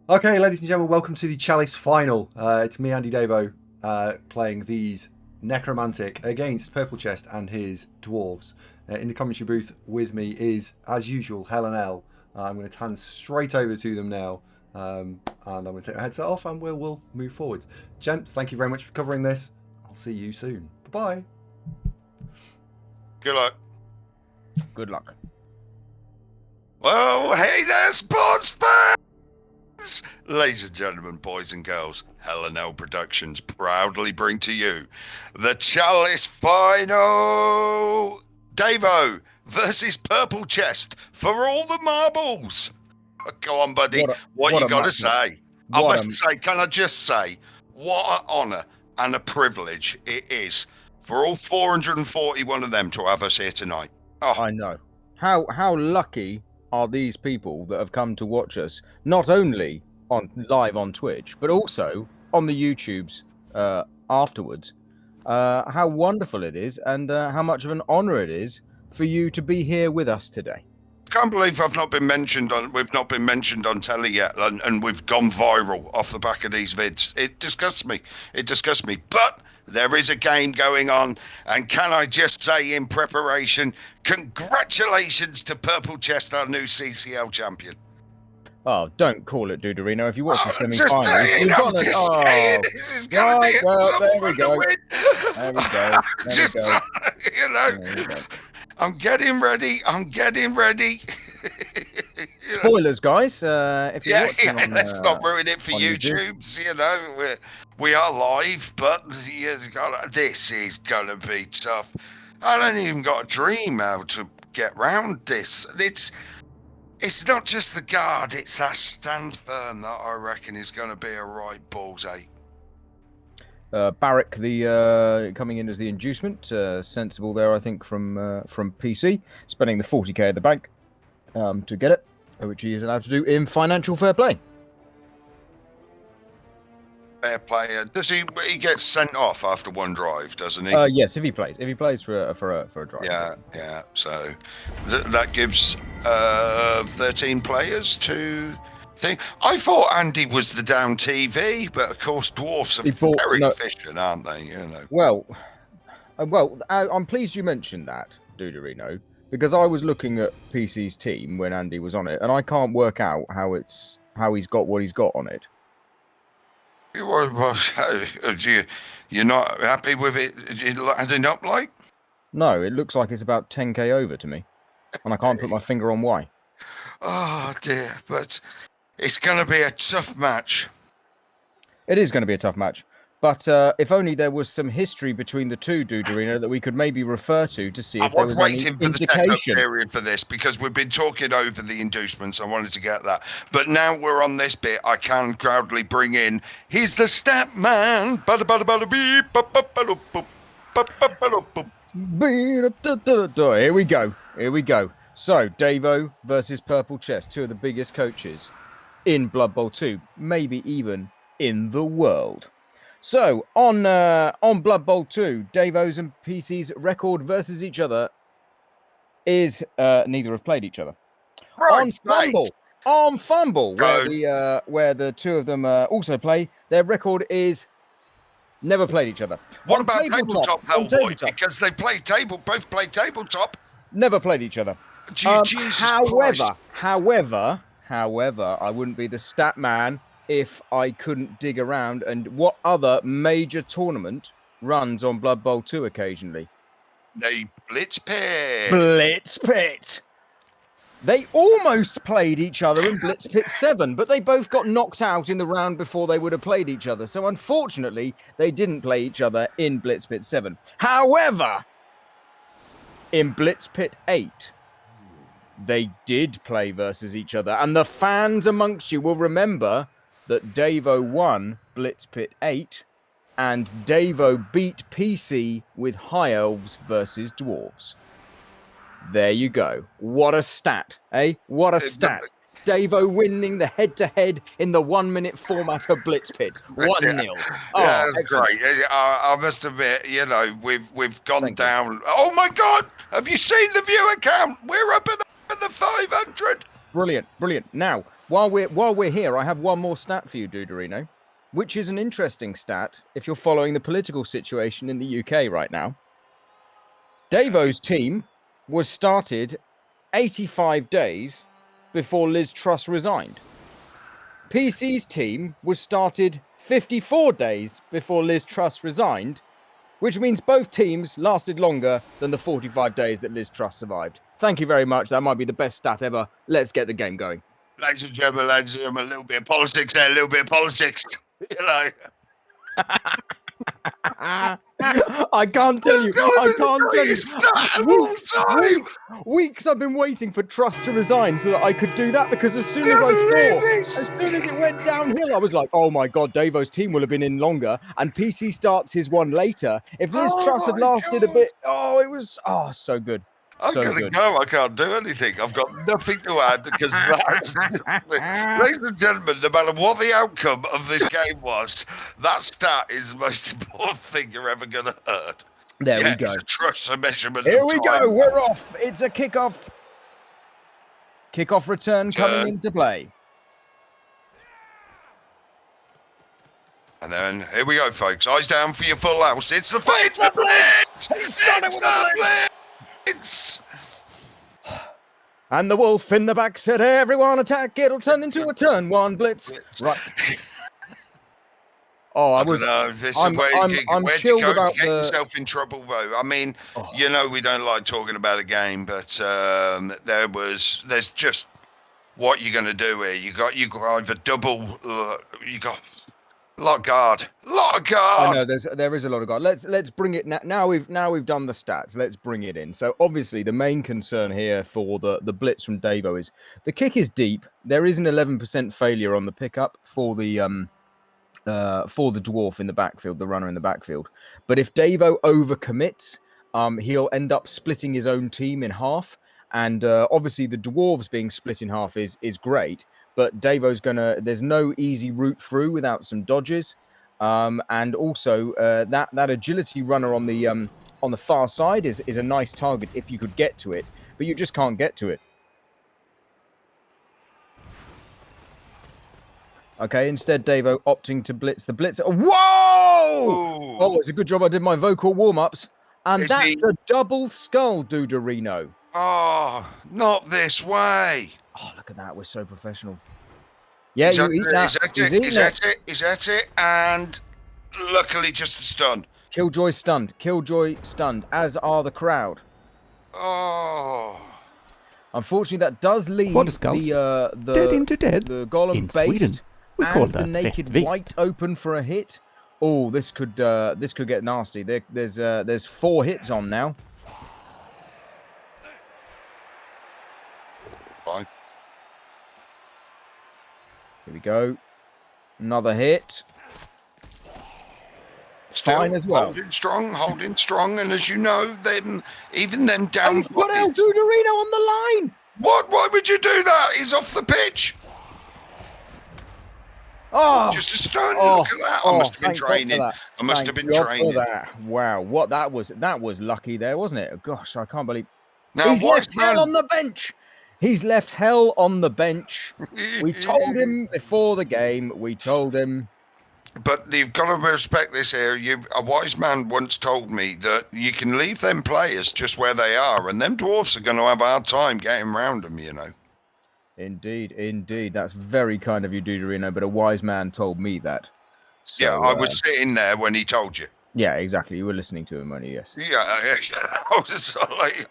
Okay, ladies and gentlemen, welcome to the Chalice final. It's me, AndyDavo, playing these Necromantic against Purple Chest and his dwarves. In the commentary booth with me is, as usual, Helen L. I'm going to hand straight over to them now, and I'm going to take my headset off and we'll move forward. Gents, thank you very much for covering this. I'll see you soon. Bye-bye. Good luck. Good luck. Well, hey there, sports fans! Ladies and gentlemen, boys and girls, Helen L Productions proudly bring to you the Chalice final. Davo versus Purple Chest for all the marbles. Go on, buddy. What you got to say? I must say, can I just say, what an honour and a privilege it is for all 441 of them to have us here tonight. Oh. I know. How lucky are these people that have come to watch us, not only live on Twitch, but also on the YouTubes afterwards. How wonderful it is, and how much of an honour it is for you to be here with us today. I can't believe we've not been mentioned on telly yet, and we've gone viral off the back of these vids. It disgusts me. But there is a game going on, and can I just say, in preparation, congratulations to Purple Chest, our new CCL champion. Oh, don't call it Duderino. If you watch the semi-finals, this is going to be a tough one to win. There we go. I'm getting ready. Spoilers, guys. If you're watching let's not ruin it for YouTubes. We are live, but this is gonna be tough. I don't even got a dream how to get round this. It's not just the guard; it's that stand firm that I reckon is going to be a right balls ache. Barrick, coming in as the inducement, sensible there, I think, from PC, spending the 40k at the bank to get it, which he is allowed to do in financial fair play. Fair player. Does he gets sent off after one drive, doesn't he? Yes, if he plays for a drive. Yeah. So that gives 13 players to think. I thought Andy was the down TV, but of course dwarfs are very efficient, aren't they? Well, I'm pleased you mentioned that, Duderino, because I was looking at PC's team when Andy was on it, and I can't work out how he's got what he's got on it. You're not happy with it adding up, like? No, it looks like it's about 10k over to me, and I can't put my finger on why. Oh dear, but it's going to be a tough match. It is going to be a tough match, but if only there was some history between the two, Duderino, that we could maybe refer to see if there was any indication. I was waiting for the setup period for this, because we've been talking over the inducements. I wanted to get that. But now we're on this bit, I can proudly bring in, he's the stat man. Here we go. So, Davo versus Purple Chest, two of the biggest coaches in Blood Bowl 2, maybe even in the world. So, on Blood Bowl 2, Davo's and PC's record versus each other is neither have played each other. On Fumble, where the two of them also play, their record is never played each other. What about tabletop, Hellboy? Because they both play tabletop. Never played each other. However, I wouldn't be the stat man if I couldn't dig around. And what other major tournament runs on Blood Bowl 2 occasionally? The Blitz Pit. They almost played each other in Blitz Pit 7, but they both got knocked out in the round before they would have played each other. So unfortunately, they didn't play each other in Blitz Pit 7. However, in Blitz Pit 8, they did play versus each other. And the fans amongst you will remember that Davo won Blitz Pit 8, and Davo beat PC with High Elves versus Dwarves. There you go. What a stat, eh? What a stat. Davo winning the head-to-head in the 1-minute format of Blitz Pit. 1-0. Yeah, that's great. I must admit, we've gone down. Oh my God! Have you seen the viewer count? We're up at the 500. Brilliant. Now, while we're here, I have one more stat for you, Duderino, which is an interesting stat if you're following the political situation in the UK right now. Davo's team was started 85 days before Liz Truss resigned. PC's team was started 54 days before Liz Truss resigned, which means both teams lasted longer than the 45 days that Liz Truss survived. Thank you very much. That might be the best stat ever. Let's get the game going. Ladies and gentlemen, a little bit of politics there, a little bit of politics. You know. I can't tell you. I can't tell you. Weeks I've been waiting for Truss to resign so that I could do that, because as soon as it went downhill, I was like, oh my God, Davo's team will have been in longer, and PC starts his one later. If Liz Truss had lasted a bit, it was so good. I'm going to go. I can't do anything. I've got nothing to add because ladies and gentlemen, no matter what the outcome of this game was, that stat is the most important thing you're ever going to hurt. There we go. It's a trust measurement. Here we go. We're off. It's a kickoff. Kickoff return coming into play. And then here we go, folks. Eyes down for your full house. It's the Blitz! It's the Blitz! And the wolf in the back said, everyone attack, it'll turn into a turn one blitz. Right. I'm chilled about get yourself in trouble, though. I mean, you know, we don't like talking about a game, but there's just what you're going to do here. You got either double, you got a lot of guard. I know there is a lot of guard. Let's bring it now. We've done the stats. Let's bring it in. So obviously the main concern here for the blitz from Davo is the kick is deep. There is an 11% failure on the pickup for the dwarf in the backfield, the runner in the backfield. But if Davo overcommits, he'll end up splitting his own team in half. And obviously the dwarves being split in half is great. But Davo's there's no easy route through without some dodges. And also that agility runner on the far side is a nice target if you could get to it, but you just can't get to it. Okay, instead Davo opting to blitz the blitzer. Whoa! Ooh. Oh, it's a good job I did my vocal warm-ups. And that's a double skull, Duderino. Oh, not this way. Oh, look at that. We're so professional. Yeah, you eat that. He's at it. And luckily just a stun. Killjoy stunned, as are the crowd. Oh. Unfortunately, that does leave the dead into dead. The golem in based Sweden, we call that the naked white open for a hit. Oh, this could get nasty. There's 4 hits on now. 5. Here we go. Another hit. Fine as well. Holding strong, and as you know, even them down. He's put El Duderino on the line. What? Why would you do that? He's off the pitch. Oh, just a stun. Look at that. I must have been training. Wow, what that was lucky there, wasn't it? Gosh, I can't believe. Now, he's left hell on the bench. He's left hell on the bench. We told him before the game. We told him. But you've got to respect this here. A wise man once told me that you can leave them players just where they are, and them dwarfs are going to have a hard time getting around them, you know. Indeed. That's very kind of you, Duderino, but a wise man told me that. So, yeah, I was sitting there when he told you. Yeah, exactly. You were listening to him, weren't you? Yes. Yeah. I was like...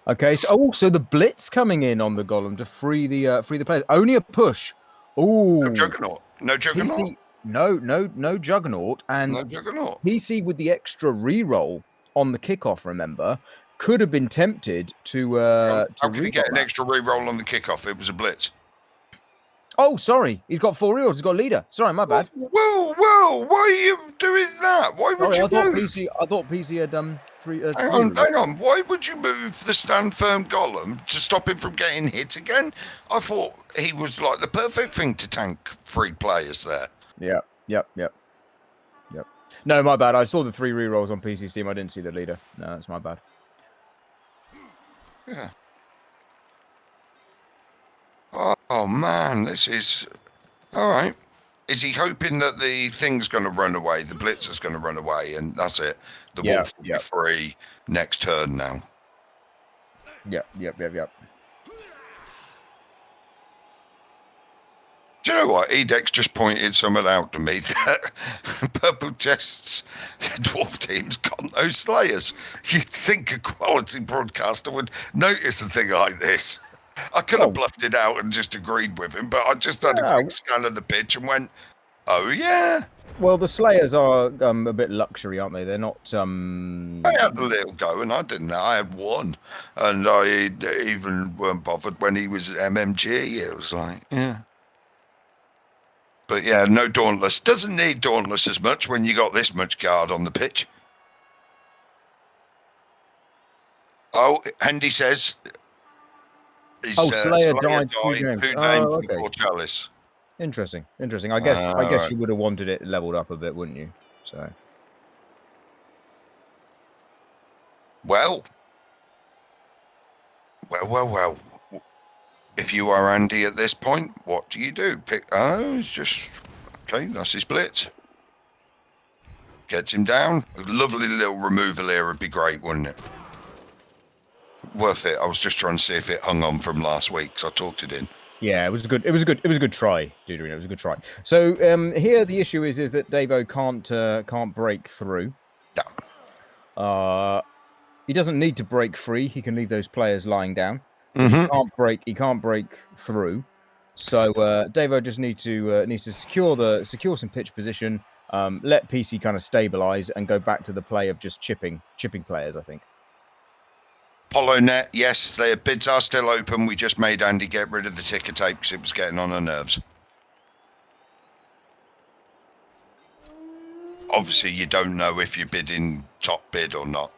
Okay, so the blitz coming in on the golem to free the players. Only a push. Ooh. No juggernaut. PC, no juggernaut. And no juggernaut. PC with the extra reroll on the kickoff, remember, could have been tempted to how could he get an extra reroll on the kickoff? It was a blitz. Oh, sorry. He's got 4 rerolls. He's got leader. Sorry, my bad. Whoa. Why are you doing that? Why would you move? I thought PC had 3. Hang on. Why would you move the stand firm golem to stop him from getting hit again? I thought he was like the perfect thing to tank 3 players there. Yep. No, my bad. I saw the 3 rerolls on PC's team. I didn't see the leader. No, that's my bad. Yeah. Oh man, this is all right. Is he hoping that the thing's going to run away, the blitzer's going to run away, and that's it? The wolf will be free next turn now. Yep. Do you know what? Edex just pointed something out to me that Purple Chest's dwarf team's got no slayers. You'd think a quality broadcaster would notice a thing like this. I could have bluffed it out and just agreed with him, but I just had a quick scan of the pitch and went, oh, yeah. Well, the Slayers are a bit luxury, aren't they? They're not... I had a little go, and I didn't. I had one. And I even weren't bothered when he was MMG. It was like, yeah. But yeah, no Dauntless. Doesn't need Dauntless as much when you got this much guard on the pitch. Oh, Andy says... Slayer died 2 Who games. named before Chalice? Interesting. I guess right. you would have wanted it leveled up a bit, wouldn't you? So. Well. If you are Andy at this point, what do you do? It's just... Okay, that's his blitz. Gets him down. A lovely little removal here would be great, wouldn't it? Worth it. I was just trying to see if it hung on from last week, because I talked it in. Yeah, it was a good try, Deuterino. It was a good try. So here the issue is that Davo can't break through. Yeah. He doesn't need to break free. He can leave those players lying down. Mm-hmm. He can't break through. So Davo just needs to secure some pitch position, let PC kind of stabilize, and go back to the play of just chipping players, I think. Polo Net, yes, their bids are still open. We just made Andy get rid of the ticker tape because it was getting on her nerves. Obviously, you don't know if you're bidding top bid or not.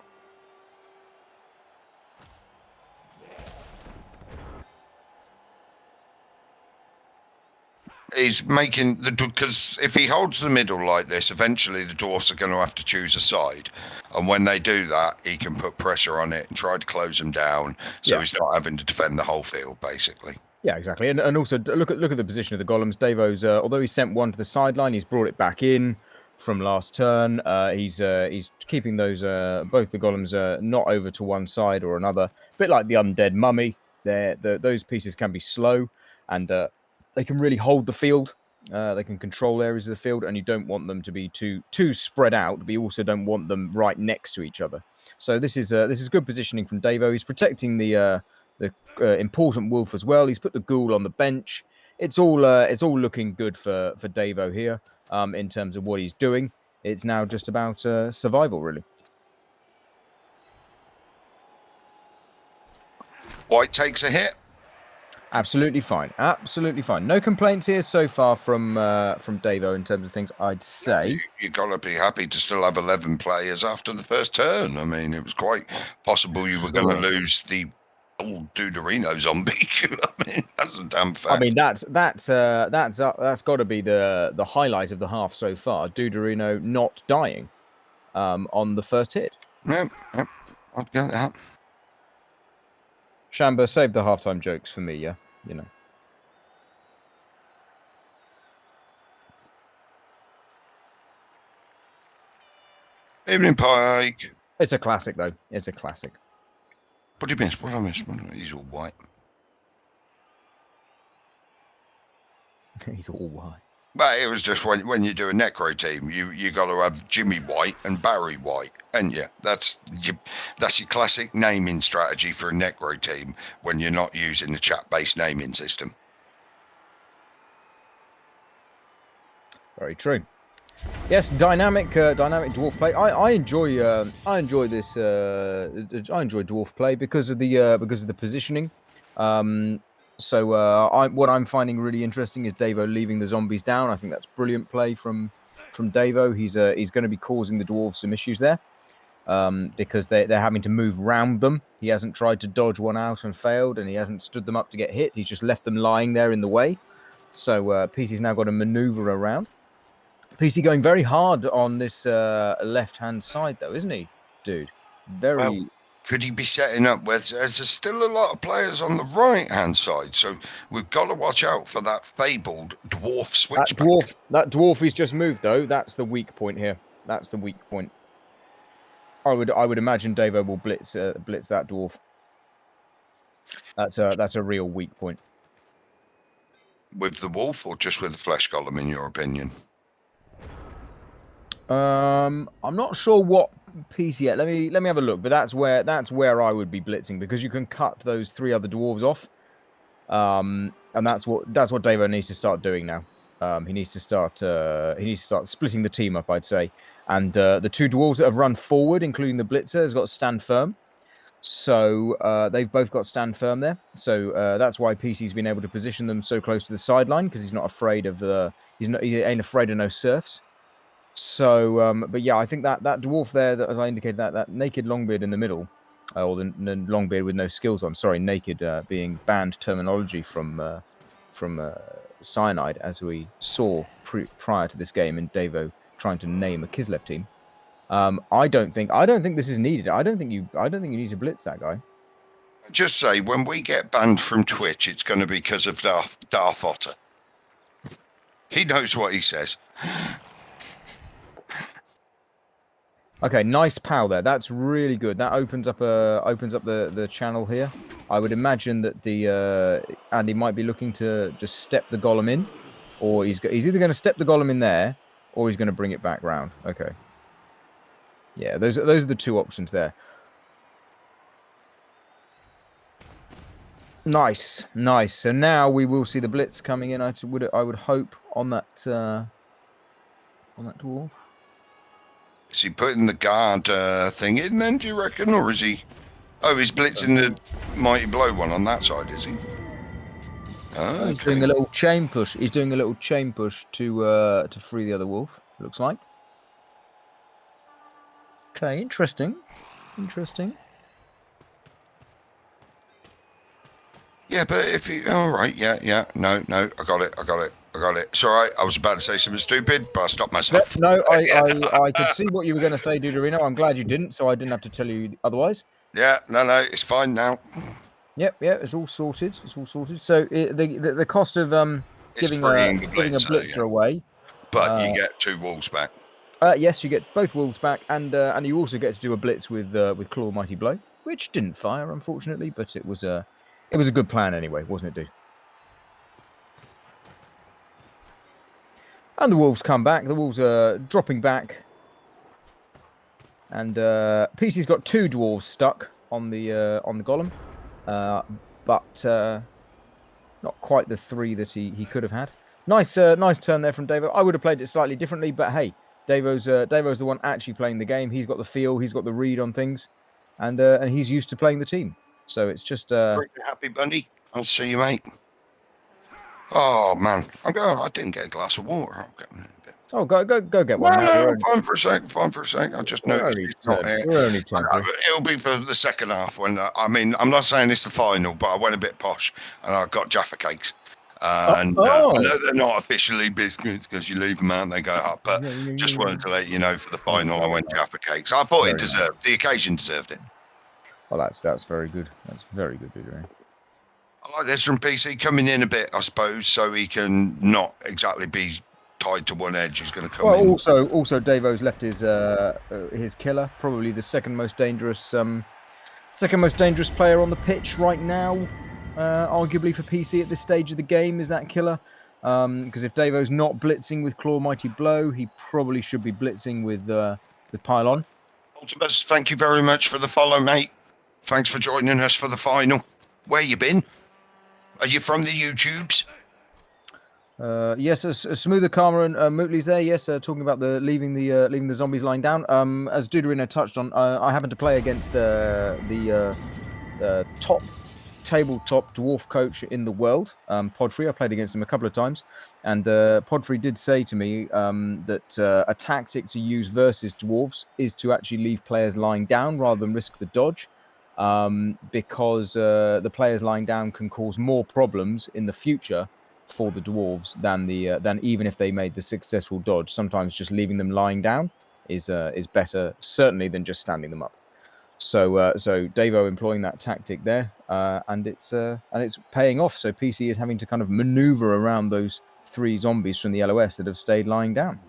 He's making because if he holds the middle like this, eventually the dwarfs are going to have to choose a side, and when they do that, he can put pressure on it and try to close them down, so he's not having to defend the whole field, basically. Yeah, exactly, and also look at the position of the golems. Davo's although he sent one to the sideline, he's brought it back in from last turn. He's keeping those both the golems not over to one side or another, a bit like the undead mummy. Those pieces can be slow, and they can really hold the field. They can control areas of the field, and you don't want them to be too spread out, but you also don't want them right next to each other. So this is good positioning from Davo. He's protecting the important wolf as well. He's put the ghoul on the bench. It's all looking good for Davo here in terms of what he's doing. It's now just about survival, really. White takes a hit. Absolutely fine. No complaints here so far from Davo in terms of things, I'd say. You got to be happy to still have 11 players after the first turn. I mean, it was quite possible you were going to lose the old Deuterino zombie. I mean, that's a damn fact. I mean, that's got to be the highlight of the half so far. Deuterino not dying on the first hit. Yep, I'd get that. Shamba, save the halftime jokes for me, yeah? You know. Evening, Pike. It's a classic, though. It's a classic. What do you miss? What did I miss? He's all white. He's all white. But it was just when you do a necro team, you got to have Jimmy White and Barry White, and yeah, that's your classic naming strategy for a necro team when you're not using the chat-based naming system. Very true. Yes, dynamic dwarf play. I enjoy this. I enjoy dwarf play because of the positioning. So what I'm finding really interesting is Davo leaving the zombies down. I think that's brilliant play from Davo. He's going to be causing the dwarves some issues there because they're having to move round them. He hasn't tried to dodge one out and failed, and he hasn't stood them up to get hit. He's just left them lying there in the way. So PC's now got to maneuver around. PC going very hard on this left-hand side, though, isn't he, dude? Very. Well, Could he be setting up where there's still a lot of players on the right-hand side? So we've got to watch out for that fabled dwarf switchback. That dwarf he's just moved, though. That's the weak point here. That's the weak point. I would imagine Davo will blitz that dwarf. That's a real weak point. With the wolf or just with the flesh golem, in your opinion? I'm not sure what piece yet. Let me have a look. But that's where I would be blitzing, because you can cut those 3 other dwarves off. And that's what Davo needs to start doing now. He needs to start splitting the team up, I'd say. And the 2 dwarves that have run forward, including the blitzer, has got to stand firm. So they've both got stand firm there. So that's why PC's been able to position them so close to the sideline, because he's not afraid of he ain't afraid of no serfs. So, but yeah, I think that dwarf there, that, as I indicated, that naked Longbeard in the middle, or the Longbeard with no skills on. Sorry, naked being banned terminology from Cyanide, as we saw prior to this game in Davo trying to name a Kislev team. I don't think this is needed. I don't think you need to blitz that guy. Just say, when we get banned from Twitch, it's going to be because of Darth Otter. He knows what he says. Okay, nice pow there. That's really good. That opens up the channel here. I would imagine that the Andy might be looking to just step the golem in, or he's either going to step the golem in there, or he's going to bring it back round. Okay. Yeah, those are the 2 options there. Nice. So now we will see the blitz coming in. I would hope on that dwarf. Is he putting the guard thing in then, do you reckon? Or is he... Oh, he's blitzing the Mighty Blow one on that side, is he? Okay. He's doing a little chain push. He's doing a little chain push to free the other wolf, looks like. Okay, interesting. Yeah, but if you... All right, yeah. No, I got it. It's all right. I was about to say something stupid, but I stopped myself. No, I could see what you were going to say, Duderino. I'm glad you didn't, so I didn't have to tell you otherwise. Yeah, no, it's fine now. Yep, it's all sorted. So the cost of giving a blitzer away, but you get 2 wolves back. Yes, you get both wolves back, and you also get to do a blitz with Claw Mighty Blow, which didn't fire, unfortunately, but it was a good plan anyway, wasn't it, dude? And the wolves come back. The wolves are dropping back. And PC's got 2 dwarves stuck on the golem. But not quite the 3 that he could have had. Nice turn there from Davo. I would have played it slightly differently, but hey, Davo's the one actually playing the game. He's got the feel, he's got the read on things, and he's used to playing the team. So it's just happy, Bundy. I'll see you, mate. Oh man, I didn't get a glass of water. Oh, go get one. No, fine for a sec. I just noticed it's not here. It'll be for the second half when I'm not saying it's the final, but I went a bit posh and I got Jaffa cakes. I know they're not officially biscuits because you leave them out and they go up, but just wanted to let you know for the final I went Jaffa cakes. I thought the occasion deserved it. Well, that's very good. That's very good, Dude. I like this from PC coming in a bit, I suppose, so he can not exactly be tied to one edge. He's going to come in. Also, Davo's left his killer, probably the second most dangerous player on the pitch right now, arguably for PC at this stage of the game, is that killer. Because if Davo's not blitzing with Claw Mighty Blow, he probably should be blitzing with Pylon. Ultimus, thank you very much for the follow, mate. Thanks for joining us for the final. Where you been? Are you from the YouTubes? Yes, Smoother Karma and Mootly's there. Yes, talking about leaving the zombies lying down. As Duderino touched on, I happened to play against the top tabletop dwarf coach in the world, Podfree. I played against him a couple of times, and Podfree did say to me that a tactic to use versus dwarves is to actually leave players lying down rather than risk the dodge. Because the players lying down can cause more problems in the future for the dwarves than even if they made the successful dodge. Sometimes just leaving them lying down is better, certainly, than just standing them up. So Davo employing that tactic there, and it's paying off. So PC is having to kind of maneuver around those 3 zombies from the LOS that have stayed lying down.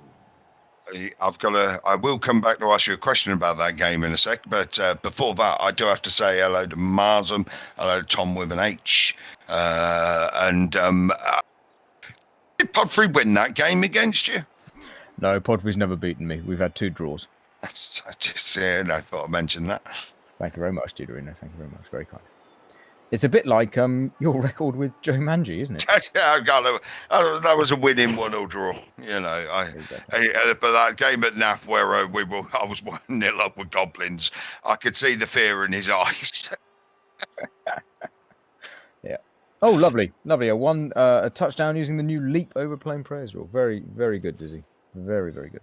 I will come back to ask you a question about that game in a sec, but before that, I do have to say hello to Marsum, hello to Tom with an H, and did Podfrey win that game against you? No, Podfrey's never beaten me. We've had 2 draws. I thought I'd mention that. Thank you very much, Duderino. Thank you very much. Very kind. It's a bit like your record with Joe Manji, isn't it? That was a winning 1-1 draw. You know, but that game at NAF where I was 1-0 up with Goblins, I could see the fear in his eyes. Yeah. Oh, lovely. A touchdown using the new leap over plain prayers rule. Very, very good, Dizzy. Very, very good.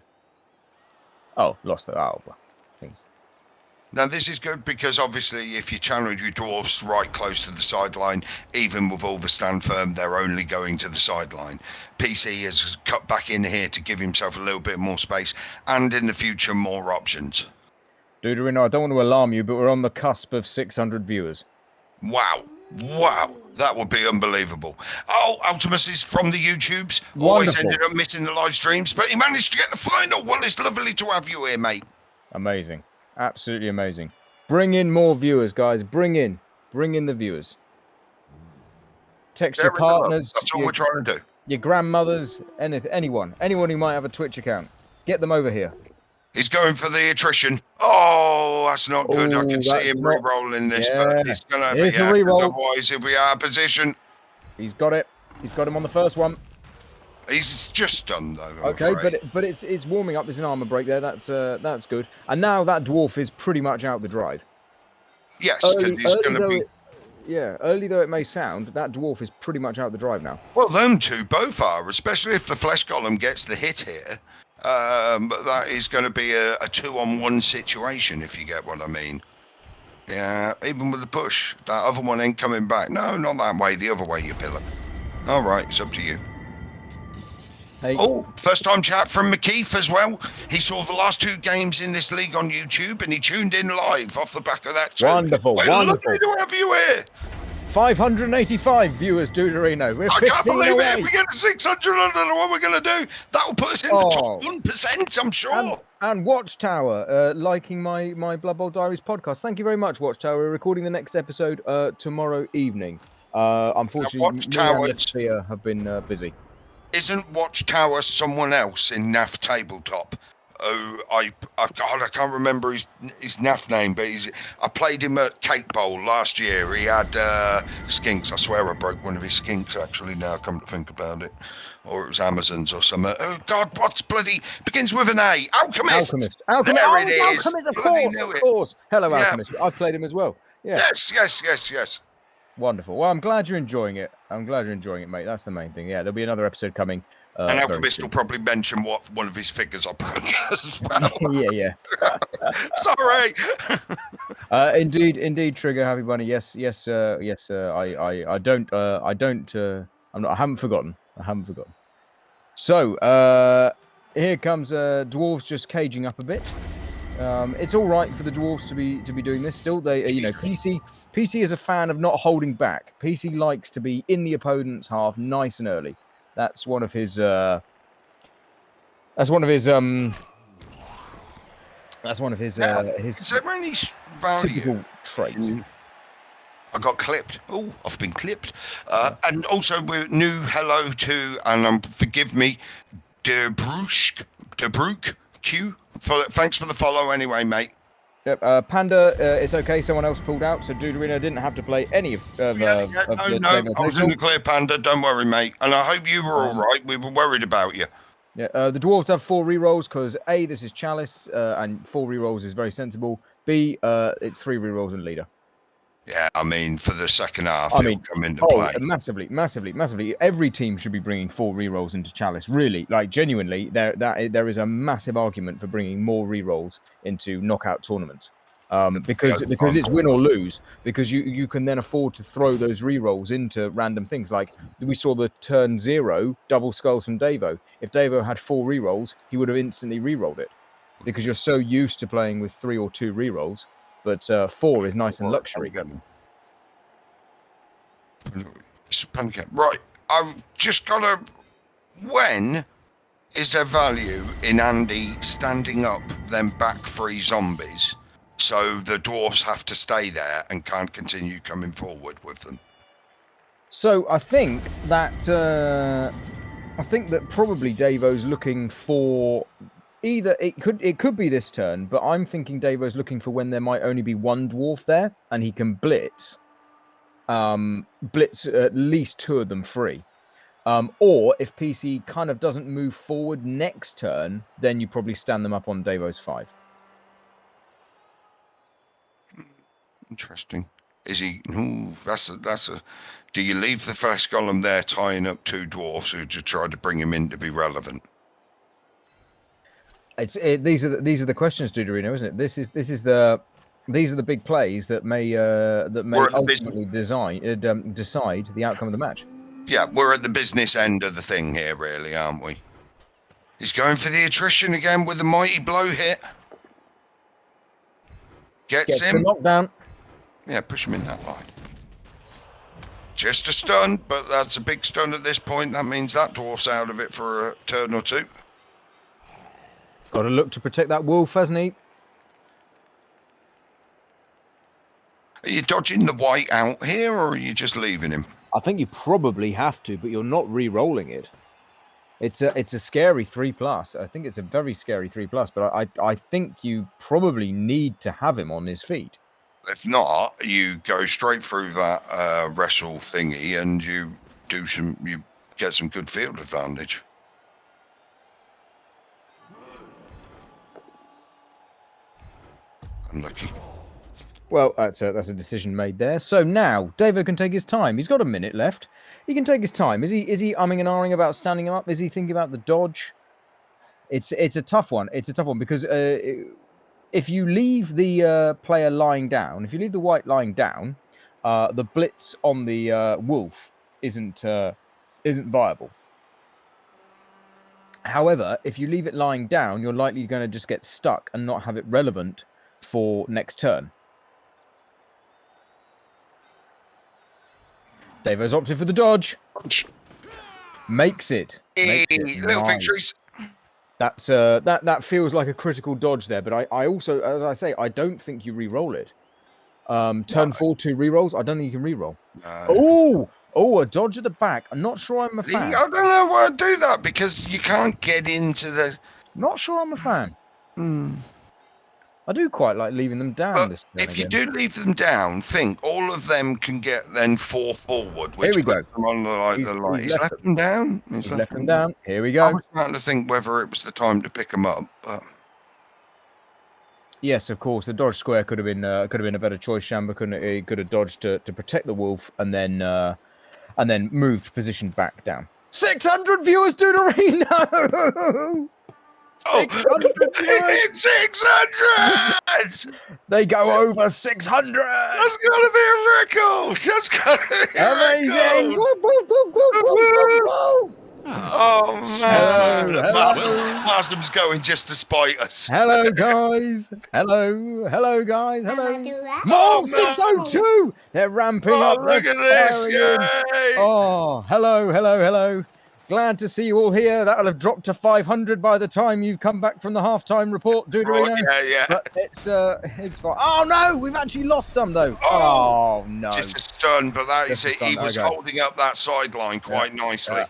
Oh, lost it. Oh, things. Now, this is good because obviously if you challenge your dwarfs right close to the sideline, even with all the stand firm, they're only going to the sideline. PC has cut back in here to give himself a little bit more space and in the future more options. Duderino, I don't want to alarm you, but we're on the cusp of 600 viewers. Wow. That would be unbelievable. Oh, Ultimus is from the YouTubes. Wonderful. Always ended up missing the live streams, but he managed to get the final. Well, it's lovely to have you here, mate. Amazing. Absolutely amazing. Bring in more viewers, guys. Bring in the viewers. Text your partners. That's all we're trying to do. Your grandmothers, anyone who might have a Twitch account. Get them over here. He's going for the attrition. Oh, that's not good. I can see him re-rolling this, but he's going to be otherwise he'll be out of position. He's got it. He's got him on the first one. He's just done though. Okay, but it's warming up. There's an armor break there. That's good. And now that dwarf is pretty much out the drive. Yes, because he's going to be. Early though it may sound, that dwarf is pretty much out the drive now. Well, them two both are, especially if the flesh golem gets the hit here. But that is going to be a 2-on-1 situation, if you get what I mean. Yeah, even with the push, that other one ain't coming back. No, not that way. The other way, you pillar. All right, it's up to you. Hey. Oh, first time chat from McKeith as well. He saw the last 2 games in this league on YouTube and he tuned in live off the back of that too. Wonderful. Lovely to have you here. 585 viewers, Duderino. I can't believe it. If we get to 600, I don't know what we're going to do. That will put us in the top 1%, I'm sure. And Watchtower, liking my Blood Bowl Diaries podcast. Thank you very much, Watchtower. We're recording the next episode tomorrow evening. Unfortunately, me and Sophia have been busy. Isn't Watchtower someone else in NAF Tabletop? Oh, I can't remember his NAF name, but I played him at Cake Bowl last year. He had skinks. I swear I broke one of his skinks, actually, now I come to think about it. Or it was Amazons or something. Oh, God, what's bloody... Begins with an A. Alchemist. There it is. Alchemist, of course. Hello, Alchemist. I've played him as well. Yeah. Yes. Wonderful. Well, I'm glad you're enjoying it. Mate. That's the main thing. Yeah, there'll be another episode coming. And Alchemist will probably mention what one of his figures I broke as well. yeah. Sorry. Indeed, Trigger, Happy Bunny. Yes. I haven't forgotten. So, here comes dwarves just caging up a bit. It's all right for the dwarves to be doing this. Still, they PC is a fan of not holding back. PC likes to be in the opponent's half, nice and early. That's one of his typical traits. I got clipped. Oh, I've been clipped. And also, we're new hello to, and forgive me, De Broek Q. Thanks for the follow anyway, mate. Yep, Panda, it's okay. Someone else pulled out, so Duderino didn't have to play any of No, I was in the clear, Panda. Don't worry, mate. And I hope you were all right. We were worried about you. Yeah, the dwarves have 4 rerolls because A, this is Chalice, and 4 rerolls is very sensible. B, it's 3 rerolls and leader. Yeah, I mean, for the second half, it'll come into play. Massively. Every team should be bringing 4 rerolls into Chalice. Really, like genuinely, there is a massive argument for bringing more rerolls into knockout tournaments. Because it's win or lose. Because you can then afford to throw those rerolls into random things. Like we saw the turn 0 double skulls from Davo. If Davo had 4 rerolls, he would have instantly rerolled it. Because you're so used to playing with 3 or 2 rerolls but 4 is nice and luxury. Right, I've just got to... When is there value in Andy standing up them back 3 zombies so the dwarfs have to stay there and can't continue coming forward with them? So I think that probably Davo's looking for either it could be this turn, but I'm thinking Davo's looking for when there might only be 1 dwarf there and he can blitz at least 2 of them free. Or if PC kind of doesn't move forward next turn, then you probably stand them up on Davo's 5. Interesting. Is he? Ooh, that's a. Do you leave the flesh golem there tying up 2 dwarfs who to try to bring him in to be relevant? These are the questions, Duderino, isn't it? These are the big plays that may ultimately decide the outcome of the match. Yeah, we're at the business end of the thing here, really, aren't we? He's going for the attrition again with a mighty blow hit. Gets him. The knockdown. Yeah, push him in that line. Just a stun, but that's a big stun at this point. That means that dwarf's out of it for a turn or 2. Got to look to protect that wolf, hasn't he? Are you dodging the white out here, or are you just leaving him? I think you probably have to, but you're not re-rolling it. It's a scary 3+. I think it's a very scary 3+, but I think you probably need to have him on his feet. If not, you go straight through that wrestle thingy and you get some good field advantage. Unlucky. Well, that's a decision made there. So now Davo can take his time. He's got a minute left. He can take his time. Is he umming and ahhing about standing him up? Is he thinking about the dodge? It's a tough one. It's a tough one because if you leave the player lying down, if you leave the white lying down, the blitz on the wolf isn't viable. However, if you leave it lying down, you're likely going to just get stuck and not have it relevant for next turn. Davo's opted for the dodge. Makes it. Little Nice. victories. That's that feels like a critical dodge there, but I also, as I say, I don't think you re-roll it. Turn 4 2 re-rolls. I don't think you can re-roll. Oh, a dodge at the back. I'm not sure I'm a fan. I don't know why I do that because you can't get into the. Not sure I'm a fan. I do quite like leaving them down. But if you do leave them down, think all of them can get then 4 forward, which Here we puts go. them on the line. He's left them down. He's left them down. Here we go. I was starting to think whether it was the time to pick them up, but. Yes, of course. The dodge square could have been a better choice. Shamba could have dodged to protect the wolf and then moved positioned back down. 600 viewers, Duderino. 600 viewers. 600! They go over 600. That's gotta be a record. That's gotta be amazing. Oh man! Hello. Masum's going just to spite us. Hello guys. Hello guys. Hello. Oh, More 602. They're ramping up. Look at this! Yay! Oh, hello. Glad to see you all here. That'll have dropped to 500 by the time you've come back from the halftime report, Duderino. Yeah. But it's fine. Oh no, we've actually lost some though. Oh no. Just a stun, but that is it. He was holding up that sideline quite nicely.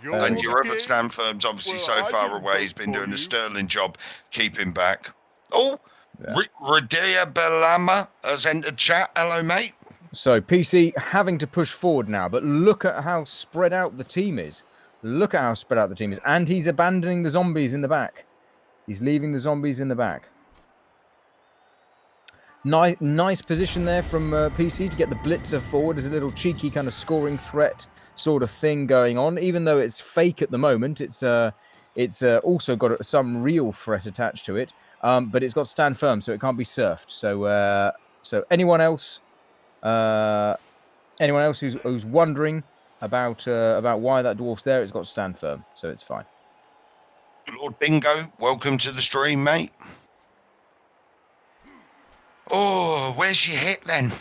And your other stand firm's obviously so far away. He's been doing a sterling job keeping back. Oh, Radia Belama has entered chat. Hello, mate. So PC having to push forward now, but look at how spread out the team is. And he's abandoning the zombies in the back. He's leaving the zombies in the back. Nice position there from PC to get the blitzer forward as a little cheeky kind of scoring threat sort of thing going on. Even though it's fake at the moment, it's also got some real threat attached to it. But it's got stand firm, so it can't be surfed. So anyone else who's wondering about why that dwarf's there, it's got stand firm, so it's fine. Lord Bingo, welcome to the stream, mate. Oh, where's your hit then?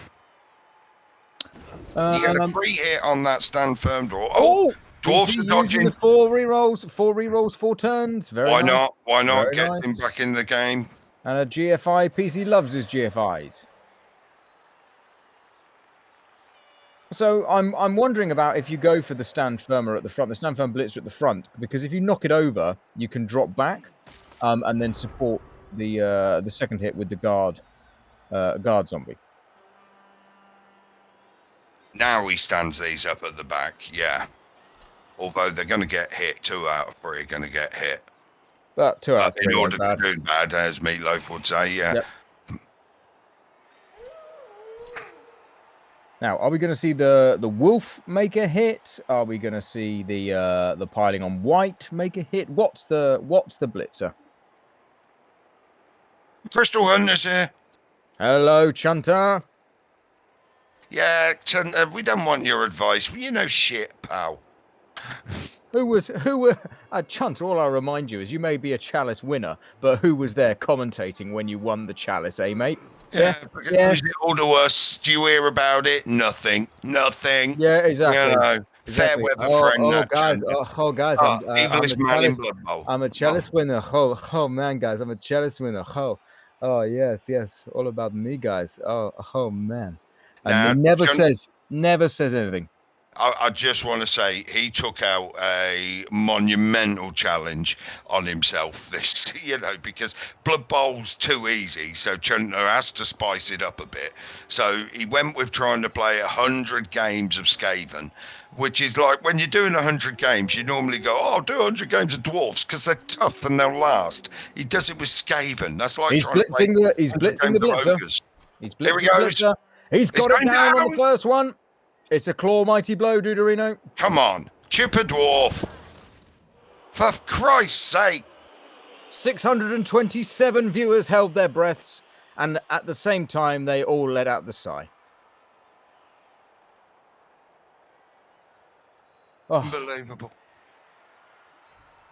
You get a free hit on that stand firm door. Oh, dwarves are dodging. The 4 rerolls, 4 turns. Very Why nice. not? Why not Very get nice. him back in the game? And a GFI. PC loves his GFIs. So I'm wondering about if you go for the stand firmer at the front, the stand firm blitzer at the front, because if you knock it over, you can drop back, and then support the second hit with the guard zombie. Now he stands these up at the back, yeah. Although they're going to get hit, 2 out of 3 are going to get hit. But 2 out of 3 in order bad. to do bad, as Meatloaf would say, yeah. Yep. Now, are we going to see the wolf make a hit? Are we going to see the piling on white make a hit? What's the blitzer? Crystal Hunter's here. Hello, Chunter. Yeah, Chunter, we don't want your advice. You know shit, pal. Chunter, all I'll remind you is you may be a Chalice winner, but who was there commentating when you won the Chalice, eh, mate? Yeah. Was it all to us? Do you hear about it? Nothing. Yeah, exactly. You know, fair Exactly. weather friend. Guys, I'm evilest a man Chalice, in Blood Bowl. I'm a Chalice winner. Oh man, guys, I'm a Chalice winner. Oh yes, all about me, guys. Oh man, and he never says anything. I just want to say he took out a monumental challenge on himself this, because Blood Bowl's too easy, so Chunter has to spice it up a bit. So he went with trying to play 100 games of Skaven, which is like when you're doing 100 games, you normally go, I'll do 100 games of Dwarfs because they're tough and they'll last. He does it with Skaven. That's like he's blitzing the blitzer. He's blitzing the blitzer. He's got it down on the first one. It's a claw mighty blow, Duderino. Come on, chip a dwarf. For Christ's sake. 627 viewers held their breaths, and at the same time, they all let out the sigh. Oh. Unbelievable.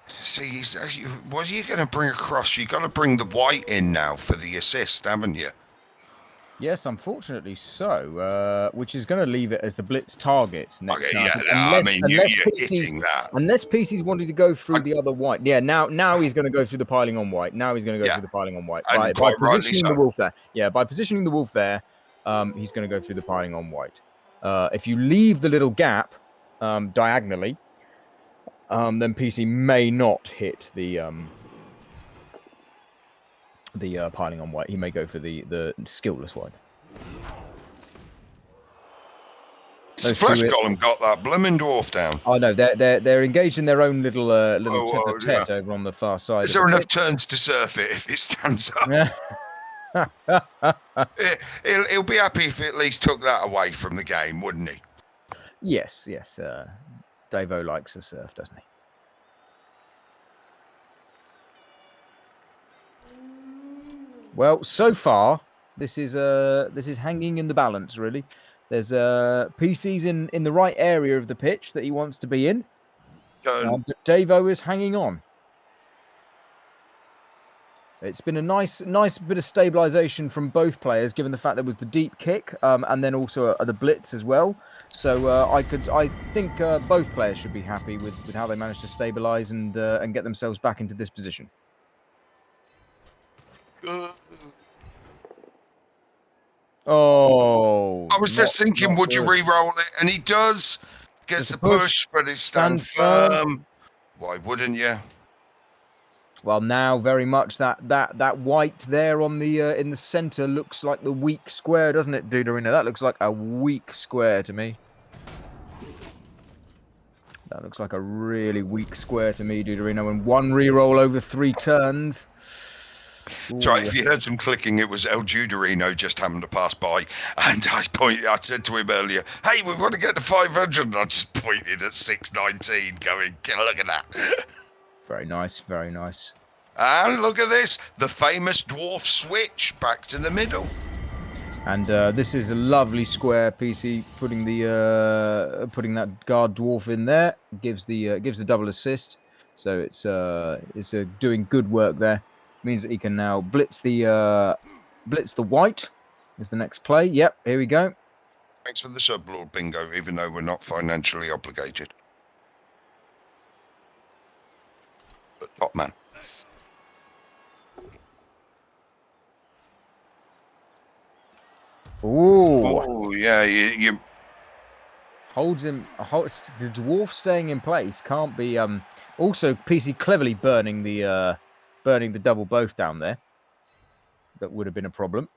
See, what are you going to bring across? You've got to bring the white in now for the assist, haven't you? Yes, unfortunately so, which is going to leave it as the blitz target next time. Yeah, unless PC's wanting to go through the other white. Yeah, now he's going to go through the piling on white. Now he's going to go through the piling on white. By positioning the wolf there. Yeah, by positioning the wolf there, he's going to go through the piling on white. If you leave the little gap diagonally, then PC may not hit the piling on white. He may go for the skillless white. Flesh Golem got that blooming dwarf down. Oh no, they're engaged in their own little tete-a-tete over on the far side. Is there enough turns to surf it if it stands up? He'll be happy if he at least took that away from the game, wouldn't he? Yes. Davo likes a surf, doesn't he? Well, so far, this is hanging in the balance, really. There's PC's in the right area of the pitch that he wants to be in. But Davo is hanging on. It's been a nice bit of stabilization from both players, given the fact there was the deep kick and then also the blitz as well. So I think both players should be happy with how they managed to stabilize and get themselves back into this position. Oh, I was just thinking, would you re-roll it? And he does. Gets the push, but it's stand firm. Why wouldn't you? Well, now very much that white there on the in the center looks like the weak square, doesn't it, Duderino? That looks like a weak square to me. That looks like a really weak square to me, Duderino. And one re-roll over 3 turns. That's right. If you heard some clicking, it was El Duderino just happened to pass by, and I said to him earlier, "Hey, we want to get to 500," and I just pointed at 619, going, "Look at that." Very nice, very nice. And look at this, the famous dwarf switch back to the middle. And this is a lovely square, PC putting that guard dwarf in there gives the double assist, so it's doing good work there. Means that he can now blitz the white is the next play. Yep, here we go. Thanks for the sublord bingo, even though we're not financially obligated. But top man. Ooh. Oh, yeah, you Holds him. The dwarf staying in place can't be. Also, PC cleverly burning the double both down there. That would have been a problem.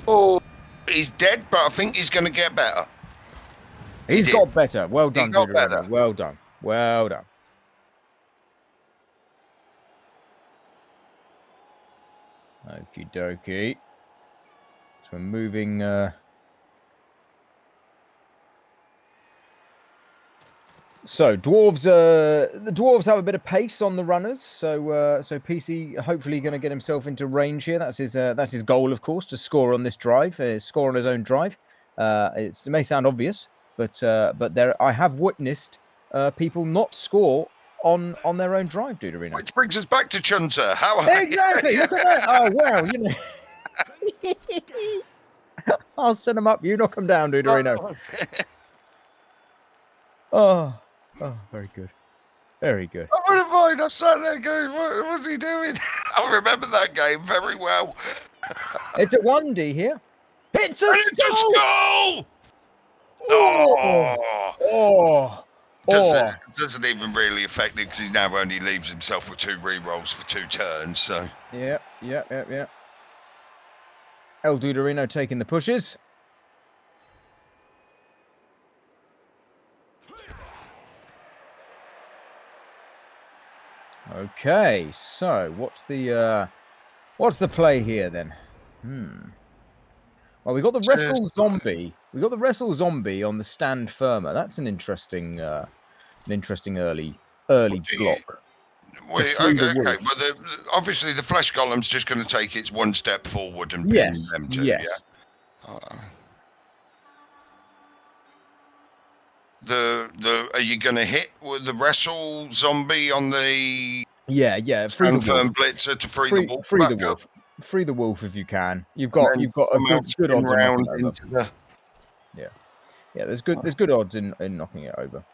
Oh, he's dead, but I think he's going to get better. He's got better. Well done, He got Deuterino. better. Well done. Well done. Okie dokie. So we're moving. So dwarves, the dwarves have a bit of pace on the runners. So PC hopefully going to get himself into range here. That's his goal, of course, to score on this drive. Score on his own drive. It may sound obvious, but there I have witnessed people not score on their own drive, Deuterino. Which brings us back to Chunter. How Exactly. Look at that. Oh well, I'll send him up. You knock him down, Deuterino. Oh, very good. Very good. I would have mind. I sat there going, what was he doing? I remember that game very well. It's a 1D here. It's a skull! Oh! Doesn't even really affect it because he now only leaves himself with 2 rerolls for 2 turns. So Yeah. El Deuterino taking the pushes. Okay, so what's the play here then? Well, we got the wrestle zombie. We got the wrestle zombie on the stand firmer. That's an interesting early block. Okay. Well, obviously the flesh golem's just going to take its 1 step forward and pin them two. Yes. Yeah. Are you going to hit with the wrestle zombie on the free the firm wolf. blitzer to free the wolf? Free the wolf. Free the wolf if you can. You've got a good odds in knocking it over. Yeah. There's good odds in knocking it over.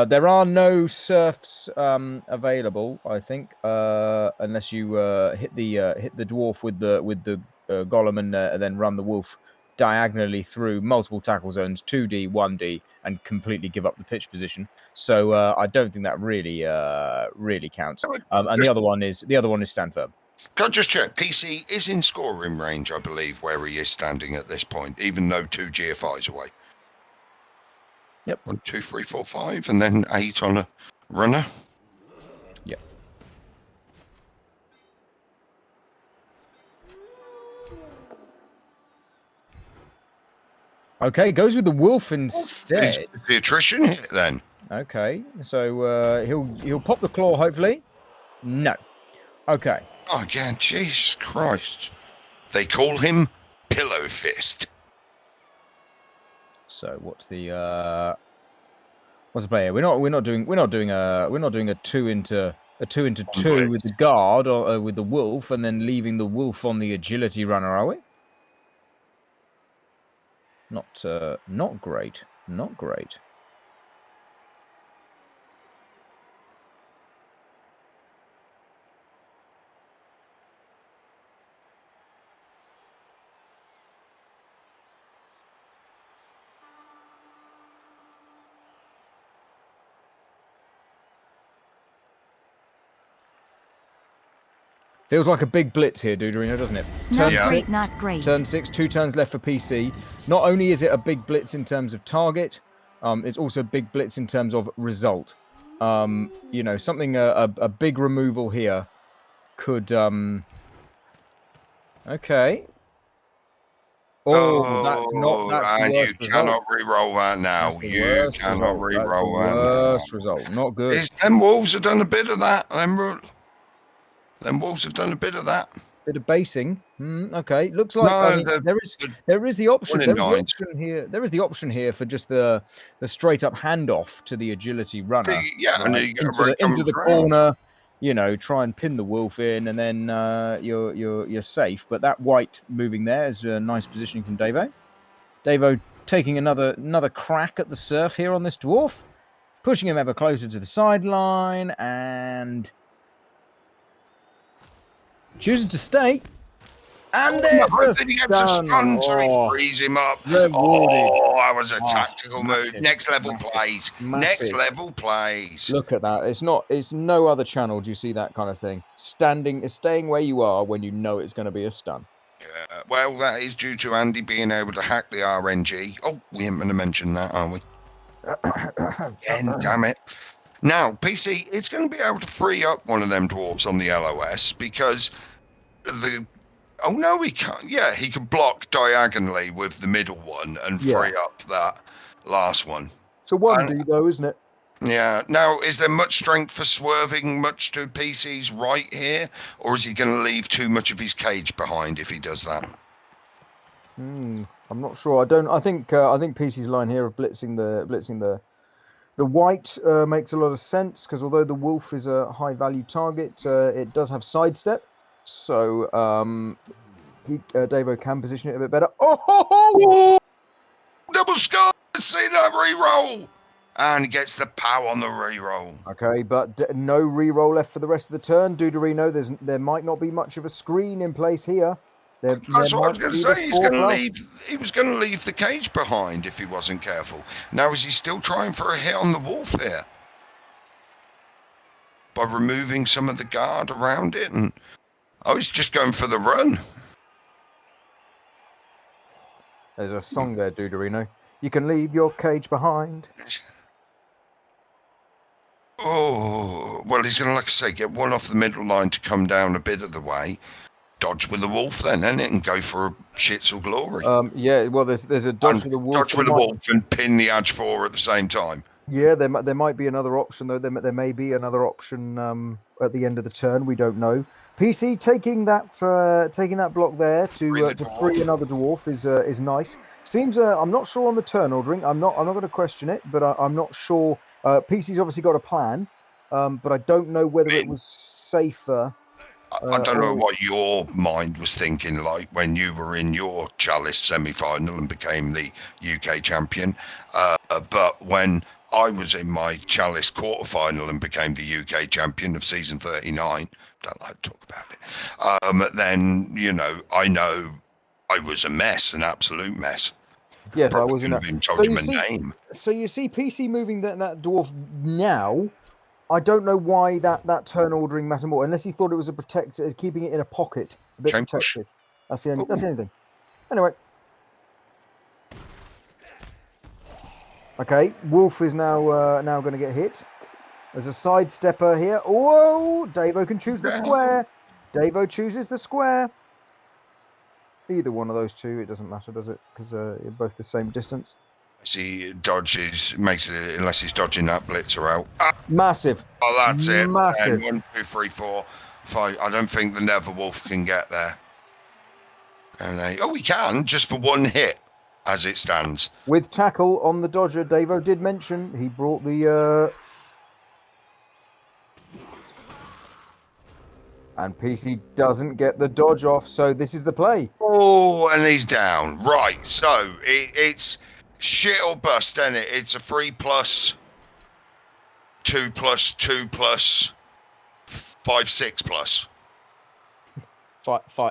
There are no serfs available, I think, unless you hit the dwarf with the golem and then run the wolf diagonally through multiple tackle zones, 2D, 1D, and completely give up the pitch position. So I don't think that really counts. And the other one is stand firm. Can I just check? PC is in scoring range, I believe, where he is standing at this point, even though 2 GFIs away. Yep. 1, 2, 3, 4, 5, and then 8 on a runner. Yep. Okay, goes with the wolf instead. The attrition hit then. Okay, so he'll pop the claw. Hopefully, no. Okay. Oh, again, Jesus Christ! They call him Pillow Fist. So what's the play here? We're not doing a 2 into 2 with the guard or with the wolf, and then leaving the wolf on the agility runner, are we? Not great. Not great. Feels like a big blitz here, Deuterino, doesn't it? Not great. Turn 6, 2 turns left for PC. Not only is it a big blitz in terms of target, it's also a big blitz in terms of result. Something a big removal here could. Okay. That's you cannot re-roll that now. You cannot re-roll that. Worst result. Not good. Them wolves have done a bit of that. Them wolves have done a bit of that. Bit of basing. Okay. Looks like there is the option. There is the option here for just the straight up handoff to the agility runner. Yeah, right? Into the corner. try and pin the wolf in, and then you're safe. But that white moving there is a nice positioning from Davo. Davo taking another crack at the surf here on this dwarf, pushing him ever closer to the sideline, and chooses to stay. And there's No, a then he gets a stun, so he Oh, frees him up. rewarded. Oh, that was a Oh, tactical move. massive, Next level massive, plays. massive. Next level plays. Look at that. It's no other channel do you see that kind of thing. Staying where you are when you know it's going to be a stun. Yeah, well, that is due to Andy being able to hack the RNG. Oh, we ain't going to mention that, are we? Again, damn it. Now, PC, it's going to be able to free up one of them dwarves on the LOS because the... Oh, no, he can't. Yeah, he can block diagonally with the middle one and free up that last one. It's a 1D, though, isn't it? Yeah. Now, is there much strength for swerving much to PC's right here? Or is he going to leave too much of his cage behind if he does that? I'm not sure. I think PC's line here of blitzing the white makes a lot of sense because although the wolf is a high value target, it does have sidestep. So Davo can position it a bit better. Oh! Double score! See that reroll! And he gets the pow on the reroll. Okay, but no reroll left for the rest of the turn. Duderino, there might not be much of a screen in place here. That's what I was going to say. He was going to leave the cage behind if he wasn't careful. Now, is he still trying for a hit on the wolf here? By removing some of the guard around it? And he's just going for the run. There's a song there, Duderino. You can leave your cage behind. Oh, well, he's going to, like I say, get one off the middle line to come down a bit of the way. Dodge with the wolf then, isn't it? And go for a shits or glory. Yeah, well, there's a dodge with the wolf. Dodge with the wolf and pin the edge 4 at the same time. Yeah, there might be another option, though. There may be another option at the end of the turn. We don't know. PC taking that block there to free another dwarf is nice. Seems I'm not sure on the turn ordering. I'm not going to question it, but I'm not sure. PC's obviously got a plan, but I don't know whether it was safer. I don't know what your mind was thinking like when you were in your Chalice semi-final and became the UK champion. But when I was in my Chalice quarter-final and became the UK champion of season 39, don't like to talk about it, then, I know I was a mess, an absolute mess. Yes, I was in that. Told you my name. So you see PC moving that dwarf now. I don't know why that turn ordering mattered more, unless he thought it was a protector, keeping it in a pocket, a bit protected. That's the only thing. Anyway. Okay, Wolf is now going to get hit. There's a sidestepper here. Whoa! Davo can choose the square. Davo chooses the square. Either one of those two, it doesn't matter, does it? Because you're both the same distance. He dodges, makes it, unless he's dodging that blitzer out. Massive. Oh, that's it. Massive. 1, 2, 3, 4, 5. I don't think the Nether Wolf can get there. And he can, just for one hit, as it stands. With tackle on the dodger, Davo did mention he brought the... And PC doesn't get the dodge off, so this is the play. Oh, and he's down. Right, so it's shit or bust, isn't it? It's a 3+, 2+, 2+, 5, 6+.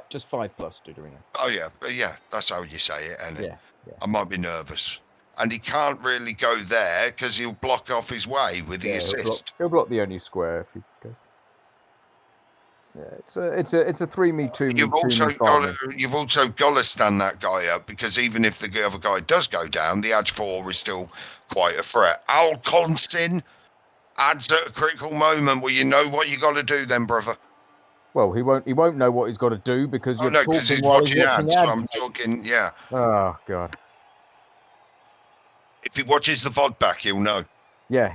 Just 5+, Duderino. Oh, yeah, that's how you say it, isn't it? Yeah. I might be nervous. And he can't really go there because he'll block off his way with the assist. He'll block the only square if he goes. Yeah, it's a 3-me, 2-me, You've also got to stand that guy up because even if the other guy does go down, the edge 4 is still quite a threat. Al Consin adds at a critical moment where you know what you got to do then, brother. Well, he won't know what he's got to do because you're talking he's while watching he's watching ads. ads. So I'm talking, yeah. Oh God. If he watches the VOD back, he'll know. Yeah.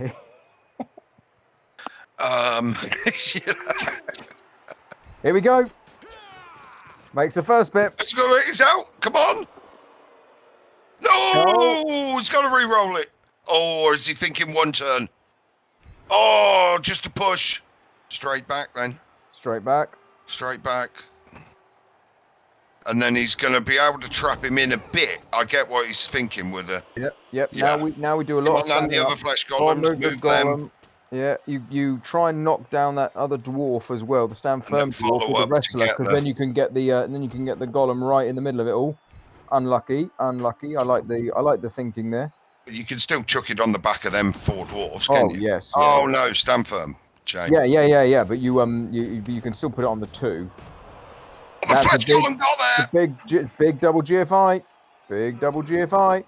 Here we go. Makes the first bit. It's out. Come on. No, he's got to re-roll it. Oh, or is he thinking one turn? Oh, just a push. Straight back then. Straight back. Straight back. And then he's going to be able to trap him in a bit. I get what he's thinking with a... Yep. Yep. Yeah. Now we do a Come lot of on, and the standing other up. flesh Oh, golems, move the move them. golem. Yeah, you try and knock down that other dwarf as well, the stand firm dwarf with the wrestler, because then you can get the golem right in the middle of it all. Unlucky. I like the thinking there. But you can still chuck it on the back of them 4 dwarves, Oh can you? yes. Oh Yeah. no, stand firm. Jane. Yeah. But you can still put it on the 2. The flesh golem got there. Big double GFI. Big double GFI.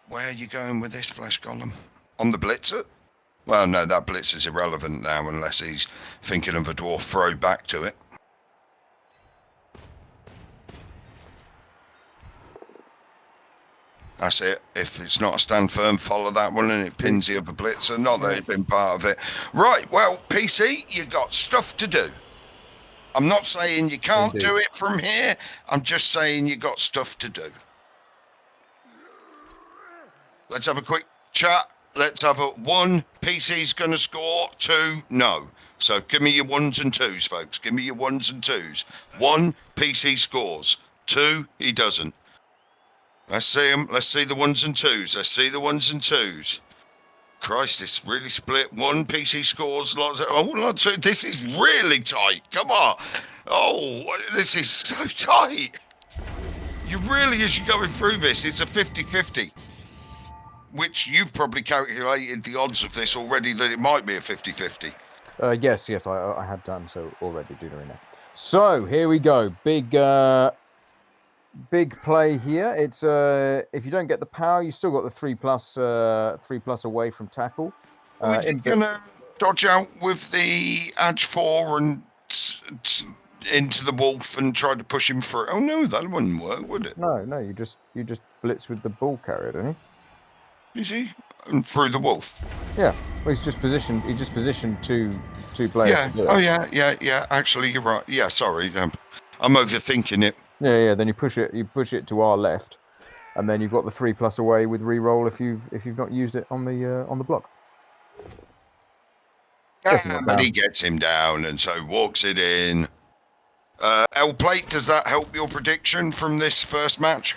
Where are you going with this flesh golem? On the blitzer? Well, no, that blitz is irrelevant now unless he's thinking of a dwarf throw back to it. That's it. If it's not a stand firm, follow that one and it pins the other blitzer. Not that it's been part of it. Right, well, PC, you got stuff to do. I'm not saying you can't do it from here. I'm just saying you got stuff to do. Let's have a quick chat. Let's have a 1, PC's going to score, 2, no. So give me your 1s and 2s, folks. Give me your 1s and 2s. 1, PC scores. 2, he doesn't. Let's see them. Let's see the 1s and 2s. Let's see the 1s and 2s. Christ, it's really split. 1, PC scores. Lots of, this is really tight. Come on. Oh, this is so tight. You really, as you're going through this, it's a 50-50. Which you've probably calculated the odds of this already, that it might be a 50-50. Yes, I had done so already, Duderino. So here we go. Big play here. It's if you don't get the power, you still got the 3+ away from tackle. Are you gonna dodge out with the edge 4 and into the wolf and try to push him through? Oh no, that wouldn't work, would it? No, you just blitz with the ball carrier, don't you? Is he? And through the wolf? Yeah. Well, he's just positioned 2 players. Yeah. To do it. Oh yeah. Actually, you're right. Yeah. Sorry. I'm overthinking it. Yeah. Then you push it to our left, and then you've got the 3+ away with re-roll if you've not used it on the block. But he gets him down, and so walks it in. L plate. Does that help your prediction from this first match?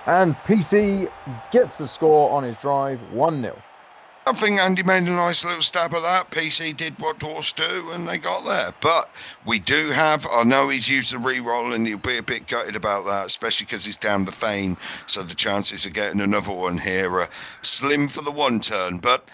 And PC gets the score on his drive, 1-0. I think Andy made a nice little stab at that. PC did what dwarfs do, and they got there. But we do have, I know he's used the re-roll, and he'll be a bit gutted about that, especially because he's down the Thane, so the chances of getting another one here are slim for the 1 turn. But,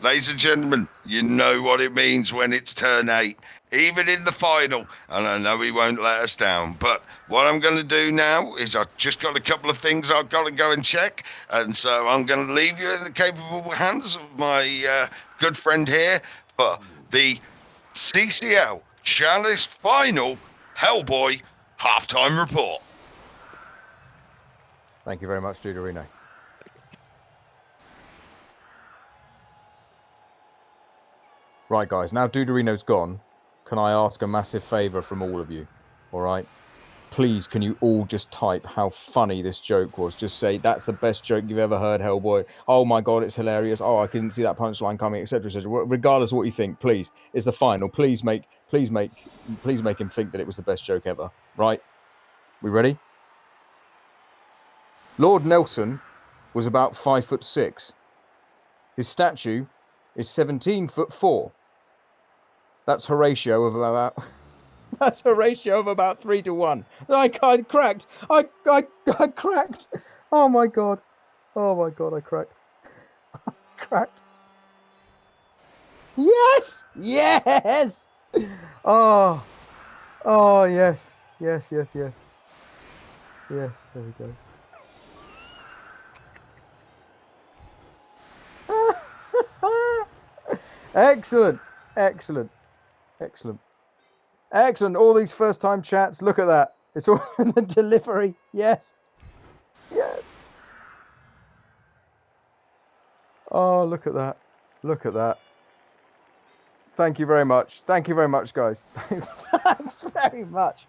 ladies and gentlemen, you know what it means when it's turn 8, even in the final. And I know he won't let us down. But what I'm going to do now is I've just got a couple of things I've got to go and check. And so I'm going to leave you in the capable hands of my good friend here for the CCL Chalice Final Hellboy halftime report. Thank you very much, Duderino. Right, guys, now Duderino's gone, can I ask a massive favour from all of you? All right? Please, can you all just type how funny this joke was? Just say, that's the best joke you've ever heard, Hellboy. Oh my God, it's hilarious. Oh, I couldn't see that punchline coming, etc., etc. Regardless of what you think, please, it's the final. Please make him think that it was the best joke ever. Right? We ready? Lord Nelson was about 5'6". His statue is 17'4". That's a ratio of about. That's a ratio of about 3-1. I cracked. I cracked. Oh my God. I cracked. I cracked. Yes. Oh yes. Yes. There we go. Excellent. All these first-time chats. Look at that. It's all in the delivery. Yes. Oh, look at that. Thank you very much, guys. Thanks very much.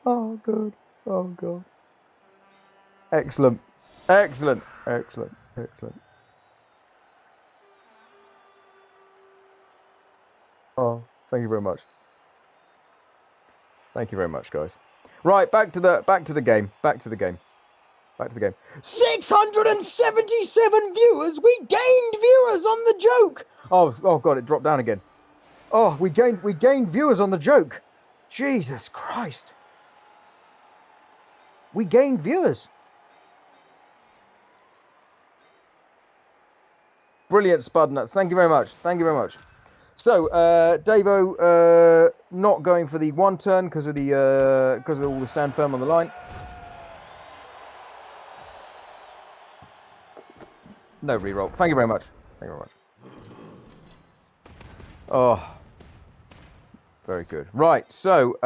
Oh, God. Excellent. Excellent. Excellent. Excellent. Oh, thank you very much. Thank you very much, guys. Right, back to the game. Back to the game. 677 viewers. We gained viewers on the joke. Oh god, it dropped down again. Oh, we gained viewers on the joke. Jesus Christ. We gained viewers. Brilliant, Spudnuts. Thank you very much. Thank you very much. So, Davo not going for the one turn because of all the stand firm on the line. No reroll. Thank you very much. Thank you very much. Oh, very good. Right. So,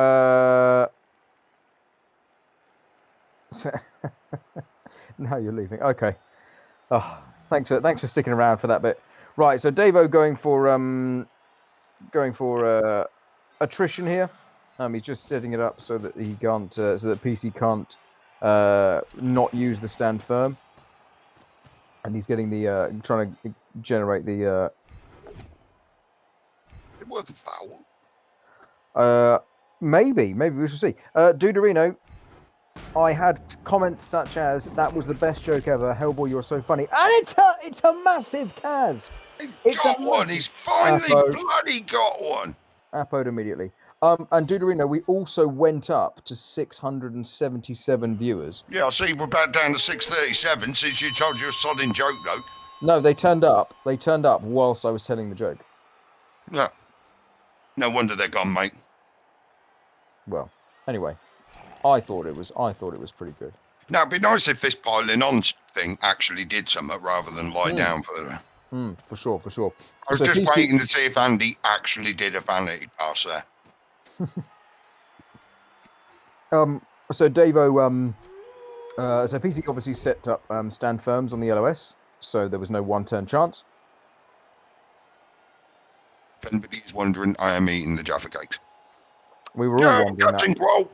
now you're leaving. Okay. Oh, thanks for sticking around for that bit. Right. So, Davo going for attrition here. He's just setting it up so that he can't, so that PC can't not use the stand firm, and he's getting the trying to generate the. It was a foul. Maybe we shall see. Duderino, I had comments such as "That was the best joke ever." Hellboy, you're so funny, and it's a massive Kaz. He's got one. He's finally bloody got one. Appoed immediately. And Duderino, we also went up to 677 viewers. Yeah, I see we're back down to 637 since you told your sodding joke, though. No, they turned up. They turned up whilst I was telling the joke. Yeah. No wonder they're gone, mate. Well, anyway, I thought it was pretty good. Now, it'd be nice if this piling on thing actually did something rather than lie down for the... For sure. I was just waiting to see if Andy actually did a vanity pass there. So Davo, so PC obviously set up stand firms on the LOS, so there was no one-turn chance. If anybody's wondering, I am eating the Jaffa cakes. We were all wondering Captain that. Quo.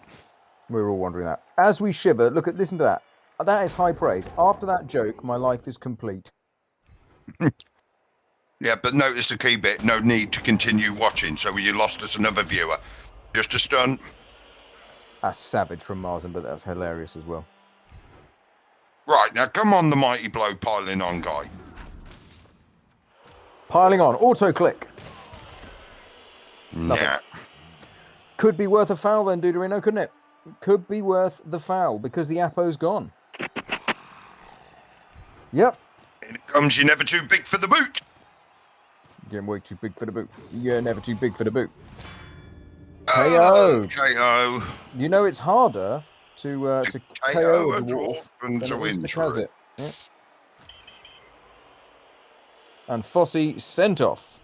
We were all wondering that. As we shiver, listen to that. That is high praise. After that joke, my life is complete. Yeah, but notice the key bit, no need to continue watching, so you lost us another viewer. Just a stunt. That's savage from Marzen, but that's hilarious as well. Right, now come on, the mighty blow piling on guy. Piling on, auto-click. Yeah. Could be worth a foul then, Duderino, couldn't it? Could be worth the foul, because the Appo's gone. Yep. In it comes, you're never too big for the boot. You're way too big for the boot. You're never too big for the boot. KO. KO. You know it's harder to KO a dwarf than to win through it. Yeah. And Fossey sent off.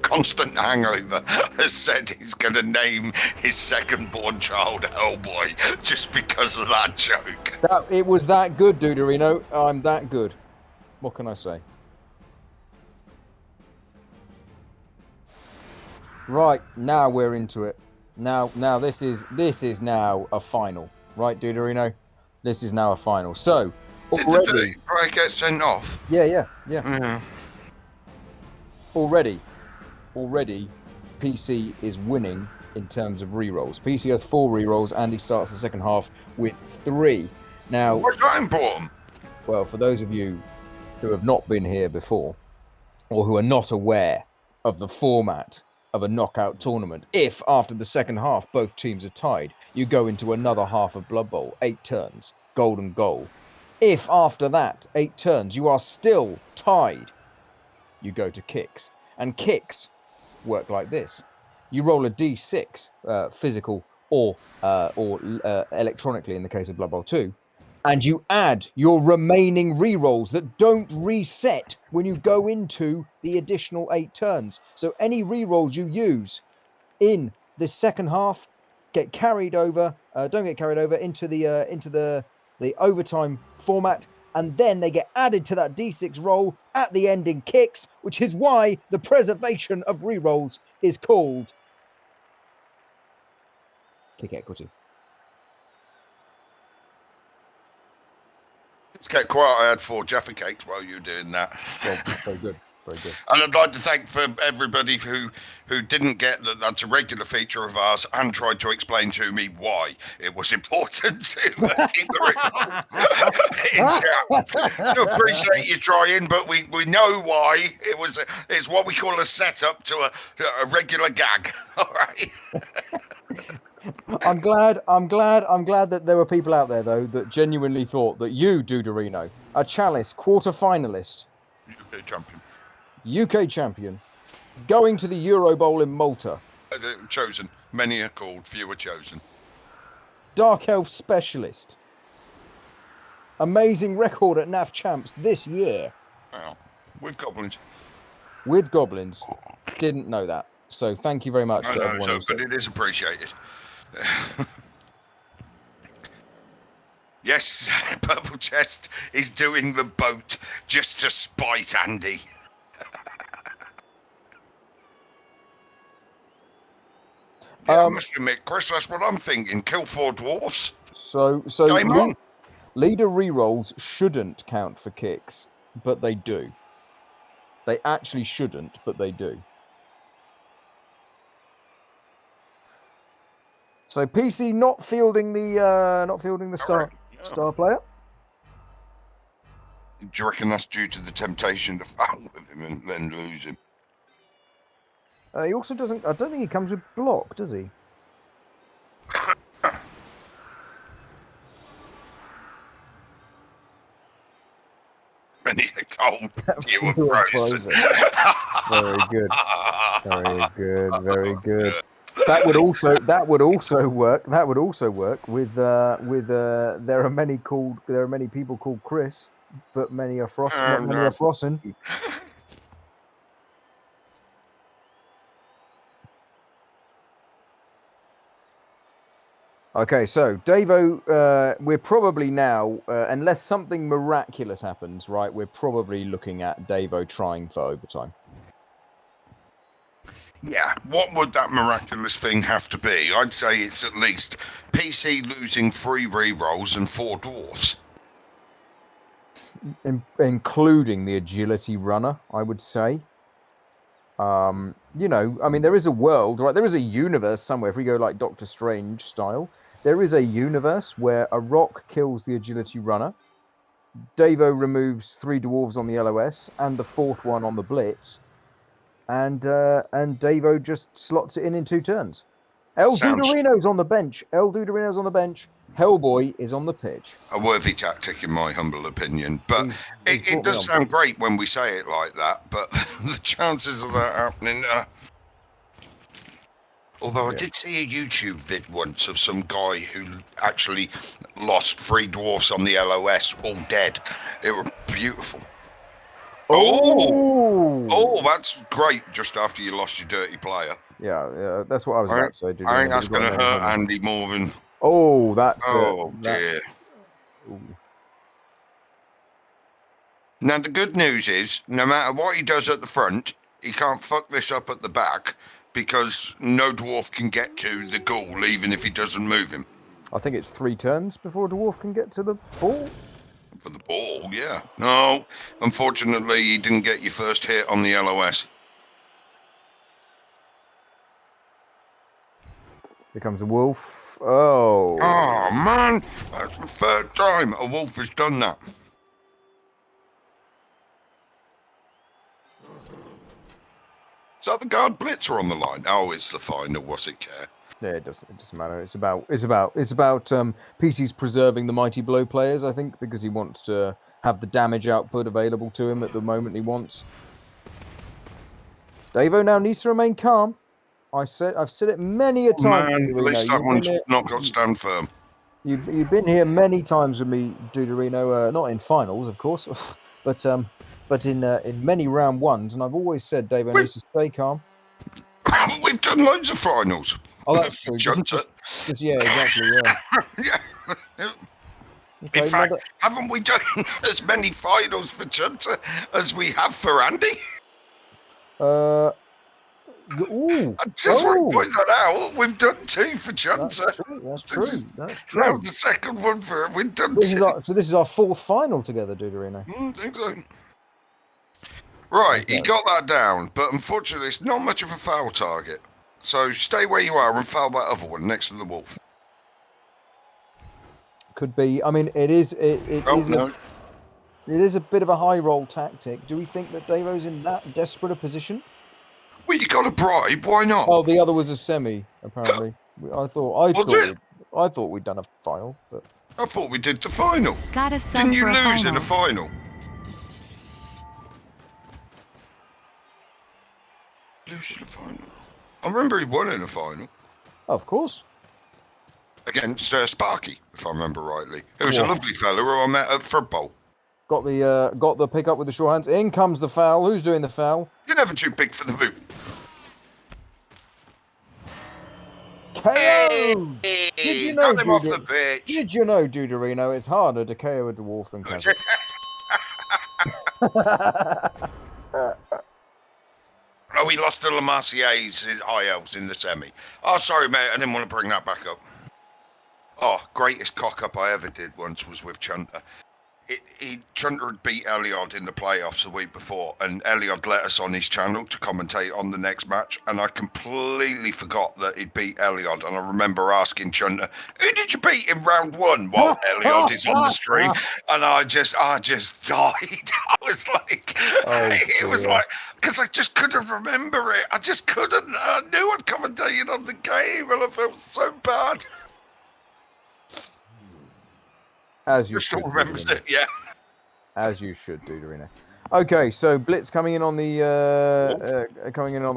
Constant Hangover has said he's going to name his second-born child Hellboy just because of that joke. It was that good, Duderino. I'm that good. What can I say? Right, now we're into it. Now this is now a final, right, Duderino? This is now a final. So already, I get sent off. Yeah. Already, PC is winning in terms of rerolls. PC has 4 rerolls. Andy starts the second half with 3. Now, what's that important? Well, for those of you who have not been here before, or who are not aware of the format of a knockout tournament, if after the second half both teams are tied, you go into another half of Blood Bowl, 8 turns, golden goal. If after that 8 turns you are still tied, you go to kicks. And kicks work like this. You roll a d6, physical or electronically in the case of Blood Bowl 2, and you add your remaining rerolls that don't reset when you go into the additional 8 turns. So any rerolls you use in the second half get carried over, don't get carried over into the overtime format, and then they get added to that d6 roll at the end in kicks, which is why the preservation of rerolls is called kick equity. Let's get quiet. I had 4 Jaffa cakes while you were doing that. Well, very good. Very good. And I'd like to thank for everybody who didn't get that that's a regular feature of ours and tried to explain to me why it was important to keep the results. Do appreciate you trying, but we know why. It's what we call a setup to a regular gag. All right. I'm glad that there were people out there though that genuinely thought that you, Duderino, a Chalice quarter-finalist, UK champion, going to the Euro Bowl in Malta, Chosen. Many are called, few are chosen. Dark Elf specialist, amazing record at NAF Champs this year. Wow. With Goblins. With Goblins. Didn't know that. So thank you very much to everyone. But it is appreciated. Yes, Purple Chest is doing the boat just to spite Andy. I must admit, Chris, that's what I'm thinking. Kill 4 dwarfs. So leader rerolls shouldn't count for kicks, but they do. They actually shouldn't, but they do. So PC not fielding the star player. Do you reckon that's due to the temptation to foul with him and then lose him? He also doesn't. I don't think he comes with block, does he? And he's cold. You were frozen. Very good. Very good. Very good. That would also work. That would also work with there are many people called Chris, but many are Frost. Not many are Frossen. Okay, so Davo, we're probably now, unless something miraculous happens, right? We're probably looking at Davo trying for overtime. Yeah, what would that miraculous thing have to be? I'd say it's at least PC losing 3 rerolls and 4 dwarfs. Including the agility runner, I would say. You know, I mean, there is a world, right? There is a universe somewhere. If we go like Doctor Strange style, there is a universe where a rock kills the agility runner. Davo removes 3 dwarves on the LOS and the 4th one on the blitz. And Davo just slots it in 2 turns. Duderino's on the bench. Duderino's on the bench. Hellboy is on the pitch. A worthy tactic, in my humble opinion. But it does sound great when we say it like that, but the chances of that happening... Although I did see a YouTube vid once of some guy who actually lost 3 dwarfs on the LOS, all dead. It was beautiful. Oh, that's great, just after you lost your dirty player. Yeah, that's what I was about to say. I think that's going to hurt Andy more than... Oh, that's... dear. Ooh. Now, the good news is, no matter what he does at the front, he can't fuck this up at the back, because no dwarf can get to the ghoul, even if he doesn't move him. I think it's 3 turns before a dwarf can get to the ball. For the ball, yeah. No, unfortunately, he didn't get your first hit on the LOS. Here comes a wolf. Oh. Oh, man. That's the 3rd time a wolf has done that. Is that the guard blitzer on the line? Oh, it's the final. What's it care? Yeah, it doesn't matter. It's about PC's preserving the Mighty Blow players, I think, because he wants to have the damage output available to him at the moment he wants. Davo now needs to remain calm. I've said it many a time. Man, at least that one's not got stand firm. You've been here many times with me, Duderino. Not in finals, of course, but in many round ones, and I've always said Davo needs to stay calm. We've done loads of finals. Oh, that's true. Yeah, exactly. Yeah. Yeah. Okay, in fact, haven't we done as many finals for Junta as we have for Andy? Ooh. I just want Oh. to point that out. We've done 2 for Chunter. That's true. That's true. That's Now true. the second one for it. We've done This 2. is this is our 4th final together, Duderino. I think so. Right, Okay. you got that down, but unfortunately, it's not much of a foul target. So stay where you are and foul that other one next to the wolf. Could be. I mean, it is. It is a bit of a high roll tactic. Do we think that Davo's in that desperate a position? Well, you got a bribe. Why not? Oh, the other was a semi. Apparently, I thought we'd done a final, but I thought we did the final. Got a sub Didn't you for a lose in final. the final? Lose in the final. I remember he won in the final of course. against Sparky, if I remember rightly. It was a lovely fella who I met at Fred Bowl. Got the pick up with the short hands. In comes the foul. Who's doing the foul? You're never too big for the boot. KO! Did you know, Got him off the pitch. Did you know, Duderino, it's harder to KO a dwarf than Kazakh? Oh, we lost to Le Massier's High Elves in the semi. Oh, sorry, mate. I didn't want to bring that back up. Oh, greatest cock-up I ever did once was with Chunter. Chunter had beat Eliod in the playoffs the week before, and Eliod let us on his channel to commentate on the next match, and I completely forgot that he'd beat Eliod, and I remember asking Chunter, who did you beat in round 1 while Eliod is on the stream? And I just died. I was like, it was like, because I just couldn't remember it. I just couldn't. I knew I'd commentated on the game, and I felt so bad. As you Just should, remembers it, yeah. As you should, Duderino. Okay, so Blitz coming in on the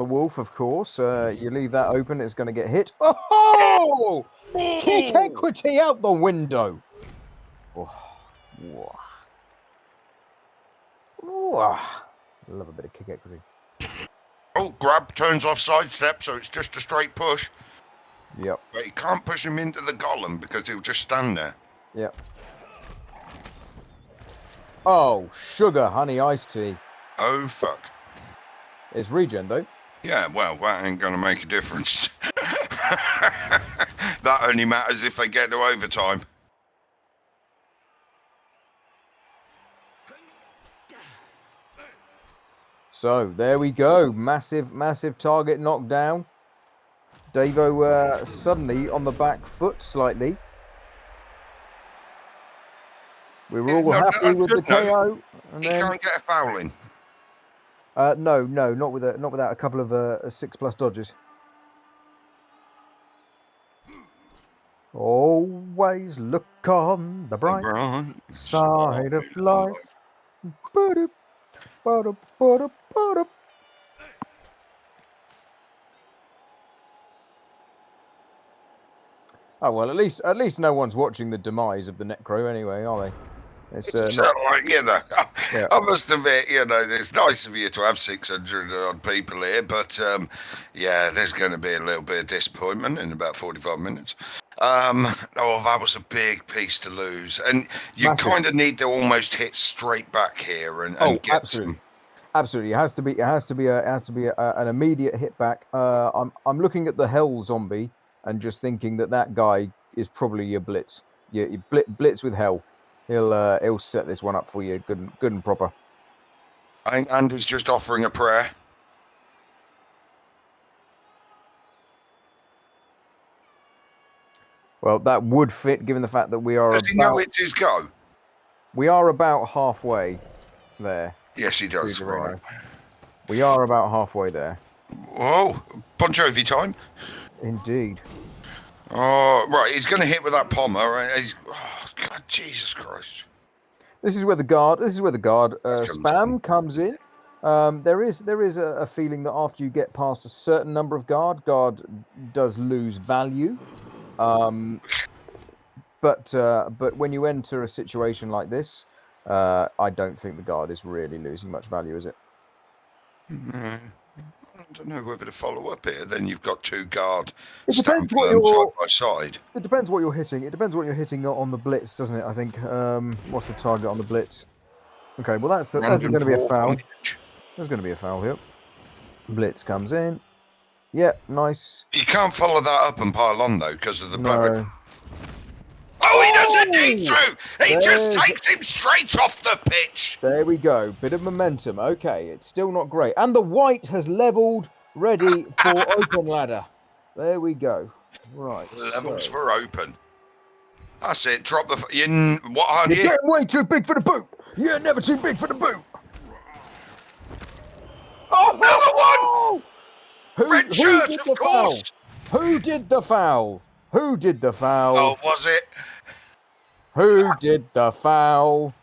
wolf, of course. You leave that open, it's going to get hit. Oh! Kick equity out the window. Oh. Love a bit of kick equity. Oh, grab, turns off sidestep, so it's just a straight push. Yep. But you can't push him into the golem because he'll just stand there. Yep. Oh, sugar honey iced tea. Oh, fuck. It's regen, though. Yeah, well, that ain't going to make a difference. That only matters if they get to overtime. So, there we go. Massive, massive target knockdown. Davo suddenly on the back foot slightly. We were all happy with the KO. And he can't get a foul in. No, not without a couple of 6+ dodges. Always look on the bright side of life. Oh well, at least no one's watching the demise of the Necro anyway, are they? It's not... like, you know, Yeah. I must admit, you know, it's nice of you to have 600 odd people here, but yeah, there's going to be a little bit of disappointment in about 45 minutes. That was a big piece to lose, and you kind of need to almost hit straight back here and get absolutely. some. Absolutely, it has to be an immediate hit back. I'm looking at the Hell zombie and just thinking that guy is probably your Blitz. You Blitz with Hell. He'll set this one up for you, good and proper. I think Andy's just offering a prayer. Well, that would fit, given the fact that we are. Does he know it's his go? We are about halfway there. Yes, he does. Right. We are about halfway there. Oh, Bon Jovi time. Indeed. Oh, right. He's going to hit with that pommer. Right? Oh, God, Jesus Christ. This is where the guard spam comes in. There is a feeling that after you get past a certain number of guard does lose value. But when you enter a situation like this, I don't think the guard is really losing much value, is it? I don't know whether to follow up here. Then you've got 2 guard It stand depends what firm you're- side by side. It depends what you're hitting. It depends what you're hitting on the blitz, doesn't it? I think. What's the target on the blitz? Okay, well that's going to be a foul. There's going to be a foul here. Blitz comes in. Yeah, nice. You can't follow that up and pile on, though, because of the blurred. No. Oh, he does indeed through! He just There's- takes him straight off the pitch! There we go. Bit of momentum. Okay, it's still not great. And the white has leveled, ready for open ladder. There we go. Right. Levels so. for open. That's it. Drop the... what are You're you? getting way too big for the boot. You're never too big for the boot. Oh! Red shirt, of course! Who did the foul? Who did the foul? Oh, was it? Who did the foul?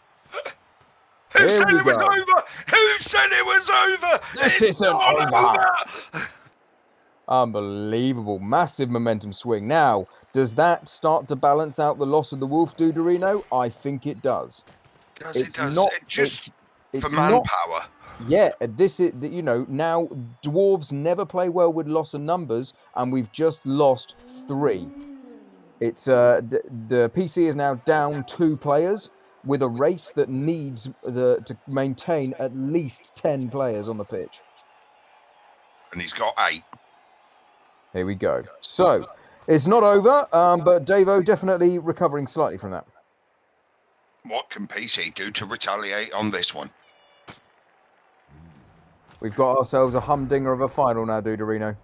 Who said it was over? Who said it was over? This It's isn't not over. Unbelievable. Massive momentum swing. Now, does that start to balance out the loss of the wolf, Duderino? I think it does. It does. It just for manpower. Yeah, this is, now dwarves never play well with loss of numbers, and we've just lost 3. It's the PC is now down 2 players with a race that needs to maintain at least 10 players on the pitch. And he's got 8. Here we go. So it's not over, but Davo definitely recovering slightly from that. What can PC do to retaliate on this one? We've got ourselves a humdinger of a final now, Duderino.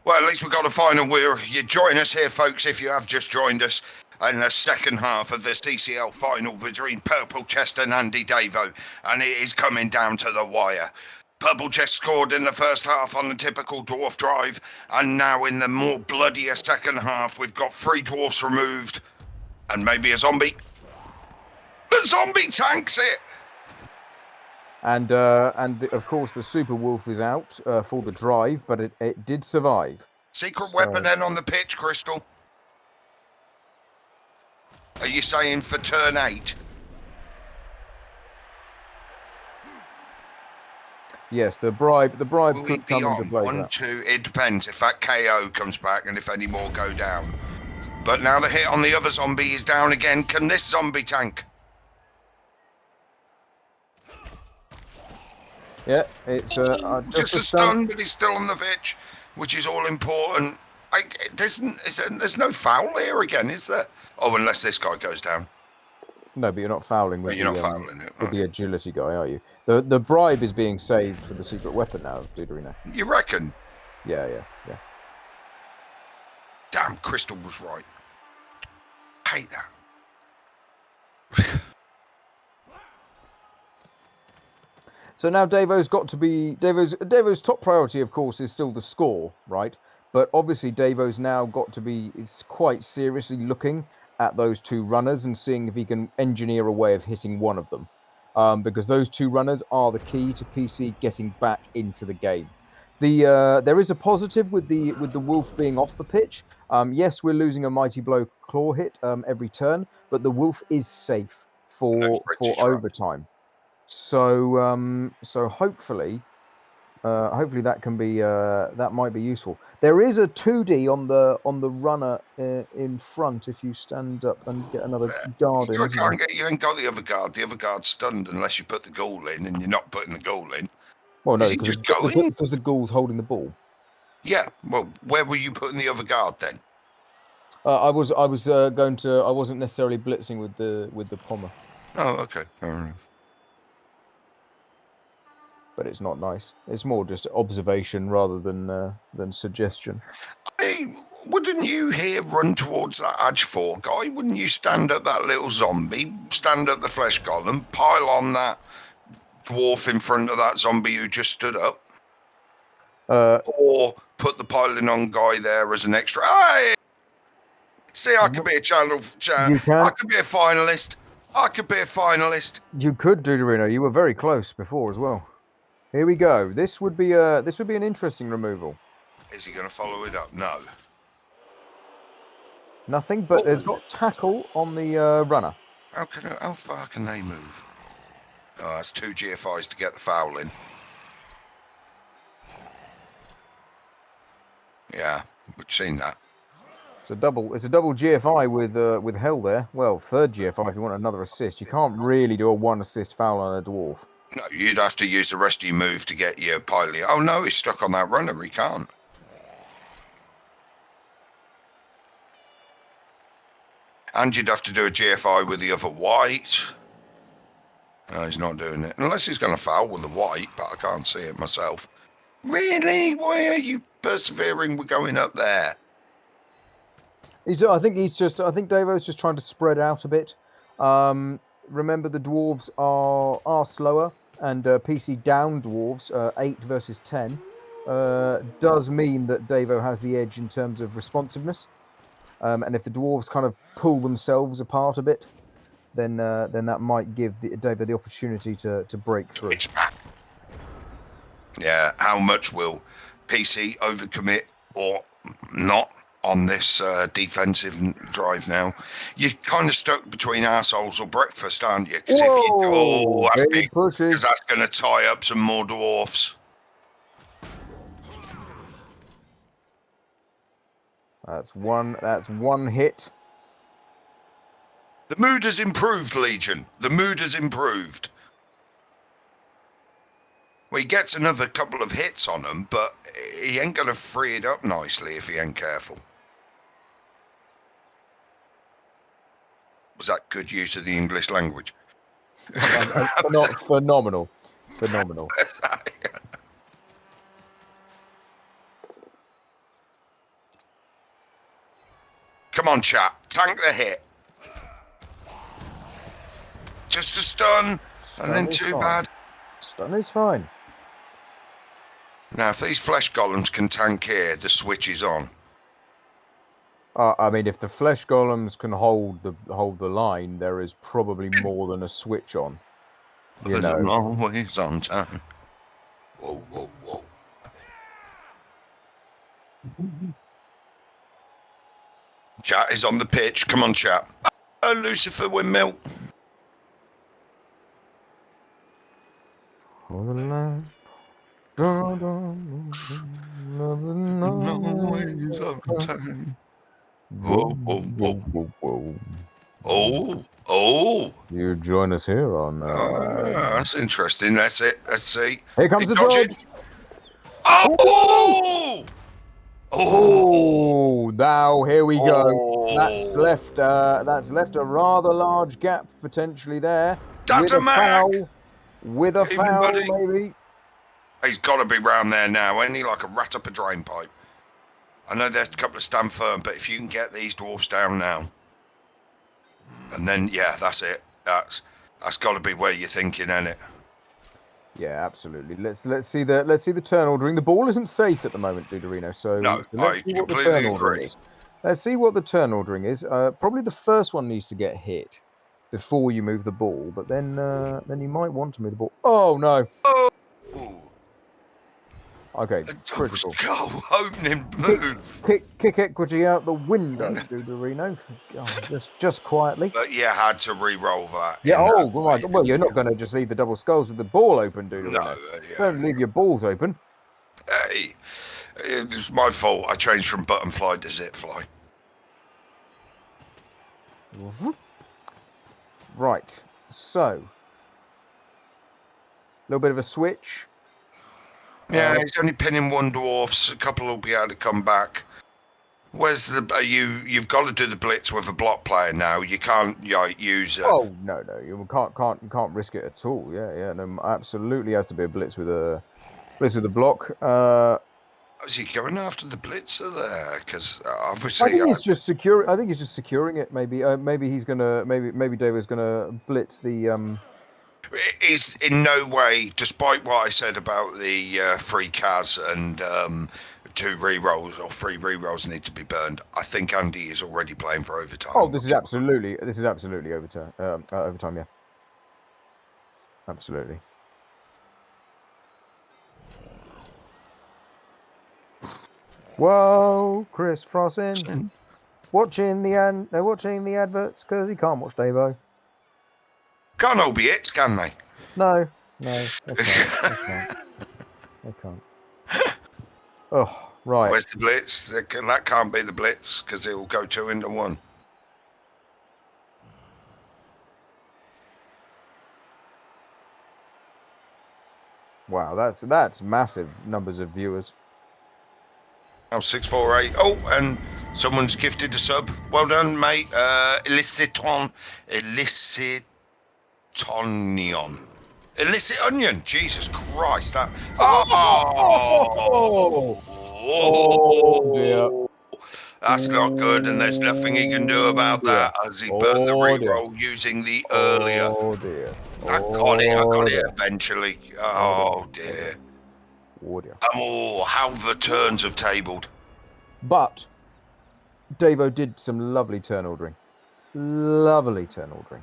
Well, at least we've got a final. You join us here, folks, if you have just joined us in the second half of the CCL final between Purple Chest and AndyDavo, and it is coming down to the wire. Purple Chest scored in the first half on the typical dwarf drive, and now in the more bloodier second half, we've got 3 dwarfs removed, and maybe a zombie. The zombie tanks it! And of course, the Super Wolf is out for the drive, but it did survive. Secret weapon then on the pitch, Crystal. Are you saying for turn 8? Yes, the bribe Will could be come on into play. 1, 2. It depends if that KO comes back and if any more go down. But now the hit on the other zombie is down again. Can this zombie tank? Yeah, it's just a stun, but he's still on the pitch, which is all important. There's no foul here again, is there? Oh, unless this guy goes down. No, but you're not fouling with You're not fouling it. With the agility guy, are you? The bribe is being saved for the secret weapon now, Duderino. You reckon? Yeah. Damn, Crystal was right. Hate that. So now Davo's top priority, of course, is still the score, right? But obviously Davo's now got to be quite seriously looking at those 2 runners and seeing if he can engineer a way of hitting one of them, because those 2 runners are the key to PC getting back into the game. There is a positive with the wolf being off the pitch. Yes, we're losing a mighty blow claw hit every turn, but the wolf is safe for overtime. So hopefully that can be that might be useful. There is a 2D on the runner in front if you stand up and get another guard in. You ain't got the other guard. The other guard's stunned unless you put the ghoul in, and you're not putting the ghoul in. Well, no, is he just going? Because the ghoul's holding the ball. Yeah. Well, where were you putting the other guard then? I wasn't necessarily blitzing with the pommer. Oh, okay, fair enough. But it's not nice. It's more just observation rather than suggestion. Hey, wouldn't you here run towards that Edge 4 guy? Wouldn't you stand up that little zombie, stand up the flesh golem, pile on that dwarf in front of that zombie who just stood up? Or put the piling on guy there as an extra. Hey! See, I could be a channel. I could be a finalist. You could, Duderino. You were very close before as well. Here we go. This would be an interesting removal. Is he going to follow it up? No. Nothing, but it's got tackle on the runner. How far can they move? Oh, that's 2 GFIs to get the foul in. Yeah, we've seen that. It's a double GFI with hell there. Well, 3rd GFI if you want another assist. You can't really do a 1 assist foul on a dwarf. No, you'd have to use the rest of your move to get your pilot. Oh no, he's stuck on that runner. He can't. And you'd have to do a GFI with the other white. No, he's not doing it. Unless he's going to foul with the white, but I can't see it myself. Really? Why are you persevering with going up there? I think Davo's just trying to spread out a bit. Remember, the dwarves are slower, and PC down dwarves, 8 versus 10, does mean that Davo has the edge in terms of responsiveness. And if the dwarves kind of pull themselves apart a bit, then that might give Davo the opportunity to break through. Yeah, how much will PC overcommit or not on this defensive drive now? You're kind of stuck between arseholes or breakfast, aren't you? Because if you that's big, because that's going to tie up some more dwarfs. That's one hit. The mood has improved, Legion. The mood has improved. Well, he gets another couple of hits on him, but he ain't going to free it up nicely if he ain't careful. Was that good use of the English language? Phenomenal. Come on, chap. Tank the hit. Just a stun and then too bad. Stun is fine. Now, if these flesh golems can tank here, the switch is on. I mean, if the flesh golems can hold the line, there is probably more than a switch on. There's always on time. Whoa, whoa, whoa. Chat is on the pitch. Come on, chap. Oh, Lucifer windmill. Always on time. Whoa, whoa, whoa. Oh. You join us here on... that's interesting. That's it. Let's see. Here comes the dodge. Oh! Oh! Now, here we go. That's left a rather large gap, potentially, there. That's a mag! With a foul, maybe. He's got to be round there now, ain't he? Like a rat up a drain pipe. I know there's a couple of stand firm, but if you can get these dwarfs down now, and then that's it. That's got to be where you're thinking, ain't it? Yeah, absolutely. Let's see the turn ordering. The ball isn't safe at the moment, Duderino. So let's see what the turn ordering is. Let's see what the turn ordering is. Probably the first one needs to get hit before you move the ball, but then you might want to move the ball. Oh no! Oh. Okay, critical. Go opening move. Kick equity out the window, Duderino. Just quietly. But you had to re-roll that. Yeah. Oh, right. Well, you're not going to just leave the double skulls with the ball open, Duderino. No. Don't leave your balls open. Hey, it was my fault. I changed from button fly to zip fly. Right. So, a little bit of a switch. Yeah, he's only pinning one dwarf. A couple will be able to come back. Where's you've got to do the blitz with a block player now. You can't use. Oh no, you can't risk it at all. Yeah. No, absolutely has to be a blitz with a block. Is he going after the blitzer there? Because obviously, I think he's just secure. I think he's just securing it. Maybe he's gonna. Maybe David's gonna blitz the. Is in no way, despite what I said about the free Kaz and 2 re-rolls or 3 re-rolls need to be burned. I think Andy is already playing for overtime. Oh, this is absolutely overtime. Overtime, yeah. Absolutely. Whoa, Chris Frossin. Watching the adverts because he can't watch Davo. Can't all be it, can they? No, they can't. They can't. Oh, right. Where's the blitz? That can't be the blitz because it will go 2 into 1. Wow, that's massive numbers of viewers. Now 648. Oh, and someone's gifted a sub. Well done, mate. Illicitonion. Illicit onion. Jesus Christ. That. Oh, oh dear. That's not good, and there's nothing he can do about Dear. that as he burned the Oh dear. reroll using the earlier. Oh dear. I got it dear. eventually. Oh dear. Oh dear. Oh, how the turns have tabled. But Davo did some lovely turn ordering. Lovely turn ordering.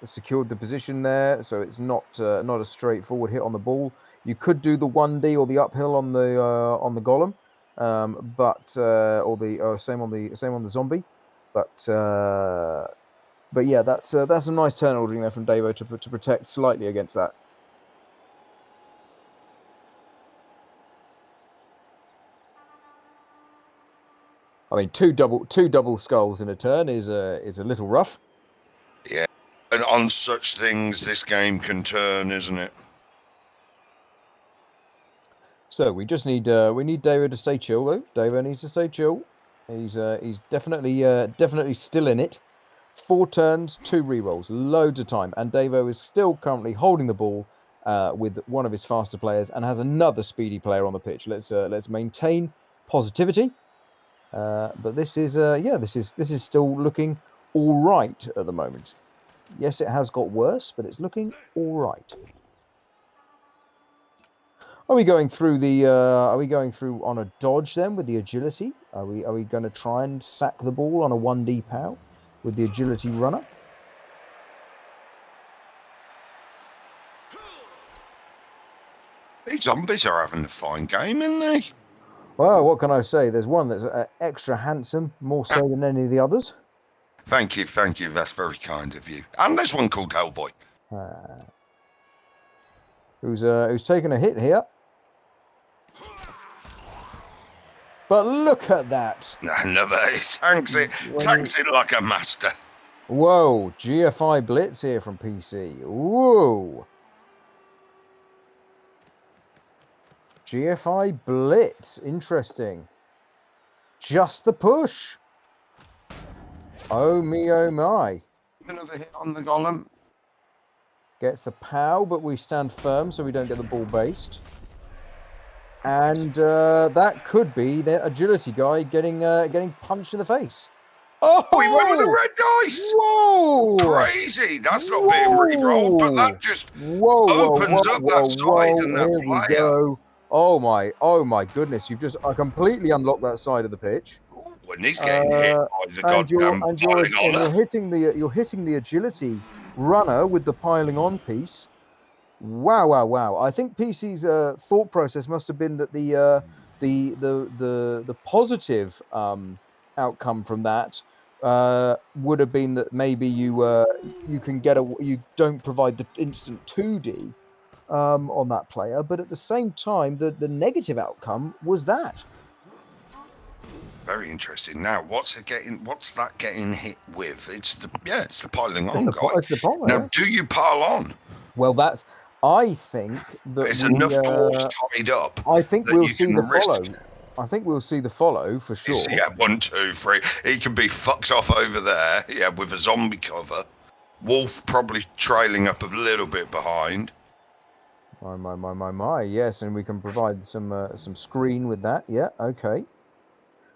Secured the position there, so it's not a straightforward hit on the ball. You could do the 1D or the uphill on the golem, but or the same on the zombie, but yeah, that's some nice turn ordering there from Davo to protect slightly against that. I mean, two double skulls in a turn is a little rough. Yeah, and on such things, this game can turn, isn't it? So we just need Davo to stay chill though. Davo needs to stay chill. He's definitely still in it. 4 turns, 2 rerolls, loads of time, and Davo is still currently holding the ball with one of his faster players and has another speedy player on the pitch. Let's maintain positivity. But this is still looking all right at the moment. Yes, it has got worse, but it's looking all right. Are we going through on a dodge then with the agility? Are we going to try and sack the ball on a 1D POW with the agility runner? These zombies are having a fine game, aren't they? Well, what can I say? There's one that's extra handsome, more so than any of the others. Thank you. That's very kind of you. And there's one called Hellboy. Who's taken a hit here. But look at that. Another, he tanks it like a master. Whoa, GFI Blitz here from PC. Whoa. GFI Blitz, interesting. Just the push. Oh me, oh my. Another hit on the golem. Gets the POW, but we stand firm so we don't get the ball based. And that could be their agility guy getting punched in the face. Oh, he went with the red dice. Whoa! Crazy. That's not being re-rolled, but that just opens up that side and that Here player. we go. Oh my goodness! You've just completely unlocked that side of the pitch. And he's getting hit by the goddamn piling on. You're hitting the agility runner with the piling on piece. Wow! I think PC's thought process must have been that the positive outcome from that would have been that maybe you don't provide the instant 2D on that player, but at the same time the negative outcome was that. Very interesting. Now, what's that getting hit with? It's the piling on guy. It's the pile, now, yeah. do you pile on? Well, I think that there's enough dwarves tied up. I think we'll see the follow. It. I think we'll see the follow for sure. Yeah, 1, 2, 3. He can be fucked off over there. Yeah, with a zombie cover. Wolf probably trailing up a little bit behind. My. Yes, and we can provide some screen with that. Yeah, okay.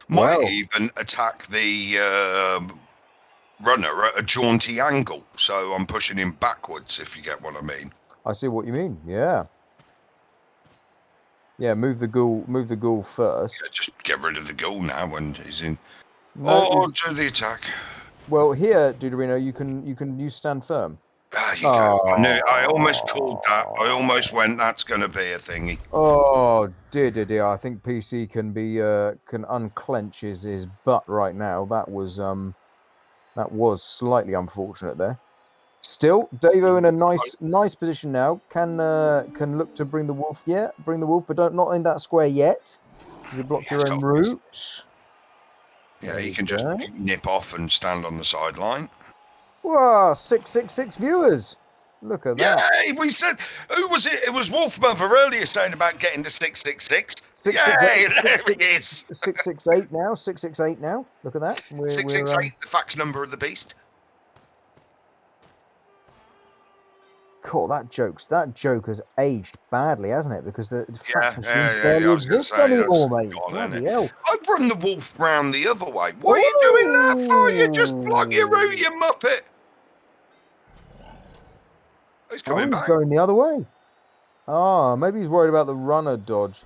Might even attack the runner at a jaunty angle. So I'm pushing him backwards, if you get what I mean. I see what you mean. Yeah. Yeah, move the ghoul first. Yeah, just get rid of the ghoul now when he's in. No, do the attack. Well, here, Dudorino, you can stand firm. There you go. I almost called that. I almost went, that's going to be a thingy. Oh, dear. I think PC can unclench his butt right now. That was slightly unfortunate there. Still, Davo in a nice position now. Can look to bring the wolf. Yeah, bring the wolf, but not in that square yet. You block your own route. Yeah, you can just nip off and stand on the sideline. Wow, 666 viewers. Look at that. Yay! We said, who was it? It was Wolf Mother earlier saying about getting to 666. Yay! 668. There it is. 668 now. 668 now. Look at that. We're 668, the fax number of the beast. Cool, that joke has aged badly, hasn't it? Because the fax machines I barely was gonna exist say, anymore, that's mate. gone, Bloody isn't it? hell. I'd run the wolf round the other way. What are you doing that for? You just block your route, you muppet. He's coming He's back. going the other way. Ah, maybe he's worried about the runner dodge.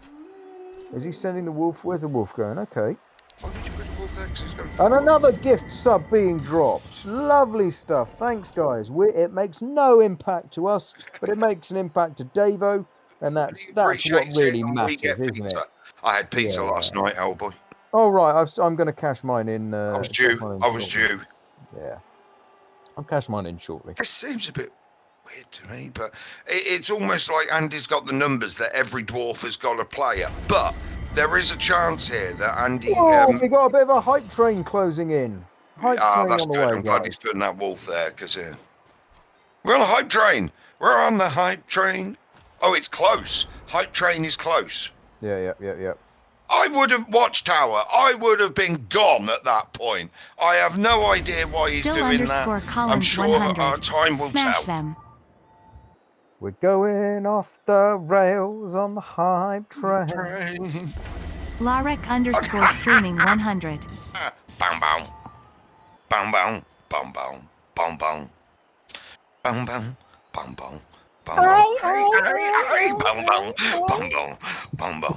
Is he sending the wolf? Where's the wolf going? Okay. Why would you put the wolf there? 'Cause he's going And forward. another gift sub being dropped. Lovely stuff. Thanks, guys. It makes no impact to us, but it makes an impact to Davo, and that's what Appreciate really it, and we matters, get isn't pizza. it? I had pizza Yeah. last night, Hellboy. Oh, right. I'm going to cash mine in. I was cash due. mine in I was shortly. due. Yeah. I'll cash mine in shortly. It seems a bit weird to me, but it's almost like Andy's got the numbers that every dwarf has got a player. But there is a chance here that Andy. We got a bit of a hype train closing in. Hype train That's on the good. way, I'm glad guys. he's putting that wolf there because we're on a hype train. We're on the hype train. Oh, it's close. Hype train is close. Yeah. I would have Watchtower. I would have been gone at that point. I have no idea why he's doing that. I'm sure our time will Smash tell. them. We're going off the rails on the hype train. Larek _ streaming 100. Bang bang. Bang bang. Bang bang. Bang bang. Bang bang. Bang bang. Bang bang. Hey, bang bang. Bang bang. Bang bang.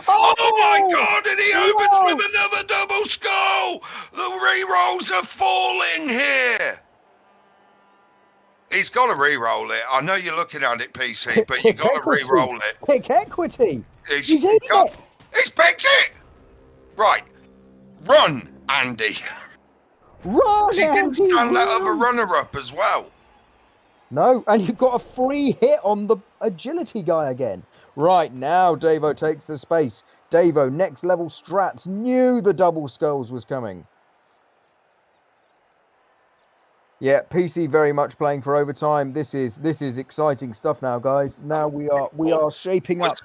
Oh my God! And he opens with another double skull. The rerolls are falling here. He's got to re-roll it. I know you're looking at it, PC, but you got to re-roll it. Pick equity. He's in He's it. picked it. Right, run, Andy. Run, He didn't Andy, stand that run. other runner-up as well. No, and you've got a free hit on the agility guy again. Right, now Davo takes the space. Davo, next level strats, knew the double skulls was coming. Yeah, PC very much playing for overtime. This is exciting stuff now, guys. Now we are shaping up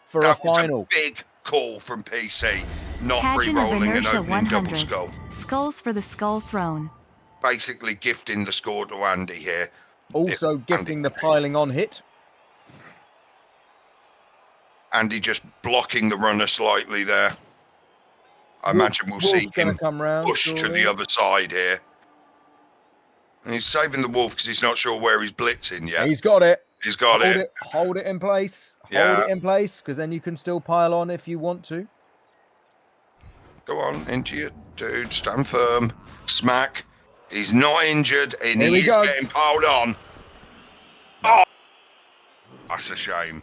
for a final. Was a big call from PC, not Pageant of re-rolling an Inertia opening double 100. skull. Skulls for the Skull Throne. Basically gifting the score to Andy here. Also gifting the piling on hit. Andy just blocking the runner slightly there. I imagine we'll see him push to the other side here. And he's saving the wolf because he's not sure where he's blitzing yet. He's got it. He's got it. Hold it in place. Yeah. Hold it in place, because then you can still pile on if you want to. Go on, into your dude. Stand firm. Smack. He's not injured, and he is getting piled on. Oh, that's a shame.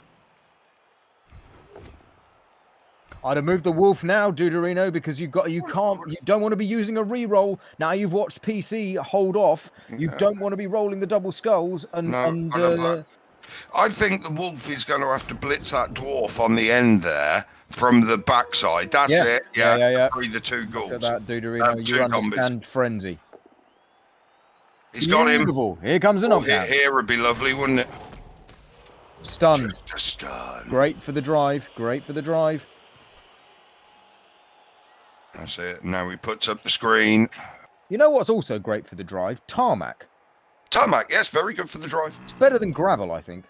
I'd have moved the wolf now, Duderino, because you don't want to be using a re-roll. Now you've watched PC hold off. You don't want to be rolling the double skulls. I think the wolf is going to have to blitz that dwarf on the end there from the backside. That's it. Yeah. Free the two ghouls. Look at that, Duderino. You understand frenzy. He's got him. Beautiful. Here comes a knockdown. Here would be lovely, wouldn't it? Stunned. Just a stun. Great for the drive. Great for the drive. That's it. Now he puts up the screen. You know what's also great for the drive? Tarmac. Tarmac, yes, very good for the drive. It's better than gravel, I think.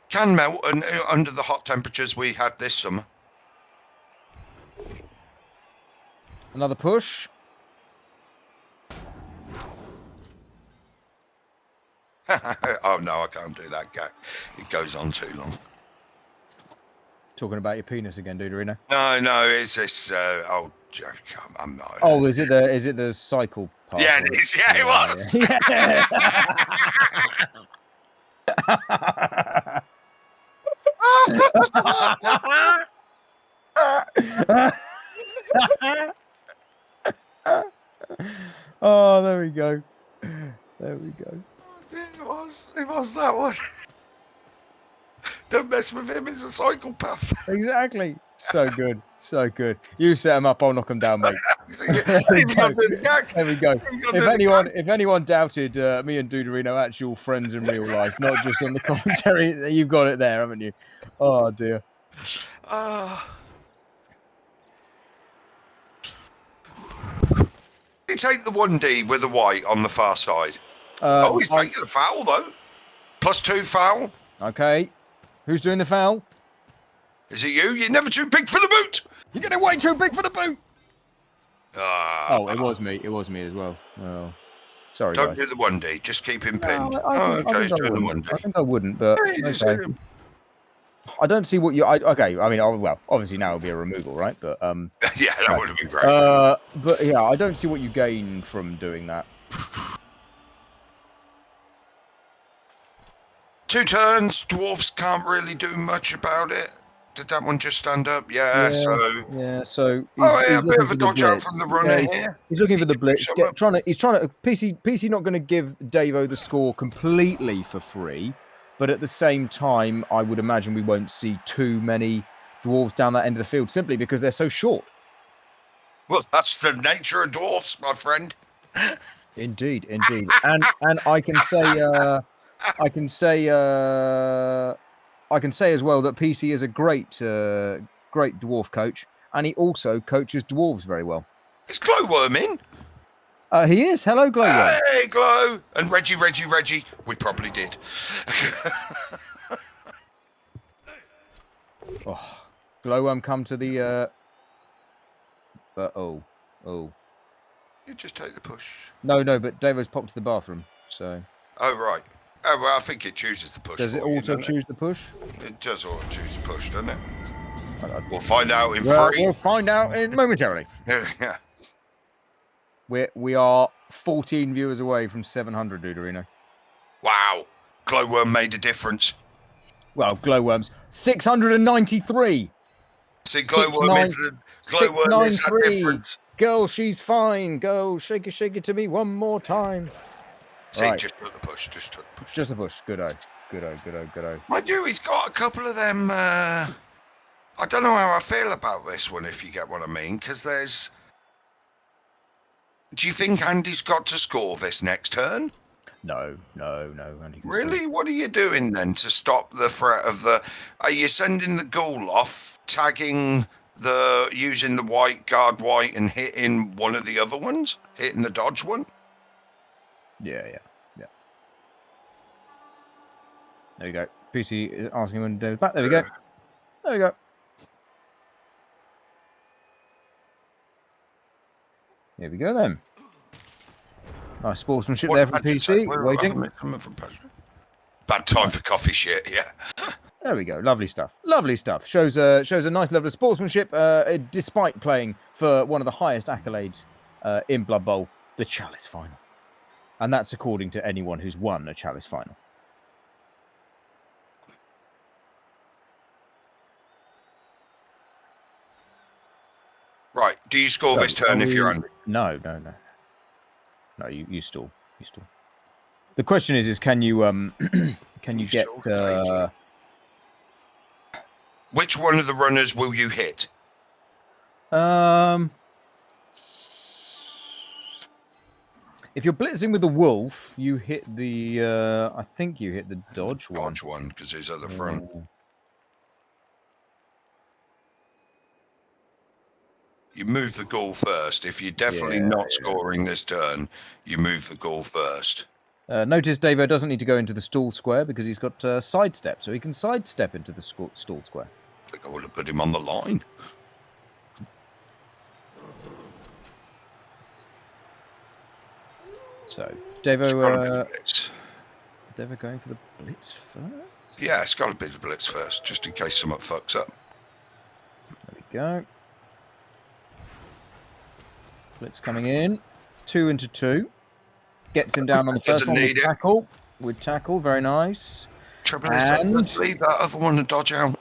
Can melt under the hot temperatures we had this summer. Another push. Oh no, I can't do that, Gak. It goes on too long. Talking about your penis again, Duderino. No, it's this I'm not. Oh, is it the cycle part? Yeah, it is. Yeah, it was. Oh, there we go. There we go. It was that one. Don't mess with him, he's a psychopath. Exactly. So good. So good. You set him up, I'll knock him down, mate. There we go. There we go. If anyone doubted me and Duderino actual friends in real life, not just on the commentary, you've got it there, haven't you? Oh dear. You take the 1D with the white on the far side. He's taking a foul though. +2 foul. Okay. Who's doing the foul? Is it you? You're never too big for the boot. You're getting way too big for the boot. It was me. It was me as well. Oh, sorry. Don't guys. do the 1D. Just keep him pinned. I He's doing the 1D. I think I wouldn't, but okay. I don't see what you. Okay. I mean, well, obviously now it'll be a removal, right? But yeah, that would have been great. but yeah, I don't see what you gain from doing that. 2 turns. Dwarfs can't really do much about it. Did that one just stand up? Yeah. So. He's a bit of a dodge out from the runner here. He's looking for the blitz. He's trying to. PC not going to give Davo the score completely for free, but at the same time, I would imagine we won't see too many dwarves down that end of the field simply because they're so short. Well, that's the nature of dwarfs, my friend. Indeed, and I can say as well that PC is a great dwarf coach, and he also coaches dwarves very well. Is Glowworm in? He is. Hello, Glowworm. Hey, Glow. And Reggie. We probably did. Glowworm come to the... Oh. You just take the push. No, but Davo's popped to the bathroom, so... Oh, right. Oh, well, I think it chooses the push. Does it auto choose the push? It does auto choose the push, doesn't it? We'll find out in 3. We'll find out momentarily. Yeah. We are 14 viewers away from 700, Duderino. Wow. Glowworm made a difference. Well, Glowworm's 693. See, Glowworm is the difference. Girl, she's fine. Go, shake it to me one more time. See, right. Just took the push. Just a push. Good-o. Mind you, he's got a couple of them... I don't know how I feel about this one, if you get what I mean, because there's... Do you think Andy's got to score this next turn? No. Andy really? What are you doing then to stop the threat of the... Are you sending the ghoul off, tagging using the white, guard white, and hitting one of the other ones? Hitting the dodge one? Yeah. There you go. PC is asking when Dave's back. There we go. Here we go then. Nice sportsmanship there from PC. Waiting. Bad time for coffee shit, yeah. There we go. Lovely stuff. Shows a nice level of sportsmanship, despite playing for one of the highest accolades in Blood Bowl, the Chalice final. And that's according to anyone who's won a Chalice final. Right. Do you score this turn if you're Andy? No. No, you stall. The question is can you get... Which one of the runners will you hit? If you're blitzing with the wolf, you hit the... I think you hit the dodge one. Dodge one, because he's at the front. You move the ghoul first. If you're definitely not scoring this turn, you move the ghoul first. Notice Davo doesn't need to go into the stall square because he's got sidestep, so he can sidestep into the stall square. I think I would have put him on the line. So, Davo going for the blitz first? Yeah, it's got to be the blitz first, just in case something fucks up. There we go. Blitz coming in. 2 into 2. Gets him down on the first one with tackle. With tackle, very nice. Trouble is, let's leave that other one to dodge out.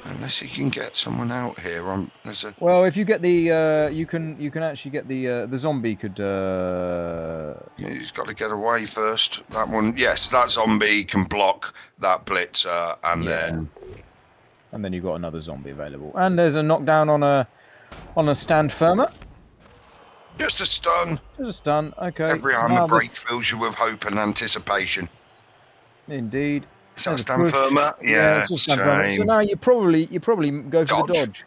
Unless you can get someone out here. Well, if you get the, you can actually get the zombie could. He's got to get away first. That one, yes, that zombie can block that blitzer, and then you've got another zombie available. And there's a knockdown on On a stand firmer. Just a stun. Just a stun. Okay. Every armor break fills you with hope and anticipation. Indeed. Is that a stand firmer? Yeah, Yeah, it's a stand firmer. So now you probably go for the dodge.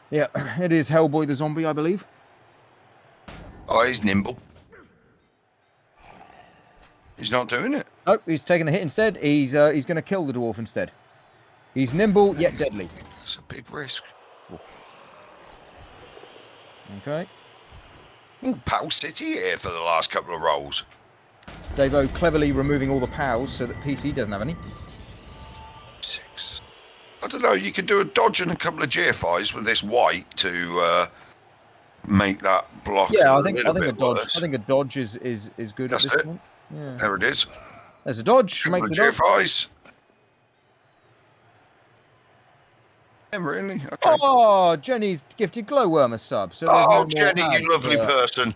Yeah, it is Hellboy the zombie, I believe. Oh, he's nimble. He's not doing it. Nope, he's taking the hit instead. He's going to kill the dwarf instead. He's nimble yet deadly. It's a big risk. Okay. Ooh, Pal City here for the last couple of rolls. Davo cleverly removing all the pals so that PC doesn't have any. 6. I don't know. You could do a dodge and a couple of GFIs with this white to make that block. Yeah, I think a dodge. Worse. I think a dodge is good. That's at this it. point. Yeah. There it is. There's a dodge. Couple Make of the dodge. GFIs. Really? Okay. Oh, Jenny's gifted Glowworm a sub. So Jenny, you lovely person.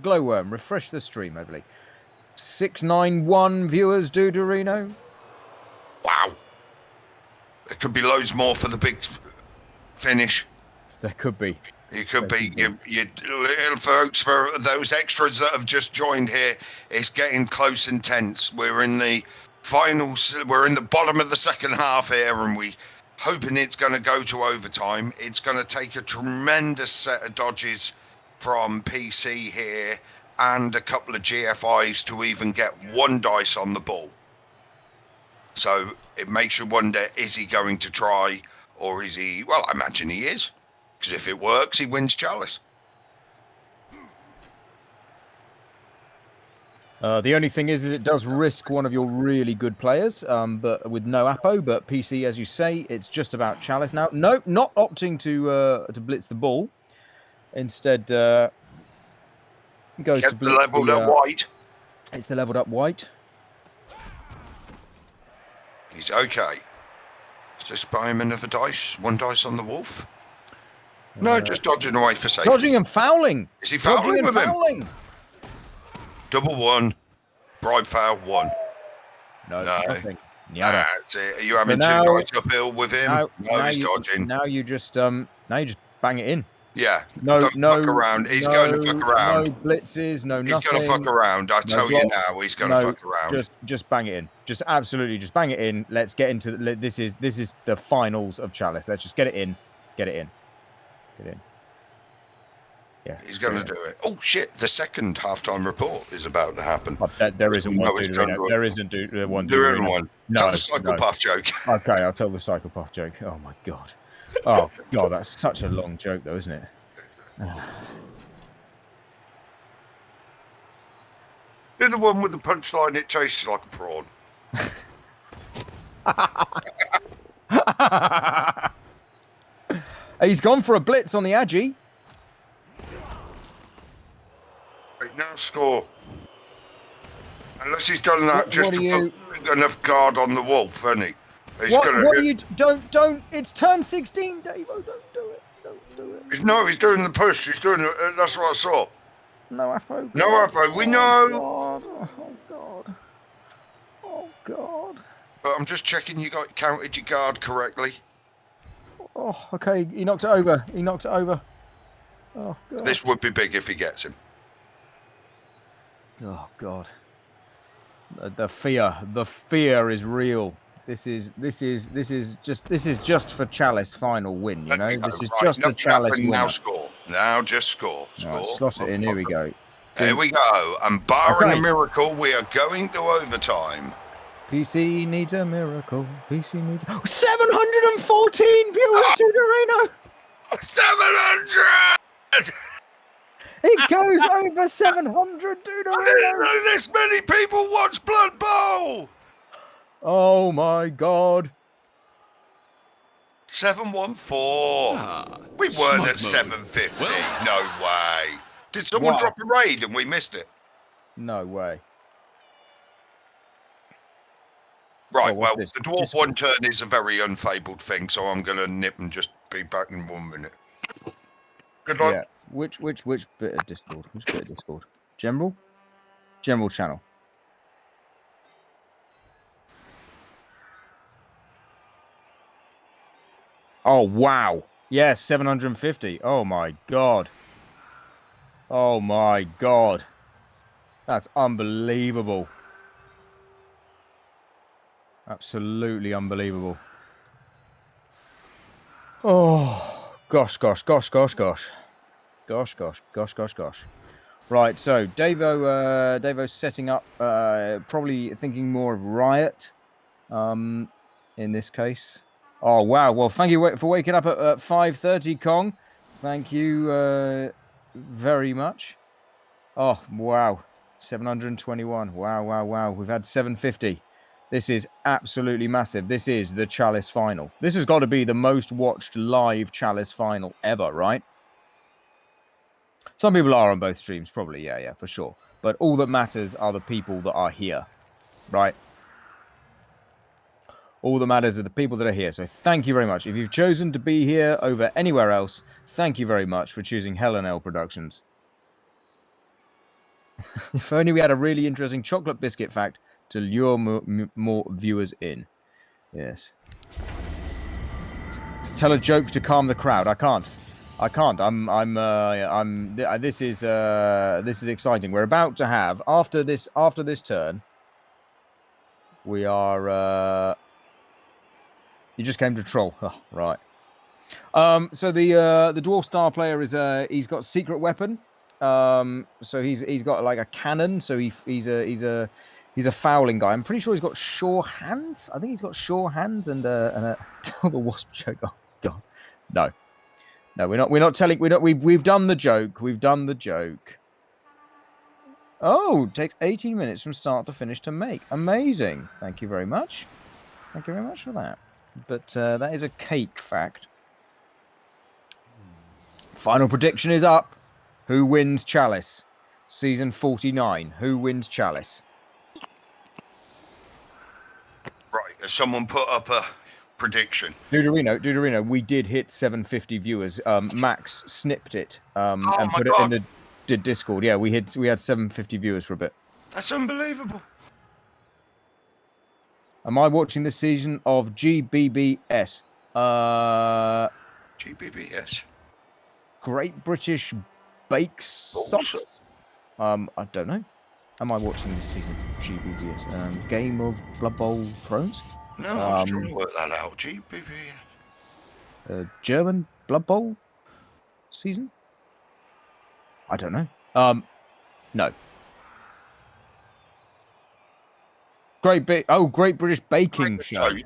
Glowworm, refresh the stream, overly. 691 viewers, Dorino. Wow. There could be loads more for the big finish. There could be. You could be, you little folks, for those extras that have just joined here. It's getting close and tense. We're in the finals. We're in the bottom of the second half here, and we hoping it's going to go to overtime. It's going to take a tremendous set of dodges from PC here and a couple of GFIs to even get one dice on the ball. So it makes you wonder, is he going to try, or is he? Well, I imagine he is, because if it works, he wins Chalice. The only thing is it does risk one of your really good players, but with no Apo. But PC, as you say, it's just about Chalice now. No, not opting to blitz the ball. Instead, goes to blitz the leveled up white. It's the leveled up white. He's okay. Just buy him another dice. One dice on the wolf. No, just dodging away for safety. Dodging and fouling. Is he fouling with him? Double 1. Bribe foul 1. No. Nothing. That's it. Are you having two dice uphill with him? No, he's dodging. Now you just bang it in. Yeah. Don't fuck around. He's going to fuck around. No blitzes, no nothing. He's going to fuck around. I tell you now, he's going to fuck around. Just bang it in. Just absolutely just bang it in. Let's get into this is the finals of Chalice. Let's just get it in. Get it in. Get in. Yeah. He's going to do it. Oh shit! The second halftime report is about to happen. There isn't one. There isn't one. There isn't one. No, tell the psychopath joke. Okay, I'll tell the psychopath joke. Oh my god. Oh god, that's such a long joke, though, isn't it? You're the one with the punchline. It tastes like a prawn. He's gone for a blitz on the Agi. Right, now score. Unless he's done that just to put enough guard on the wolf, hasn't he? What are you? Don't. It's turn 16, Dave. Oh, don't do it. Don't do it. He's doing the push. He's doing it. That's what I saw. No Apo. No Apo. We know. God. Oh god. Oh god. But I'm just checking you counted your guard correctly. Oh, okay. He knocked it over. Oh god. This would be big if he gets him. Oh god. The fear is real. This is just for Chalice final win, you know. This is just a Chalice win. Now score. Now just score. Right, slot it in. Here we go. Here we go. And barring a miracle, we are going to overtime. PC needs a miracle. PC needs 714 viewers to Dorino. 700. It goes over 700 to Dorino. I didn't know this many people watch Blood Bowl. Oh my god. 714. We weren't at 750. No way. Did someone drop a raid and we missed it? No way. Right, well, the dwarf one turn is a very unfabled thing, so I'm going to nip and just be back in 1 minute. Good luck. Yeah. Which bit of Discord? Which bit of Discord? General channel. Oh wow. Yes, 750. Oh my god. Oh my god. That's unbelievable. Absolutely unbelievable. Oh, gosh. Gosh. Right, so Davo's setting up, probably thinking more of Riot, in this case. Oh, wow. Well, thank you for waking up at 5:30, Kong. Thank you very much. Oh, wow. 721. Wow. We've had 750. This is absolutely massive. This is the Chalice final. This has got to be the most watched live Chalice final ever, right? Some people are on both streams, probably. Yeah, for sure. But all that matters are the people that are here, right? All that matters are the people that are here. So thank you very much. If you've chosen to be here over anywhere else, thank you very much for choosing Hell and L Productions. If only we had a really interesting chocolate biscuit fact to lure more viewers in. Yes. Tell a joke to calm the crowd. I can't. This is exciting. We're about to have after this turn. We are. You just came to troll. Oh, right. So the dwarf star player is he's got secret weapon. So he's got like a cannon. So he's a fouling guy. I'm pretty sure he's got sure hands. I think he's got sure hands and a tell the wasp joke. Oh god, no, we're not telling. We've done the joke. We've done the joke. Oh, takes 18 minutes from start to finish to make. Amazing. Thank you very much. Thank you very much for that. But that is a cake fact. Final prediction is up. Who wins Chalice? Season 49. Who wins Chalice? Right, has someone put up a prediction? Duderino, we did hit 750 viewers. Max snipped it and put it in the Discord. Yeah, we had 750 viewers for a bit. That's unbelievable. Am I watching this season of GBBS? GBBS. Great British Bake Sauce? I don't know. Am I watching this season of GBBS? Game of Blood Bowl Thrones? No, I was trying to work that out. GBBS. German Blood Bowl season? I don't know. No. Great British Baking Show. Sorry,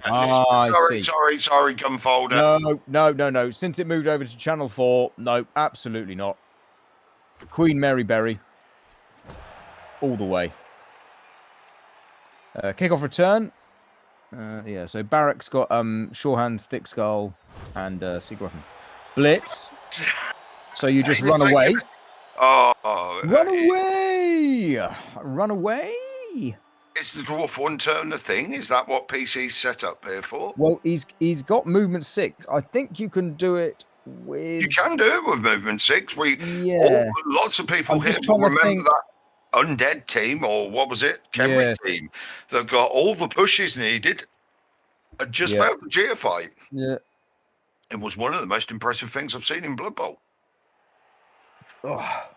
Gunfolder. No. Since it moved over to Channel 4, no, absolutely not. Queen Mary Berry. All the way. Kickoff return. Yeah, so Barrack's got sure hands, thick skull, and secret weapon. Blitz. So you just run away. Run away. Is the dwarf one turn a thing? Is that what PC's set up here for? Well, he's got movement 6. I think you can do it with. You can do it with movement 6. Lots of people here will remember that undead team, or what was it, Kenry team, that got all the pushes needed and just failed the geofight. Yeah, it was one of the most impressive things I've seen in Blood Bowl. Oh,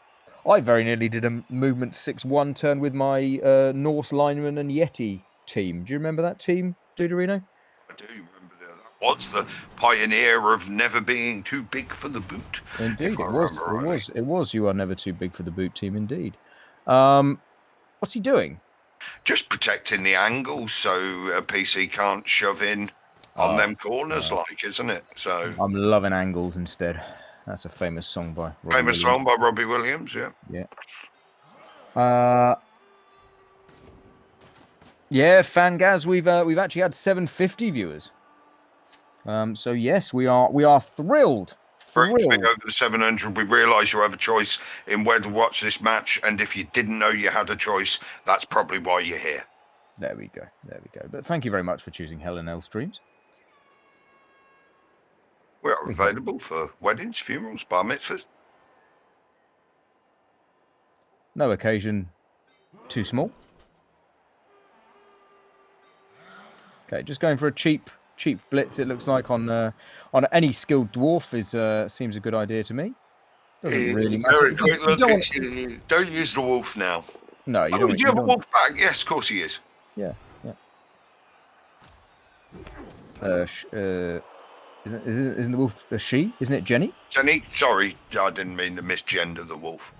I very nearly did a movement 6-1 turn with my Norse lineman and Yeti team. Do you remember that team, Duderino? I do remember that. Was the pioneer of never being too big for the boot. Indeed, it was. You are never too big for the boot team, indeed. What's he doing? Just protecting the angles so a PC can't shove in on them corners, isn't it? So I'm loving angles instead. That's a famous song by Robbie Williams. Yeah. Fangaz, we've actually had 750 viewers. So yes, we are thrilled. For it to be over the 700, we realise you have a choice in where to watch this match, and if you didn't know you had a choice, that's probably why you're here. There we go. But thank you very much for choosing Helen L streams. We are available for weddings, funerals, bar mitzvahs. No occasion too small. Okay, just going for a cheap cheap blitz. It looks like on any skilled dwarf seems a good idea to me. Doesn't really matter. Very You quick don't look. want- Don't use the wolf now. No, you Oh, don't. do you You have a don't. wolf back? Yes, of course he is. Yeah. Isn't the wolf a she? Isn't it Jenny? Jenny, sorry, I didn't mean to misgender the wolf.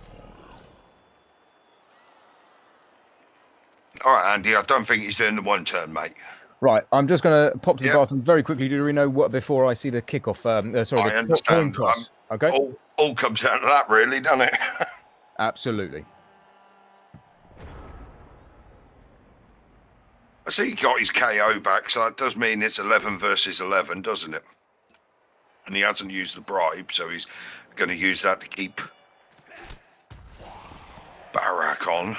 All right, Andy, I don't think he's doing the one turn, mate. Right, I'm just going to pop to the Yeah. bathroom very quickly, Dorino, before I see the kickoff. I The coin understand. toss. Okay. All comes down to that, really, doesn't it? Absolutely. I see he got his KO back, so that does mean it's 11 versus 11, doesn't it? And he hasn't used the bribe, so he's going to use that to keep Barak on.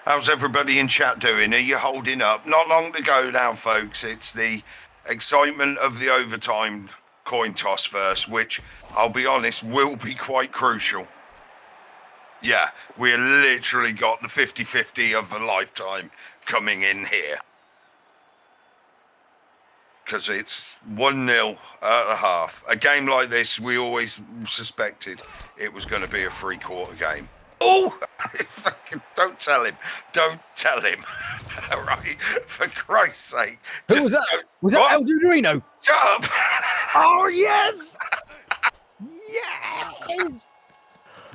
How's everybody in chat doing? Are you holding up? Not long to go now, folks. It's the excitement of the overtime coin toss first, which, I'll be honest, will be quite crucial. Yeah, we literally got the 50-50 of a lifetime coming in here. Because it's 1-0 at a half. A game like this, we always suspected it was going to be a three-quarter game. Oh, don't tell him. Don't tell him. All right, for Christ's sake. Who was that? Was that El Dorino? Shut up. Oh, yes! Yes!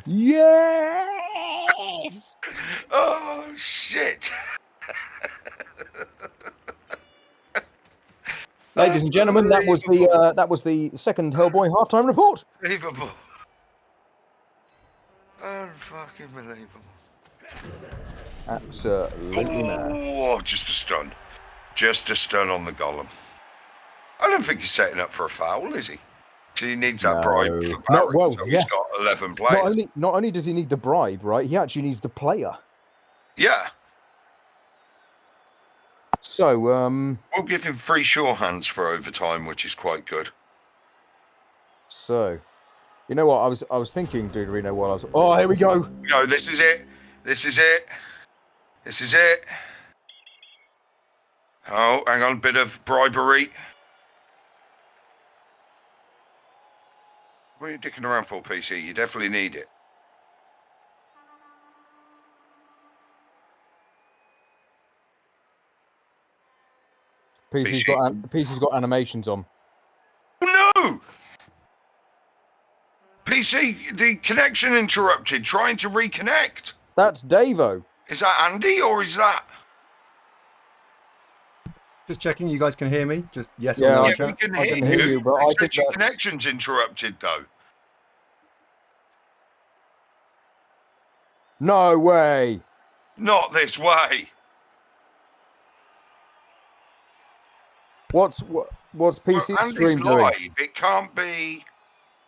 Yes! Oh, shit. Ladies and gentlemen, that was the second Hellboy halftime report. Unbelievable. Unfucking believable. Absolutely mad. Oh, just a stun. Just a stun on the golem. I don't think he's setting up for a foul, is he? So he needs that bribe for Barrett. So he's got 11 players. Not only does he need the bribe, right? He actually needs the player. Yeah. So, we'll give him 3 sure hands for overtime, which is quite good. So, you know what? I was thinking, Dorino, while I was. Oh, here we go. No, this is it. This is it. This is it. Oh, hang on, bit of bribery. What are you dicking around for, PC? You definitely need it. PC's got animations on. No! PC, the connection interrupted, trying to reconnect. That's Davo. Is that Andy or is that? Just checking, you guys can hear me? Just yes Yeah, or no? Yeah, chat? we can I hear can hear you, but I It think said your that's- connection's interrupted, though. No way. Not this way. What's PC's Well, Andy's stream doing? live. It can't be.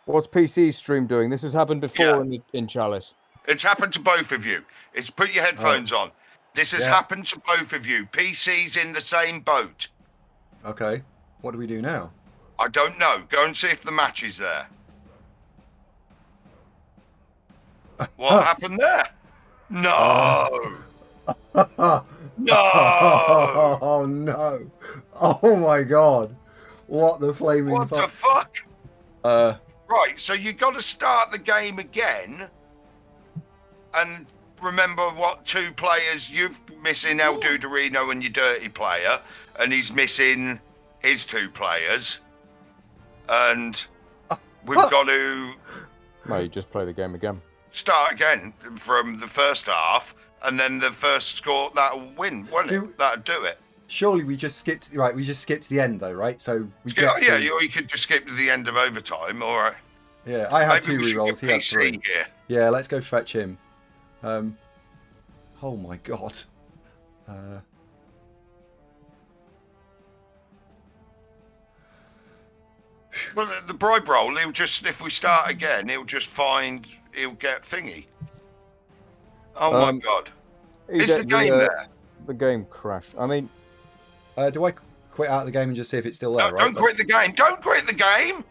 What's PC's stream doing? This has happened before in Chalice. It's happened to both of you. It's put your headphones on. This has happened to both of you. PC's in the same boat. Okay. What do we do now? I don't know. Go and see if the match is there. What happened there? No. No. Oh no! Oh my god! What the flaming What the fuck? fuck? Right, so you got to start the game again, and remember what 2 players you've missing El Duderino and your dirty player, and he's missing his 2 players, and we've got to No, you just play the game again. start again from the first half, and then the first score that'll win, won't it? That'll do it. Surely we just skipped. Right, we just skipped the end though, right? So we Yeah, you could just skip to the end of overtime. All right. Yeah, I had Maybe 2 we should rerolls. get He had PC 3. here. Yeah, let's go fetch him. Oh my god. Well, the bribe roll, he'll just, if we start again, he'll get thingy. Oh my god. Is the game there? The game crashed. I mean, do I quit out of the game and just see if it's still there? No, right? don't quit the game. Don't quit the game.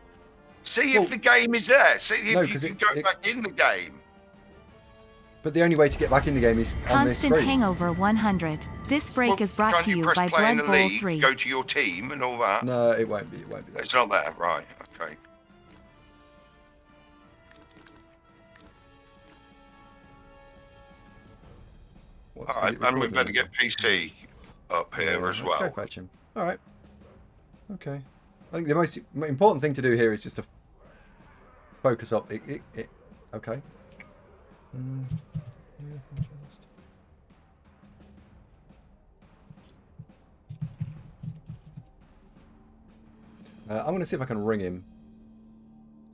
See if the game is there. See if you can go back in the game. But the only way to get back in the game is on this Constant screen. Hangover 100. This break is brought can't to you you press by play in Blood the Bowl league, 3. go to your team and all that? No, it won't be. It won't be there. It's not there, right? Okay. What's All right, it and we recording better as? get PC up here as Let's go well. fetch him. All right. Okay. I think the most important thing to do here is just to focus up. Okay. I'm going to see if I can ring him.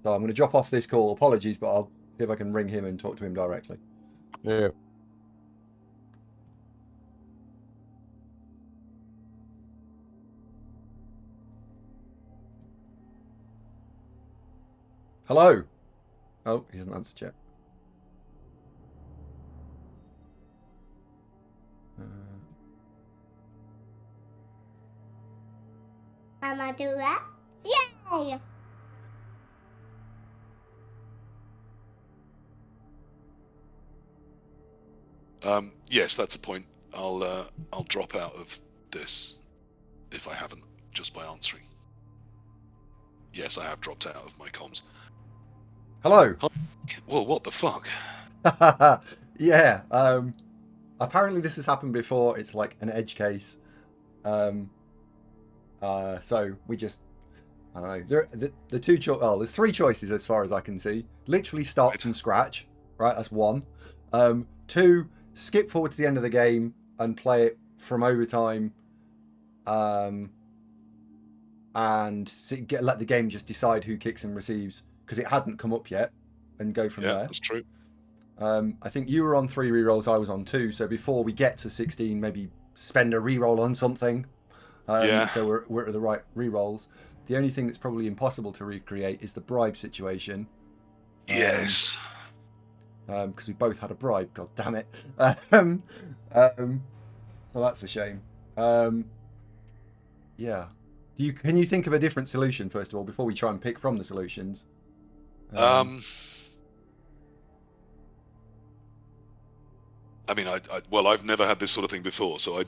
So I'm going to drop off this call. Apologies, but I'll see if I can ring him and talk to him directly. Yeah. Hello. Oh, he hasn't answered yet. Can I do that? Yay! Yes, that's a point. I'll drop out of this if I haven't, just by answering. Yes, I have dropped out of my comms. Hello. Well, what the fuck? Yeah. Apparently this has happened before. It's like an edge case. So we just, I don't know. There's three choices as far as I can see. Literally start from scratch, right? That's one. Two, skip forward to the end of the game and play it from overtime. And let the game just decide who kicks and receives because it hadn't come up yet, and go from there. That's true. I think you were on 3 rerolls, I was on 2. So before we get to 16, maybe spend a reroll on something. So we're at the right rerolls. The only thing that's probably impossible to recreate is the bribe situation. Yes. Because we both had a bribe. God damn it. So that's a shame. Yeah. Can you think of a different solution first of all before we try and pick from the solutions? I mean, I've never had this sort of thing before, so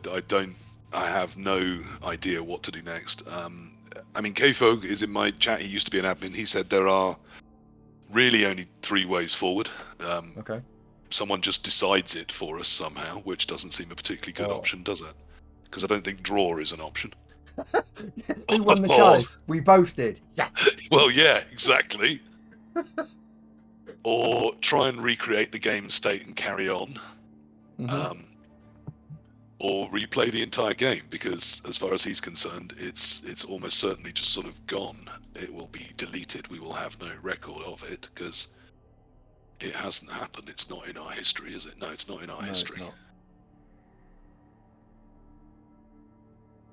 I have no idea what to do next. I mean, K-Folk is in my chat. He used to be an admin. He said there are really only 3 ways forward. Okay. Someone just decides it for us somehow, which doesn't seem a particularly good option, does it? Because I don't think draw is an option. Who won the Chalice? We both did. Yes. Well, yeah, exactly. Or try and recreate the game state and carry on. Mm-hmm. Or replay the entire game, because as far as he's concerned, it's almost certainly just sort of gone. It will be deleted. We will have no record of it because it hasn't happened. It's not in our history, is it? No, it's not in our history. It's not.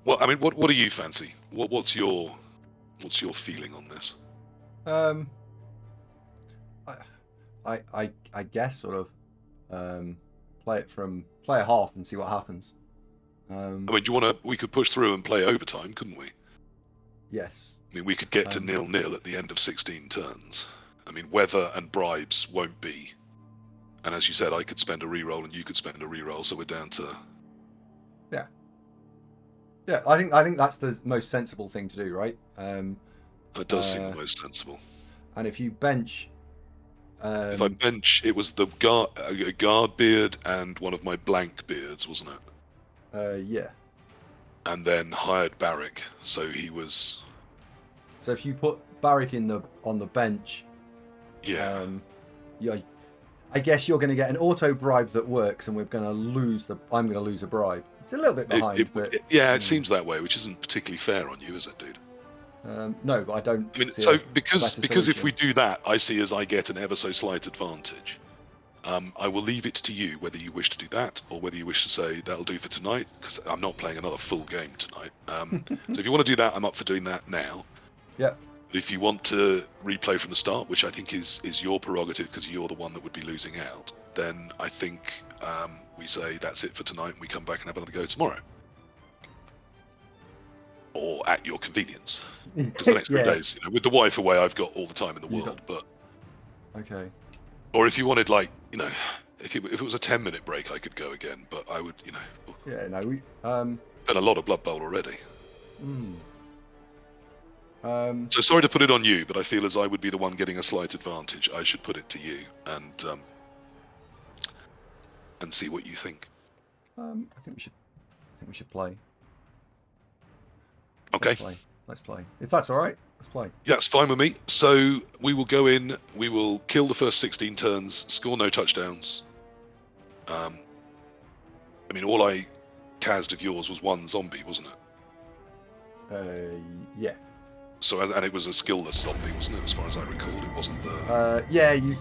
Well, I mean, what do you fancy? What's your feeling on this? I guess sort of play a half and see what happens. I mean, we could push through and play overtime, couldn't we? Yes. I mean, we could get to 0-0 at the end of 16 turns. I mean, weather and bribes won't be. And as you said, I could spend a reroll and you could spend a reroll, so we're down to... Yeah. Yeah, I think that's the most sensible thing to do, right? That does seem the most sensible. And if you bench... if I bench, it was a guard beard and one of my blank beards, wasn't it? Yeah. And then hired Barrick, so he was... So if you put Barrick on the bench... Yeah. I guess you're going to get an auto bribe that works, and I'm going to lose a bribe. It's a little bit behind, but it seems that way, which isn't particularly fair on you, is it, dude? No, but I don't. I mean, so because if we do that, I see as I get an ever so slight advantage. I will leave it to you whether you wish to do that or whether you wish to say that'll do for tonight, because I'm not playing another full game tonight. So if you want to do that, I'm up for doing that now. Yeah. But if you want to replay from the start, which I think is your prerogative because you're the one that would be losing out, then I think we say that's it for tonight and we come back and have another go tomorrow. Or at your convenience. Because the next 3 days, with the wife away, I've got all the time in the world. But okay. or if you wanted, if it was a 10-minute break, I could go again, but I would, Yeah, no, we been a lot of Blood Bowl already. mm. So sorry to put it on you, but I feel as I would be the one getting a slight advantage. I should put it to you and see what you think. I think we should play. Okay. Let's play. If that's all right, let's play. Yeah, it's fine with me. So we will go in. We will kill the first 16 turns. Score no touchdowns. I mean, all I cast of yours was one zombie, wasn't it? Yeah. So and it was a skillless zombie, wasn't it? As far as I recall, it wasn't the. Yeah, you.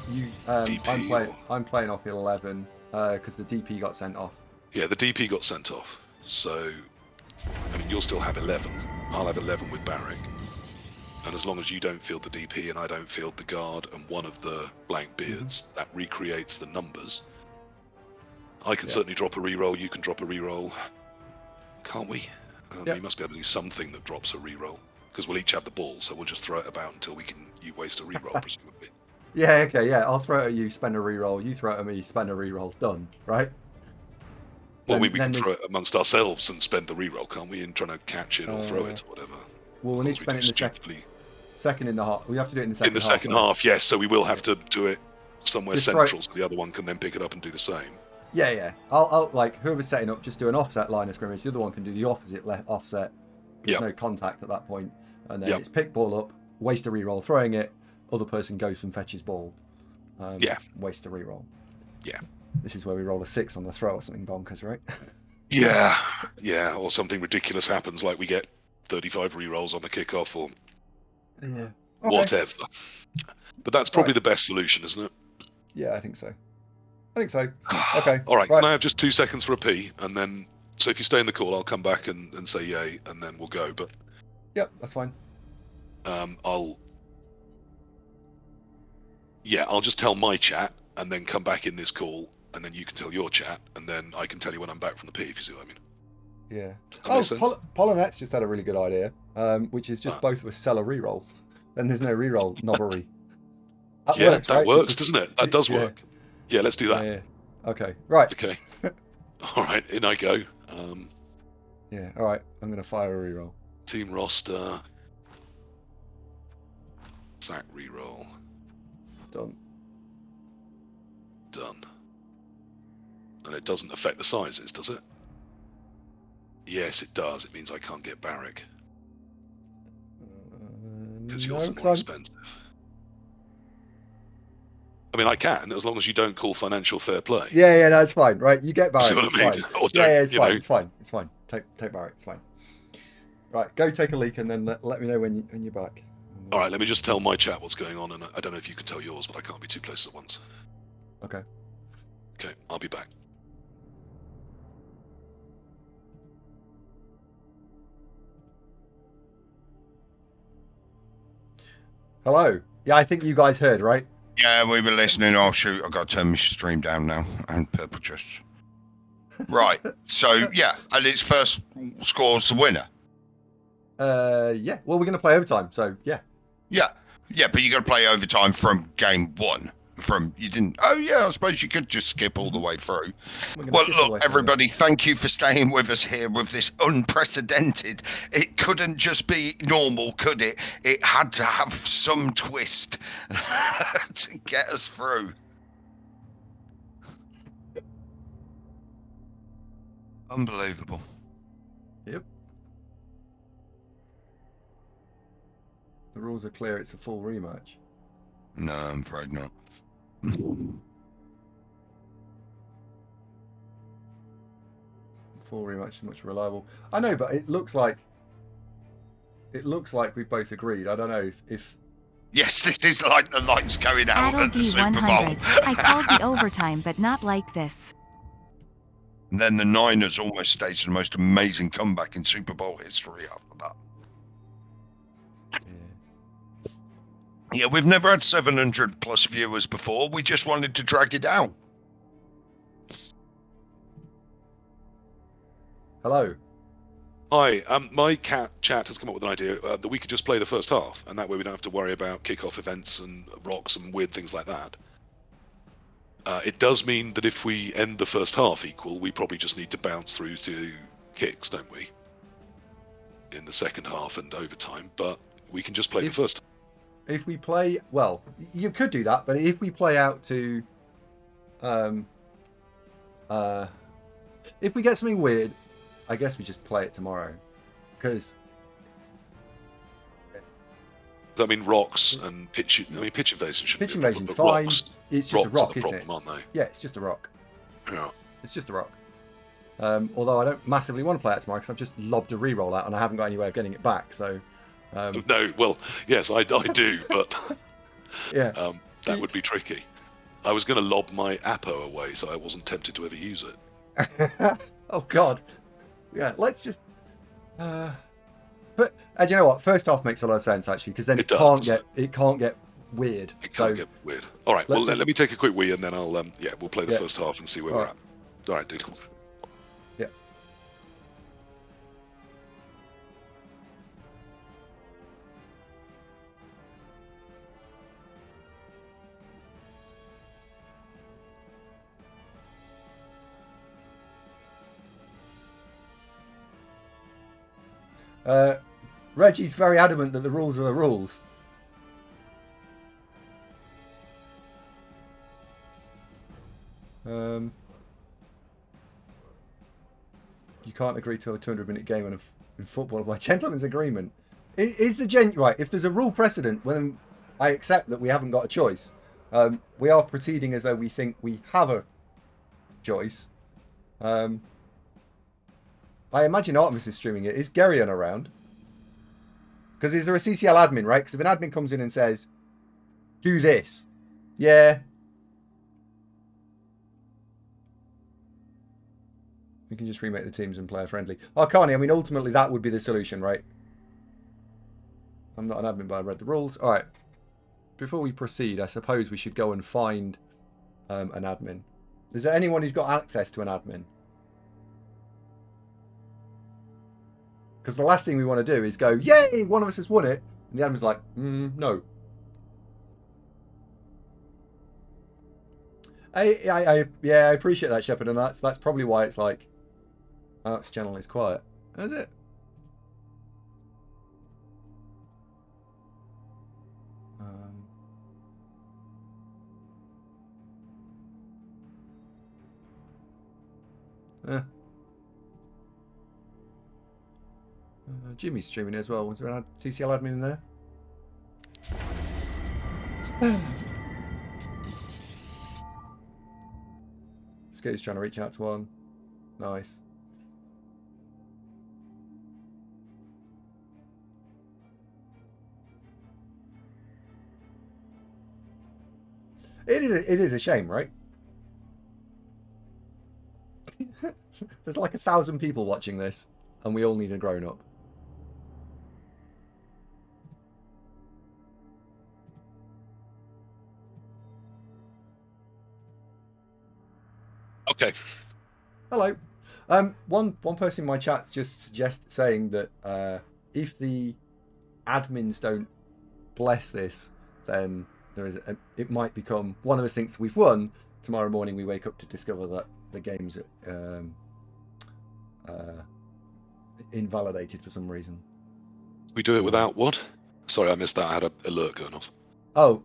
DP I'm playing off 11 because the DP got sent off. Yeah, the DP got sent off. So, I mean, you'll still have 11. I'll have 11 with Barrack. And as long as you don't field the DP and I don't field the guard and one of the blank beards, that recreates the numbers. I can certainly drop a reroll. You can drop a reroll. Can't we? We must be able to do something that drops a reroll. Because we'll each have the ball, so we'll just throw it about until you waste a reroll, presumably. Yeah, okay, yeah. I'll throw it at you, spend a reroll. You throw it at me, spend a reroll. Done, right? Well, we can throw it amongst ourselves and spend the reroll, can't we? In trying to catch it or throw it or whatever. Well, we'll need to spend it in the second in the half. We have to do it in the second half. In the second half, yes. So we will have to do it somewhere Just central, so the other one can then pick it up and do the same. Yeah. I'll like whoever's setting up, just do an offset line of scrimmage. The other one can do the opposite offset. There's no contact at that point, and then it's pick ball up, waste a reroll, throwing it. Other person goes and fetches ball. Waste a reroll. Yeah. This is where we roll a 6 on the throw or something bonkers, right? Yeah, or something ridiculous happens, like we get 35 rerolls on the kickoff, or whatever. But that's probably the best solution, isn't it? Yeah, I think so. Okay. All right. Can I have just 2 seconds for a pee, and then so if you stay in the call, I'll come back and say yay, and then we'll go. But that's fine. I'll just tell my chat and then come back in this call, and then you can tell your chat, and then I can tell you when I'm back from the pee, if you see what I mean. Yeah. Polonette's just had a really good idea, which is just both of us sell a reroll. Then there's no reroll knobbery. That works, doesn't it? That does work. Yeah, let's do that. Yeah. Okay. Right. Okay. All right, in I go. All right. I'm going to fire a reroll. Team roster. Sack reroll. Done. And it doesn't affect the sizes, does it? Yes, it does. It means I can't get Barrack. Because yours are more expensive. I mean, I can, as long as you don't call financial fair play. Yeah, no, it's fine. Right, you get Barrack. See what it's I mean? Fine. It's fine. It's fine. Take Barrack. It's fine. Right, go take a leak and then let me know when you're back. All right, let me just tell my chat what's going on, and I don't know if you can tell yours, but I can't be 2 places at once. Okay, I'll be back. Hello. Yeah, I think you guys heard, right? Yeah, we were listening. Oh, shoot, I've got to turn my stream down now. And purple chests. Right. So, and its first score's the winner. Yeah. Well, we're going to play overtime, so yeah. Yeah, but you got to play overtime from game 1. You didn't. Oh, yeah, I suppose you could just skip all the way through. Well, look, everybody, thank you for staying with us here with this unprecedented. It couldn't just be normal, could it? It had to have some twist to get us through. Unbelievable. Yep. The rules are clear. It's a full rematch. No, I'm afraid not. Full rematch is much reliable. I know, but it looks like we both agreed. I don't know if Yes, this is like the lights going out at the Super Bowl. 100. I called the overtime, but not like this. And then the Niners almost staged the most amazing comeback in Super Bowl history after that. Yeah, we've never had 700 plus viewers before. We just wanted to drag it out. Hello. Hi, my chat has come up with an idea that we could just play the first half, and that way we don't have to worry about kickoff events and rocks and weird things like that. It does mean that if we end the first half equal, we probably just need to bounce through to kicks, don't we? In the second half and overtime, but we can just play the first. If we play, well, you could do that, but if we play out to, if we get something weird, I guess we just play it tomorrow, because. I mean, rocks and pitch. I mean, pitch invasion shouldn't Pitch be a problem, invasion's but fine. rocks, It's just a rock, are the isn't problem, it? aren't they? Yeah, it's just a rock. Yeah. It's just a rock. Although I don't massively want to play it tomorrow because I've just lobbed a reroll out and I haven't got any way of getting it back. So. No, well, yes, I do, but yeah, that would be tricky. I was going to lob my Apo away, so I wasn't tempted to ever use it. Oh God, yeah. Let's just. But do you know what? First off makes a lot of sense actually, because then it can't get weird. It can't get weird. All right. Well, let me take a quick wee, and then I'll we'll play the first half and see where we're at. All right, dude. Yeah. Reggie's very adamant that the rules are the rules. You can't agree to a 200-minute game in football by gentleman's agreement. Is the right? If there's a rule precedent, then I accept that we haven't got a choice. We are proceeding as though we think we have a choice. I imagine Artemis is streaming it. Is Geryon around? Because is there a CCL admin, right? Because if an admin comes in and says, do this. Yeah. We can just remake the teams and player friendly. Oh, Carney, I mean, ultimately that would be the solution, right? I'm not an admin, but I read the rules. All right. Before we proceed, I suppose we should go and find an admin. Is there anyone who's got access to an admin? Because the last thing we want to do is go, yay, one of us has won it. And the admin's like, no. I appreciate that, Shepard, and that's probably why it's like, Arts channel is quiet. Is it? Jimmy's streaming it as well. Was there a TCL admin in there? Skitty's trying to reach out to one. Nice. It is a shame, right? There's like 1,000 people watching this, and we all need a grown-up. Okay. Hello. One person in my chat's just saying that if the admins don't bless this, then it might become one of us thinks we've won. Tomorrow morning we wake up to discover that the game's invalidated for some reason. We do it without what? Sorry, I missed that. I had an alert going off. Oh,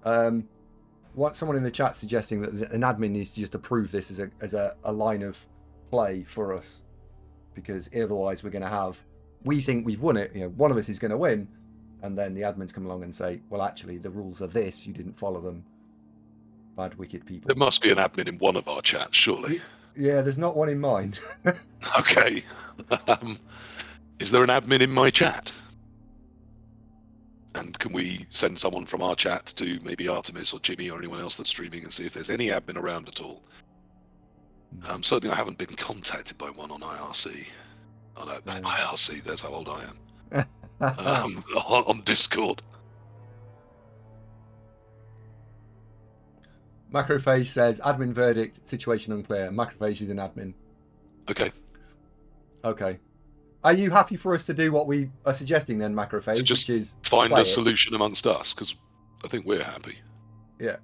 someone in the chat suggesting that an admin needs to just approve this as a line of play for us, because otherwise we're going to have, we think we've won it, one of us is going to win, and then the admins come along and say, well, actually the rules are this, you didn't follow them, bad wicked people. There must be an admin in one of our chats, surely. Yeah, there's not one in mine. Okay. Is there an admin in my chat? And can we send someone from our chat to maybe Artemis or Jimmy or anyone else that's streaming and see if there's any admin around at all? Certainly I haven't been contacted by one on IRC. Oh no, IRC, that's how old I am. On Discord. Macrophage says, admin verdict, situation unclear. Macrophage is an admin. Okay. Are you happy for us to do what we are suggesting then, Macrophage? To just which is find a solution amongst us, because I think we're happy. Yeah.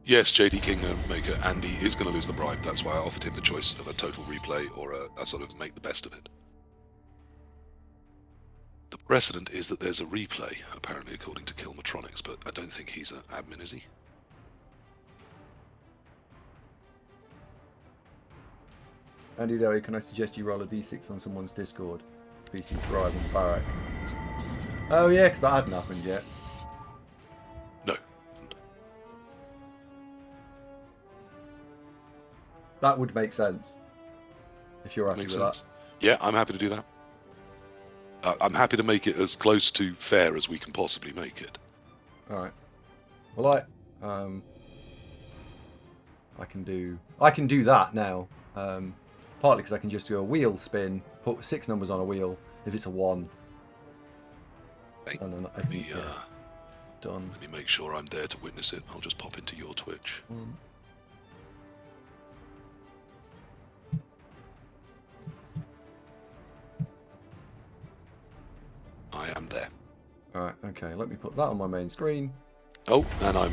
Yes, JD Kingmaker, Andy is going to lose the bribe. That's why I offered him the choice of a total replay or a sort of make the best of it. The precedent is that there's a replay, apparently, according to Kilmatronics, but I don't think he's an admin, is he? AndyDavo, can I suggest you roll a d6 on someone's Discord? PC Thrive and Barrack. Oh yeah, because that hadn't happened yet. No. That would make sense. If you're happy Makes with sense. Yeah, I'm happy to do that. I'm happy to make it as close to fair as we can possibly make it. that. Alright. Well, I can do that now. Partly because I can just do a wheel spin, put 6 numbers on a wheel. If it's a 1, Hey, and then I let can me, done. let me make sure I'm there to witness it. I'll just pop into your Twitch. 1. I am there. Alright, okay, let me put that on my main screen. Oh, and I'm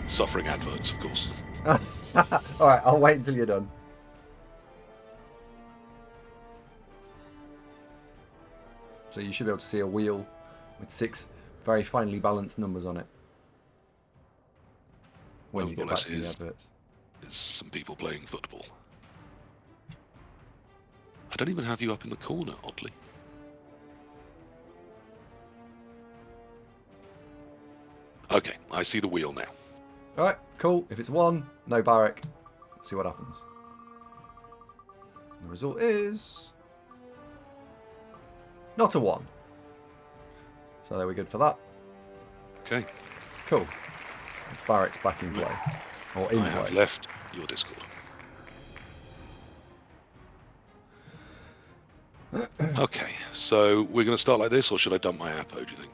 suffering adverts, of course. Alright, I'll wait until you're done. So you should be able to see a wheel with 6 very finely balanced numbers on it. When Well, you get all back I to see the is- adverts. There's some people playing football. I don't even have you up in the corner, oddly. Okay, I see the wheel now. Alright, cool. If it's 1, no Barrack. Let's see what happens. The result is... not a 1. So there we're good for that. Okay, Cool. Barrack's back in play. Or in I have play. left your Discord. Okay, so we're going to start like this, or should I dump my Apo, do you think?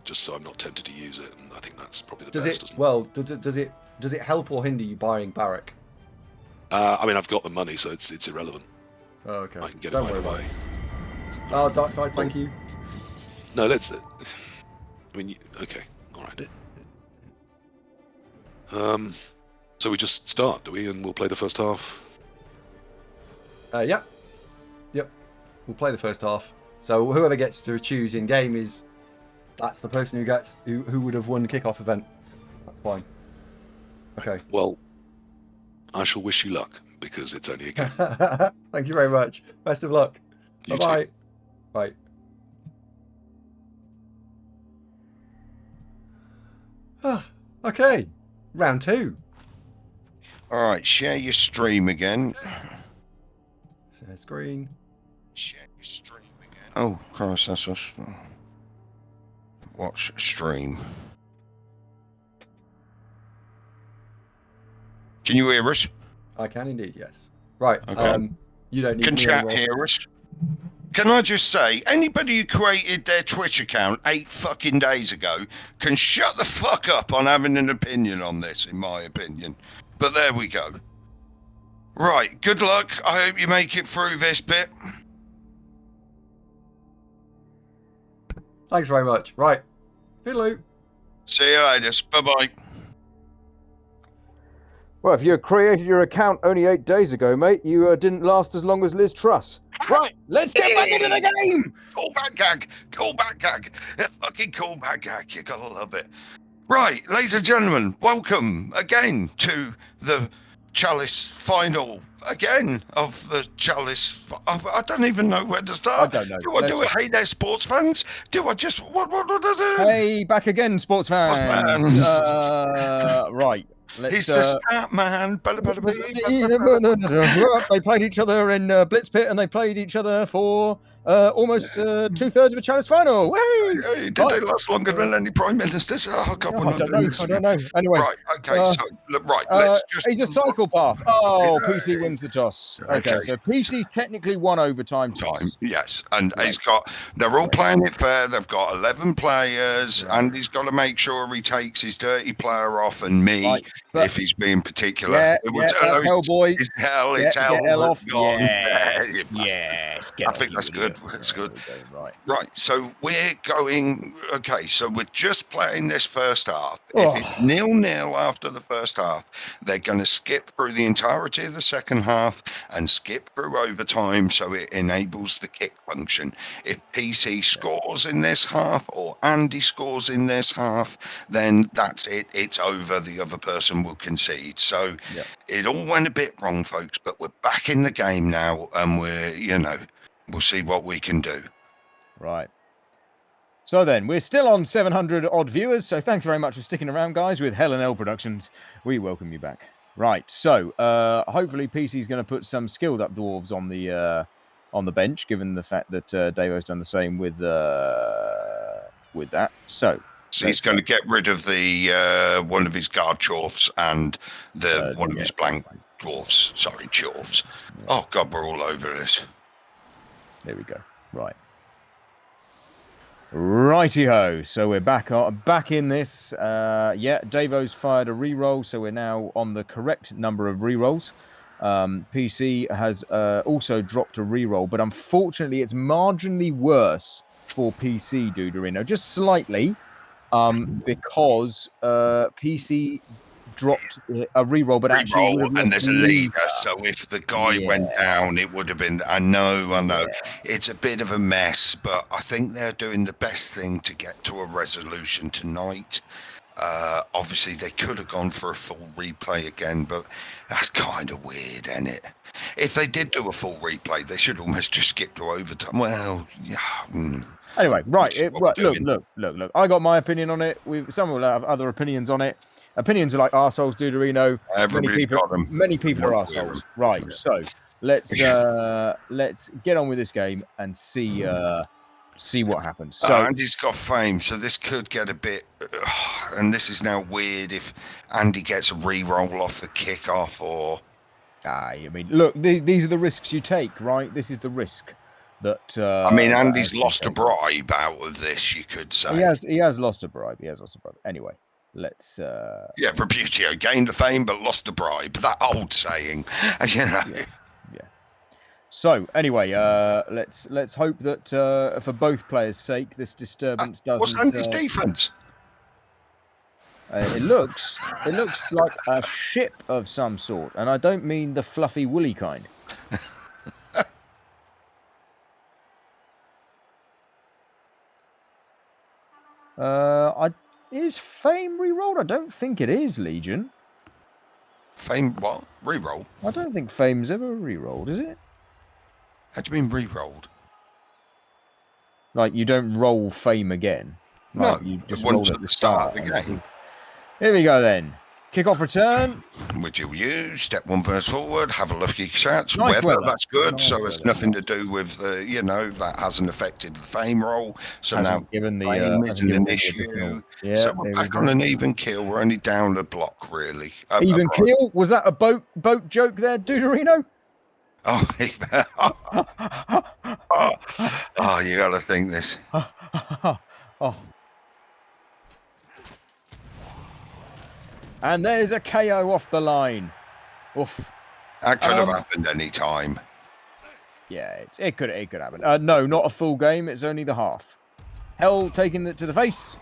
Just so I'm not tempted to use it, and I think that's probably the Does best, it... doesn't it? well, does it help or hinder you buying Barrack? I mean, I've got the money, so it's irrelevant. Oh, okay. I can get Don't it worry either about way. it. Oh, Dark Side, thank you. No, let's... I mean, okay, alright. So we just start, do we? And we'll play the first half? Yep. Yep. We'll play the first half. So whoever gets to choose in game is... that's the person who gets... who would have won the kickoff event. That's fine. Okay. Well, I shall wish you luck, because it's only a game. Thank you very much. Best of luck. You Bye-bye. too. Bye. Okay. Round 2. All right, share your stream again. Share screen. Share your stream again. Oh, Christ, that's us. Watch stream. Can you hear us? I can indeed, yes. Right. Okay. You don't need Can me chat anymore. hear us? Can I just say, anybody who created their Twitch account 8 fucking days ago can shut the fuck up on having an opinion on this, in my opinion. But there we go. Right, good luck. I hope you make it through this bit. Thanks very much. Right. Toodaloo. See you later. Bye-bye. Well, if you created your account only 8 days ago, mate, you didn't last as long as Liz Truss. Right, let's get back into the game! Callback gag. Callback gag. Fucking callback gag. You gotta love it. Right, ladies and gentlemen, welcome again to the Chalice final again of the Chalice. I don't even know where to start. I don't know. Do I do it? Hey there, sports fans. Do I just what do I do? Hey, back again, sports fans. Right. He's the stat man. They played each other in Blitz Pit, and they played each other for almost 2/3 of a Chalice final. Whee! Hey, did they last longer than any prime ministers? Oh God, we're I not don't doing know. this I again. don't know. Anyway, Right, okay, so look, right, let's just. he's a psychopath. Oh, Yeah. PC wins the toss. Okay, Okay. so PC's technically won overtime Time, toss. yes, and Right. he's got. They're all playing it fair. They've got 11 players, Right. and he's got to make sure he takes his dirty player off, and me, Right, but- if he's being particular. Yeah, It was- that's Hellboy. It's hell. Get It's hell. L off. Gone. Yes, Yeah, yes. Get I off, think you that's idiot. good. That's There good. we go. Right. Right, so we're going. Okay, so we're just playing this first half. Oh. If it's 0-0 after the first half, they're going to skip through the entirety of the second half and skip through overtime, so it enables the kick function. If PC scores in this half or Andy scores in this half, then that's it. It's over. The other person will concede. So it all went a bit wrong, folks, but we're back in the game now, and we'll see what we can do. Right. So then, we're still on 700 odd viewers, so thanks very much for sticking around, guys, with Hell and L Productions. We welcome you back. Right, so hopefully PC's going to put some skilled up dwarves on the bench, given the fact that Davo's done the same with that. So he's going to get rid of the one of his guard chorfs and one of his blank dwarfs. Sorry, chorfs. Yeah. Oh God, we're all over this. There we go. Right. Righty-ho. So we're back in this. Davo's fired a reroll, so we're now on the correct number of rerolls. PC has also dropped a reroll, but unfortunately it's marginally worse for PC, Duderino, just slightly, because PC dropped a reroll, but actually would have and there's a leader. So if the guy went down, it would have been. I know. It's a bit of a mess, but I think they're doing the best thing to get to a resolution tonight. Obviously, they could have gone for a full replay again, but that's kind of weird, isn't it? If they did do a full replay, they should almost just skip to overtime. Well, yeah. Anyway, right. Look. I got my opinion on it. Some will have other opinions on it. Opinions are like arseholes, Duderino. Many people are arseholes. Right. So let's get on with this game and see what happens. So Andy's got fame, so this could get a bit. And this is now weird if Andy gets a re-roll off the kickoff or. I mean, look, these are the risks you take, right? This is the risk. That Andy's lost a bribe out of this, you could say. He has lost a bribe. Anyway, let's Reputio gained the fame but lost a bribe. That old saying, Yeah. So anyway, let's hope that for both players' sake, this disturbance doesn't. What's Andy's defense? It looks like a ship of some sort, and I don't mean the fluffy woolly kind. Is Fame re-rolled? I don't think it is, Legion. Fame what? Re-roll? I don't think Fame's ever re-rolled, is it? How do you mean re-rolled? Like you don't roll Fame again. Like no, you just roll at the start of the game. Here we go then. Kick-off return. Which you'll use. Step 1 verse forward. Have a lucky shots. Nice weather. weather. That's good. Nice so it's nothing to do with that hasn't affected the Fame roll. So now given the Fame isn't an issue. So we're back on an even kill. We're only down a block, really. Even kill? Was that a boat joke there, Duderino? Oh, you got to think this. Oh. And there's a KO off the line. Oof. That could have happened any time. Yeah, it could happen. No, not a full game. It's only the half. Hell taking it to the face.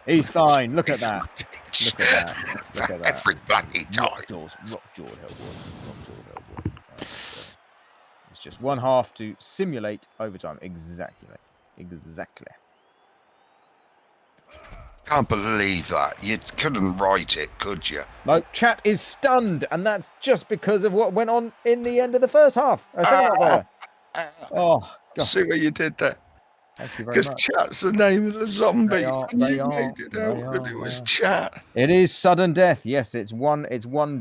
He's fine. Look at that. Look at that. Every bloody time. Rockjawed Hellboy. It's just one half to simulate overtime. Exactly. Can't believe that. You couldn't write it, could you? No, chat is stunned, and that's just because of what went on in the end of the first half. Oh, God. See what you did there? Thank you very much. Because chat's the name of the zombie. They are. It was chat. It is sudden death. Yes, it's one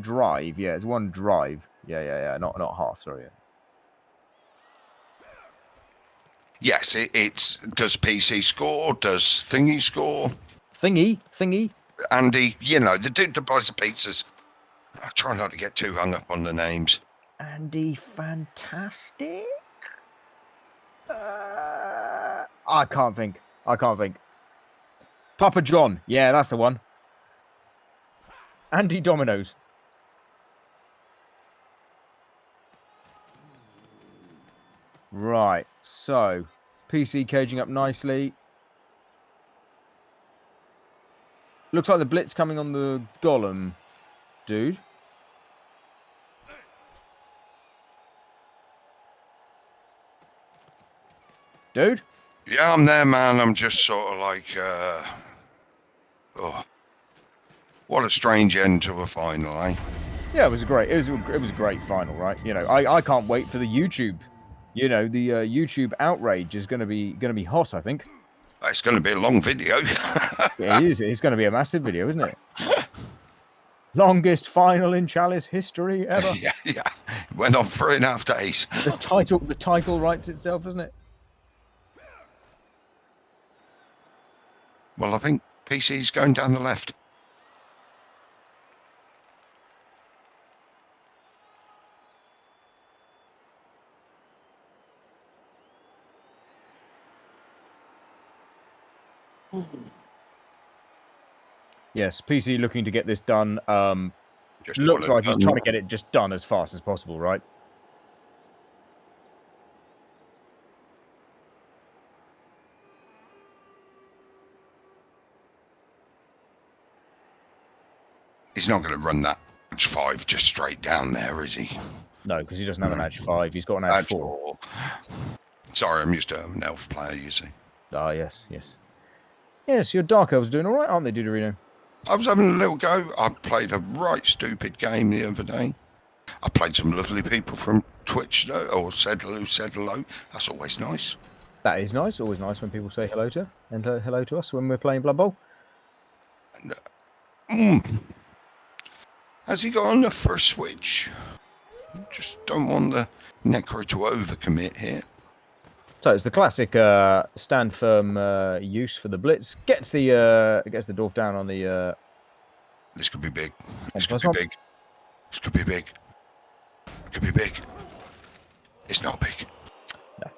drive. Yeah, it's one drive. Yeah. Not half. Sorry. Yes, it's. Does PC score? Does Thingy score? Thingy. Andy, the dude that buys the pizzas. I try not to get too hung up on the names. Andy Fantastic? I can't think. Papa John. Yeah, that's the one. Andy Dominoes. Right. So, PC caging up nicely. Looks like the blitz coming on the golem, dude. Dude? Yeah, I'm there, man. I'm just sort of like, oh, what a strange end to a final, eh? Yeah, it was a great final, right? You know, I can't wait for the YouTube. You know, the YouTube outrage is going to be hot, I think. It's going to be a long video. It is. It's going to be a massive video, isn't it? Longest final in Chalice history ever. Yeah. Went on 3.5 days. The title writes itself, doesn't it? Well, I think PC's going down the left. Yes, PC looking to get this done. Just Looks want like he's trying to get it just done as fast as possible, right? He's not going to run that edge 5 just straight down there, is he? No, because he doesn't have an edge 5. He's got an edge 4. Sorry, I'm used to an elf player, you see. Ah, yes. Yes, your Dark Elves doing all right, aren't they, Dudorino? I was having a little go. I played a right stupid game the other day. I played some lovely people from Twitch, though, or said hello. That's always nice. That is nice. Always nice when people say hello to us when we're playing Blood Bowl. And, has he got enough for a switch? Just don't want the Necro to overcommit here. So it's the classic stand firm use for the blitz. Gets the dwarf down on the. This could be big. This could be big. This could be big. Could be big. It's not big. No.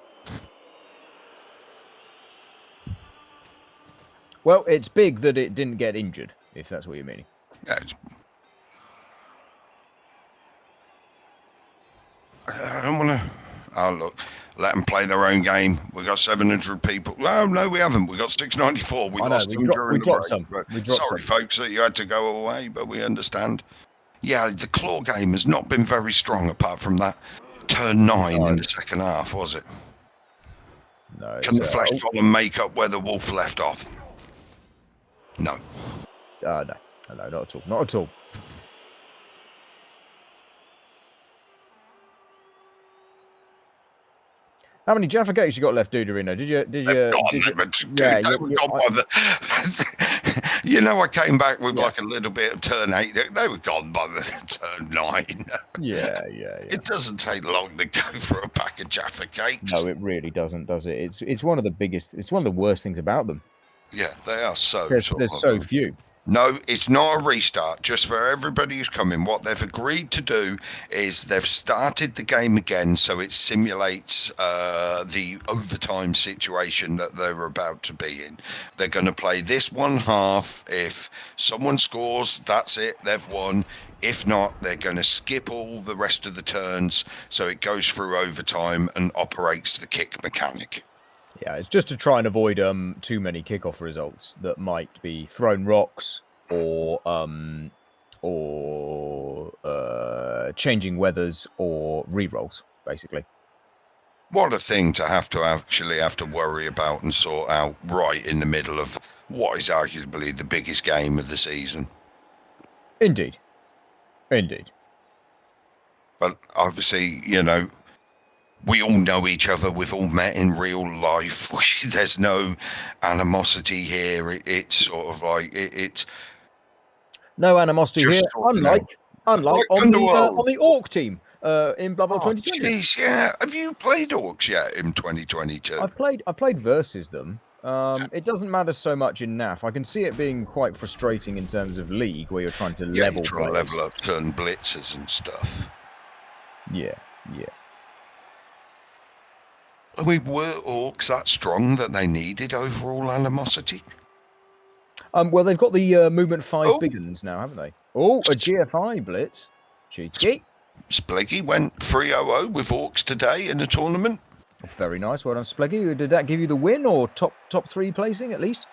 Well, it's big that it didn't get injured, if that's what you're meaning. Yeah, I don't want to. Oh, look. Let them play their own game. We got 700 people. No, we haven't. We got 694. We lost them during the break. Sorry, folks, that you had to go away, but we understand. Yeah, the claw game has not been very strong apart from that turn 9 in the second half, was it? No. Can the flesh column make up where the wolf left off? No. No, not at all. Not at all. How many Jaffa Gates you got left, Dudorino? You know, I came back with like a little bit of turn 8. They were gone by the turn 9. Yeah. It doesn't take long to go for a pack of Jaffa Cakes. No, it really doesn't, does it? It's one of the biggest. It's one of the worst things about them. Yeah, they are so. There's so few. No, it's not a restart. Just for everybody who's coming, what they've agreed to do is they've started the game again, so it simulates the overtime situation that they're about to be in. They're going to play this one half. If someone scores, that's it. They've won. If not, they're going to skip all the rest of the turns, so it goes through overtime and operates the kick mechanic. Yeah, it's just to try and avoid too many kickoff results that might be thrown rocks or changing weathers or re-rolls, basically. What a thing to actually have to worry about and sort out right in the middle of what is arguably the biggest game of the season. Indeed. But obviously, you know, we all know each other. We've all met in real life. There's no animosity here. It's sort of like it's no animosity here. Unlike on the Orc team in Blood Bowl 2020. Geez, yeah. Have you played Orcs yet in 2022? I've played versus them. It doesn't matter so much in NAF. I can see it being quite frustrating in terms of League, where you're trying to level up certain blitzers and stuff. Yeah. I mean, were Orcs that strong that they needed overall animosity? Well, they've got the Movement 5 big uns now, haven't they? Oh, a GFI blitz. Cheeky. Spleggy went 3-0 with Orcs today in the tournament. Very nice. Well done, Spleggy. Did that give you the win or top 3 placing at least?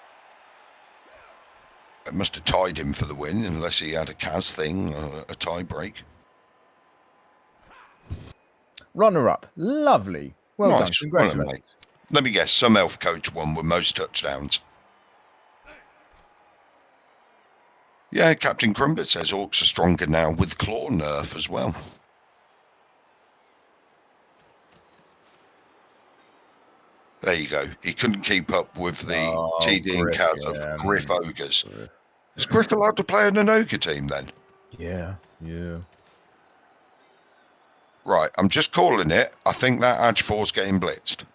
It must have tied him for the win, unless he had a Kaz thing, a tie break. Runner-up. Lovely. Well done. Nice. Well done, Congratulations. mate. Let me guess, some elf coach won with most touchdowns. Yeah, Captain Crumbit says Orcs are stronger now with claw nerf as well. There you go. He couldn't keep up with the TD and Kaz of Griff Ogres. Is Griff allowed to play in an ogre team then? Yeah. Right, I'm just calling it. I think that Edge 4's getting blitzed.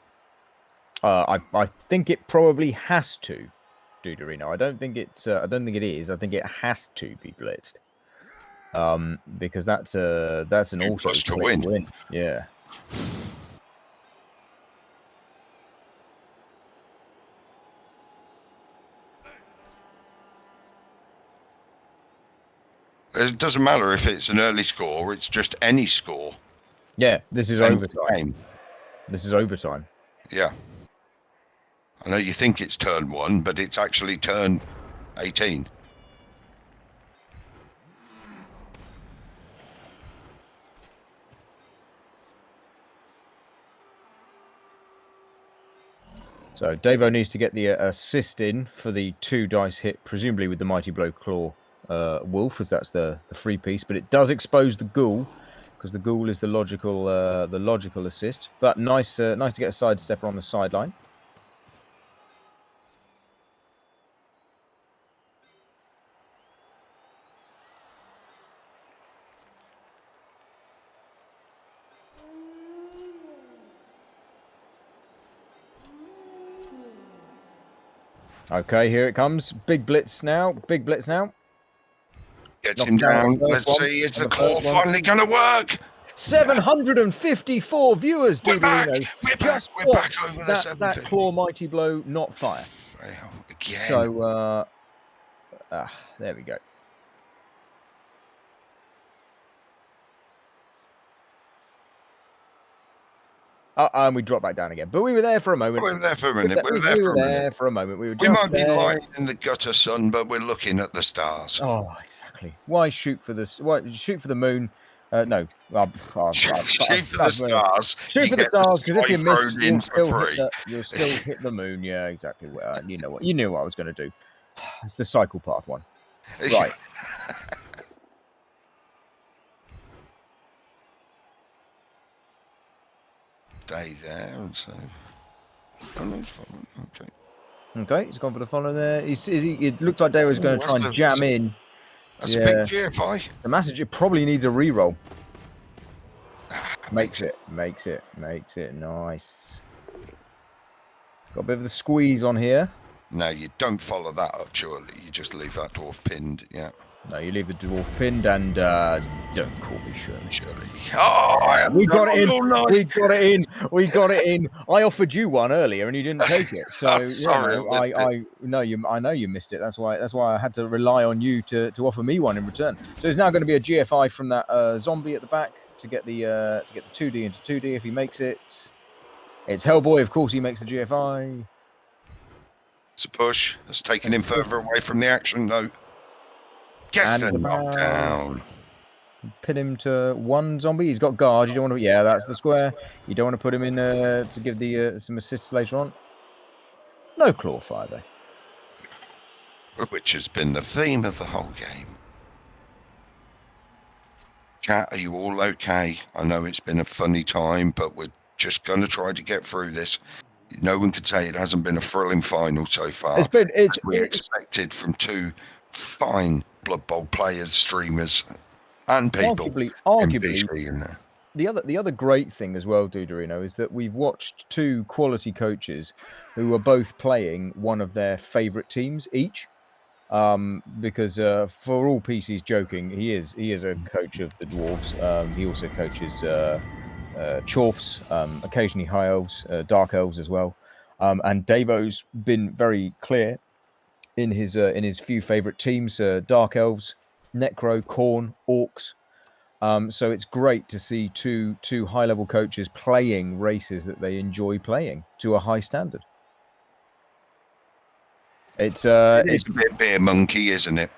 I think it probably has to, Duderino. I don't think it is. I think it has to be blitzed. Because that's an auto to win. Yeah. It doesn't matter if it's an early score, it's just any score. Yeah, this is overtime. This is overtime. Yeah. I know you think it's turn 1, but it's actually turn 18. So Davo needs to get the assist in for the 2 dice hit, presumably with the Mighty Blow Claw Wolf, as that's the free piece. But it does expose the Ghoul, because the Ghoul is the logical assist. But nice to get a sidestepper on the sideline. Okay, here it comes. Big blitz now. Gets him down. Let's see, is the claw finally going to work? 754 viewers, We're back. Duderino. We're Just back. We're back over the that 750. claw Mighty Blow not fire. Fail again. So, there we go. And we drop back down again. But we were there for a moment. We were there for a minute. We were there for a moment. We might be lying in the gutter sun, but we're looking at the stars. Oh, exactly. Why shoot for this? Why shoot for the moon? No. Shoot for the stars. Shoot for the stars, because if you miss, you'll still hit the moon. Yeah, exactly. Well, you knew what I was going to do. It's the cycle path one. Right. Stay there and so. Oh, no, it's fine. Okay. Okay, he's gone for the follow there. It looks like Dave was going to try and jam in. That's a big GFI. The message probably needs a reroll. Makes it. Nice. Got a bit of the squeeze on here. No, you don't follow that up, surely. You just leave that dwarf pinned, yeah. No, you leave the dwarf pinned and don't call me Shirley. Oh, we got it in. I offered you one earlier and you didn't take it. So I know you missed it. That's why I had to rely on you to offer me one in return. So it's now going to be a GFI from that zombie at the back to get the 2D into 2D if he makes it. It's Hellboy, of course he makes the GFI. It's a push. It's taking him further away from the action though. Gets the knockdown. Pin him to 1 zombie. He's got guard. You don't want to. Yeah, that's the square. You don't want to put him in to give the some assists later on. No claw fire though. Which has been the theme of the whole game. Chat, are you all okay? I know it's been a funny time, but we're just going to try to get through this. No one could say it hasn't been a thrilling final so far. It's expected from 2 fine Blood Bowl players, streamers, and people. Arguably, in there. The other great thing as well, Duderino, is that we've watched 2 quality coaches who are both playing one of their favourite teams each. Because for all PC's joking, he is a coach of the Dwarves. He also coaches Chorfs, occasionally High Elves, Dark Elves as well. And Davo's been very clear in his few favourite teams: Dark Elves, Necro, Khorne, Orcs. So it's great to see two high-level coaches playing races that they enjoy playing to a high standard. It is a bit Beer Monkey, isn't it?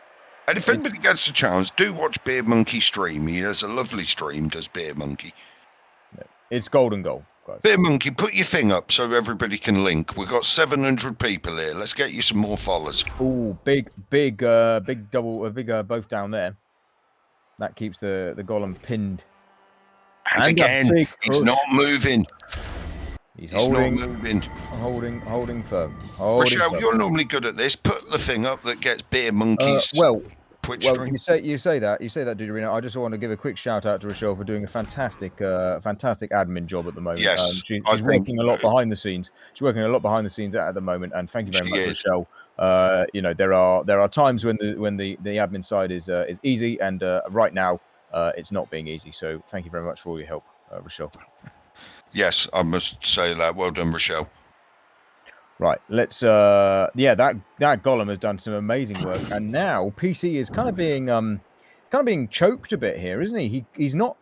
And if anybody gets a chance, do watch Beer Monkey stream. He has a lovely stream, does Beer Monkey. It's golden goal, guys. Beer Monkey, put your thing up so everybody can link. We've got 700 people here. Let's get you some more followers. Oh, big double, both down there. That keeps the golem pinned. And again, he's not moving. He's not moving. Holding firm. Rochelle, you're normally good at this. Put the thing up that gets Beer Monkey's Twitch stream. You say that, Duderino. I just want to give a quick shout out to Rochelle for doing a fantastic admin job at the moment. Yes, she's working a lot behind the scenes. She's working a lot behind the scenes at the moment, and thank you very much, Rochelle. There are times when the admin side is easy, and right now it's not being easy. So thank you very much for all your help, Rochelle. Yes, I must say that. Well done, Rochelle. Right, let's. That golem has done some amazing work, and now PC is kind of being choked a bit here, isn't he? He's not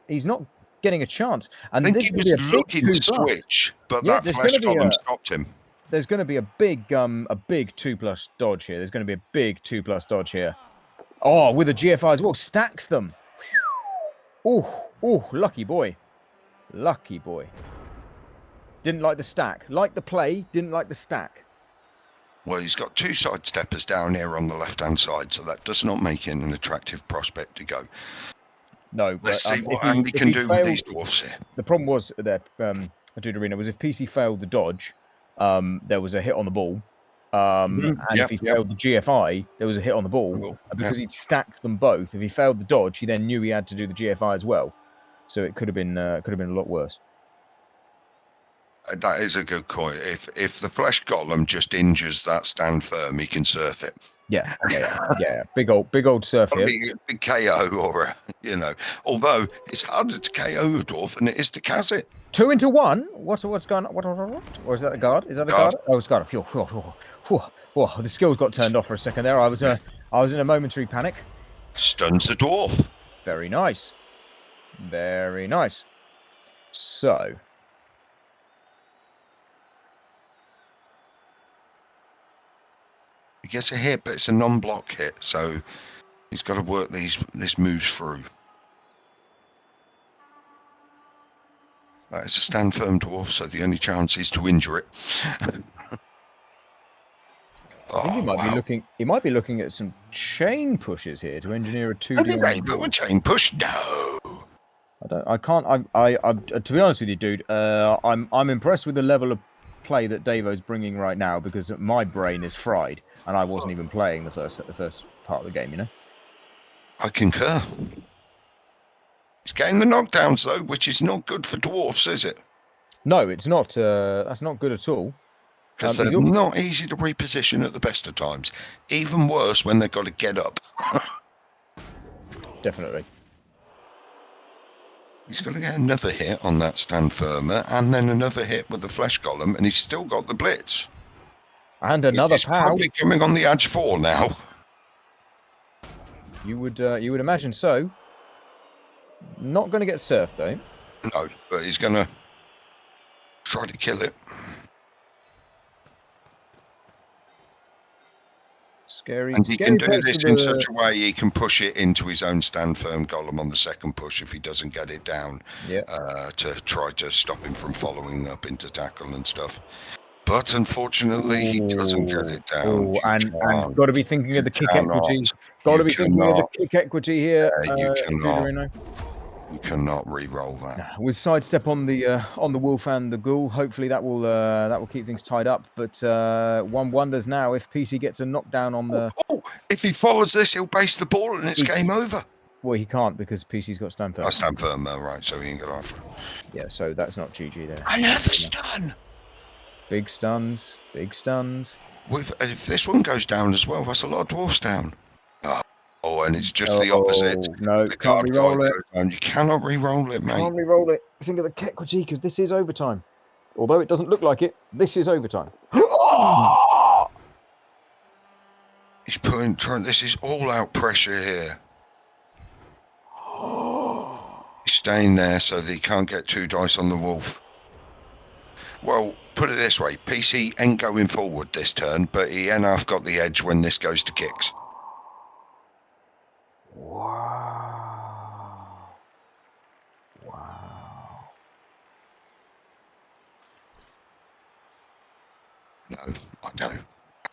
getting a chance. And I think this he was looking to switch, but that flesh golem stopped him. There's going to be a big 2+ dodge here. There's going to be a big 2+ dodge here. Oh, with a GFI as well, stacks them. Oh, lucky boy. Didn't like the stack. Liked the play, didn't like the stack. Well, he's got 2 sidesteppers down here on the left-hand side, so that does not make him an attractive prospect to go. No. Let's see what Andy can do with these dwarfs here. The problem was that Duderino was if PC failed the dodge, there was a hit on the ball. If he failed the GFI, there was a hit on the ball. Because he'd stacked them both. If he failed the dodge, he then knew he had to do the GFI as well. So it could have been a lot worse. That is a good point. If the flesh golem just injures that stand firm, he can surf it. Yeah. Big old surf here. Big KO, or although it's harder to KO a dwarf than it is to Kaz it. 2 into 1. What's going on? What? Or is that the guard? Is that the guard? Oh, it's guard. Whoa, the skills got turned off for a second there. I was in a momentary panic. Stuns the dwarf. Very nice. So. He gets a hit, but it's a non-block hit, so he's got to work this moves through. That is a stand firm dwarf, so the only chance is to injure it. I think he might be looking at some chain pushes here to engineer a 2D. But a chain push? No. I can't. To be honest with you, dude, I'm impressed with the level of play that Davo's bringing right now, because my brain is fried and I wasn't even playing the first part of the game. I concur. He's getting the knockdowns though, which is not good for dwarfs, is it? No, it's not. That's not good at all. Because they're not easy to reposition at the best of times. Even worse when they've got to get up. Definitely. He's got to get another hit on that stand firmer, and then another hit with the flesh golem, and he's still got the blitz. And another pow. Probably coming on the edge 4 now. You would imagine so. Not going to get surfed though. No, but he's going to try to kill it. Scary. And he can do this in such a way he can push it into his own stand firm golem on the second push if he doesn't get it down. Yeah. To try to stop him from following up into tackle and stuff. But unfortunately, he doesn't get it down. And got to be thinking of the kick equity. Got to be thinking of the kick equity here. You cannot re-roll that. With sidestep on the wolf and the ghoul, hopefully that will keep things tied up. But one wonders now if PC gets a knockdown on the. If he follows this, he'll base the ball and it's game over. Well, he can't because PC's got stand firm. Stand firm, right? So he ain't got after it. Yeah, so that's not GG there. Another stun. Big stuns. If this one goes down as well, that's a lot of dwarfs down. Oh, and it's just the opposite. No, can't re-roll it. You cannot re-roll it, mate. Can't re-roll it. Think of the equity because this is overtime. Although it doesn't look like it, this is overtime. He's this is all-out pressure here. staying there so that he can't get 2 dice on the wolf. Well, put it this way, PC ain't going forward this turn, but he ain't half got the edge when this goes to kicks. Wow. Wow. No, I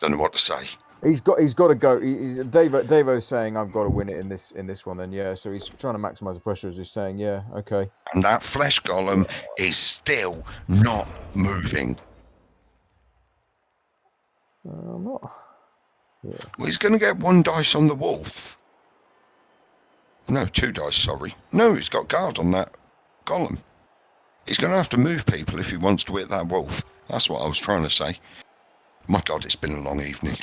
don't know what to say. He's got to go. Davo's saying I've got to win it in this one. Then yeah, so he's trying to maximise the pressure as he's saying yeah, okay. And that flesh golem is still not moving. I'm not. Yeah. Well, he's going to get 1 dice on the wolf. No, 2 dice, sorry. No, he's got guard on that golem. He's going to have to move people if he wants to hit that wolf. That's what I was trying to say. My God, it's been a long evening.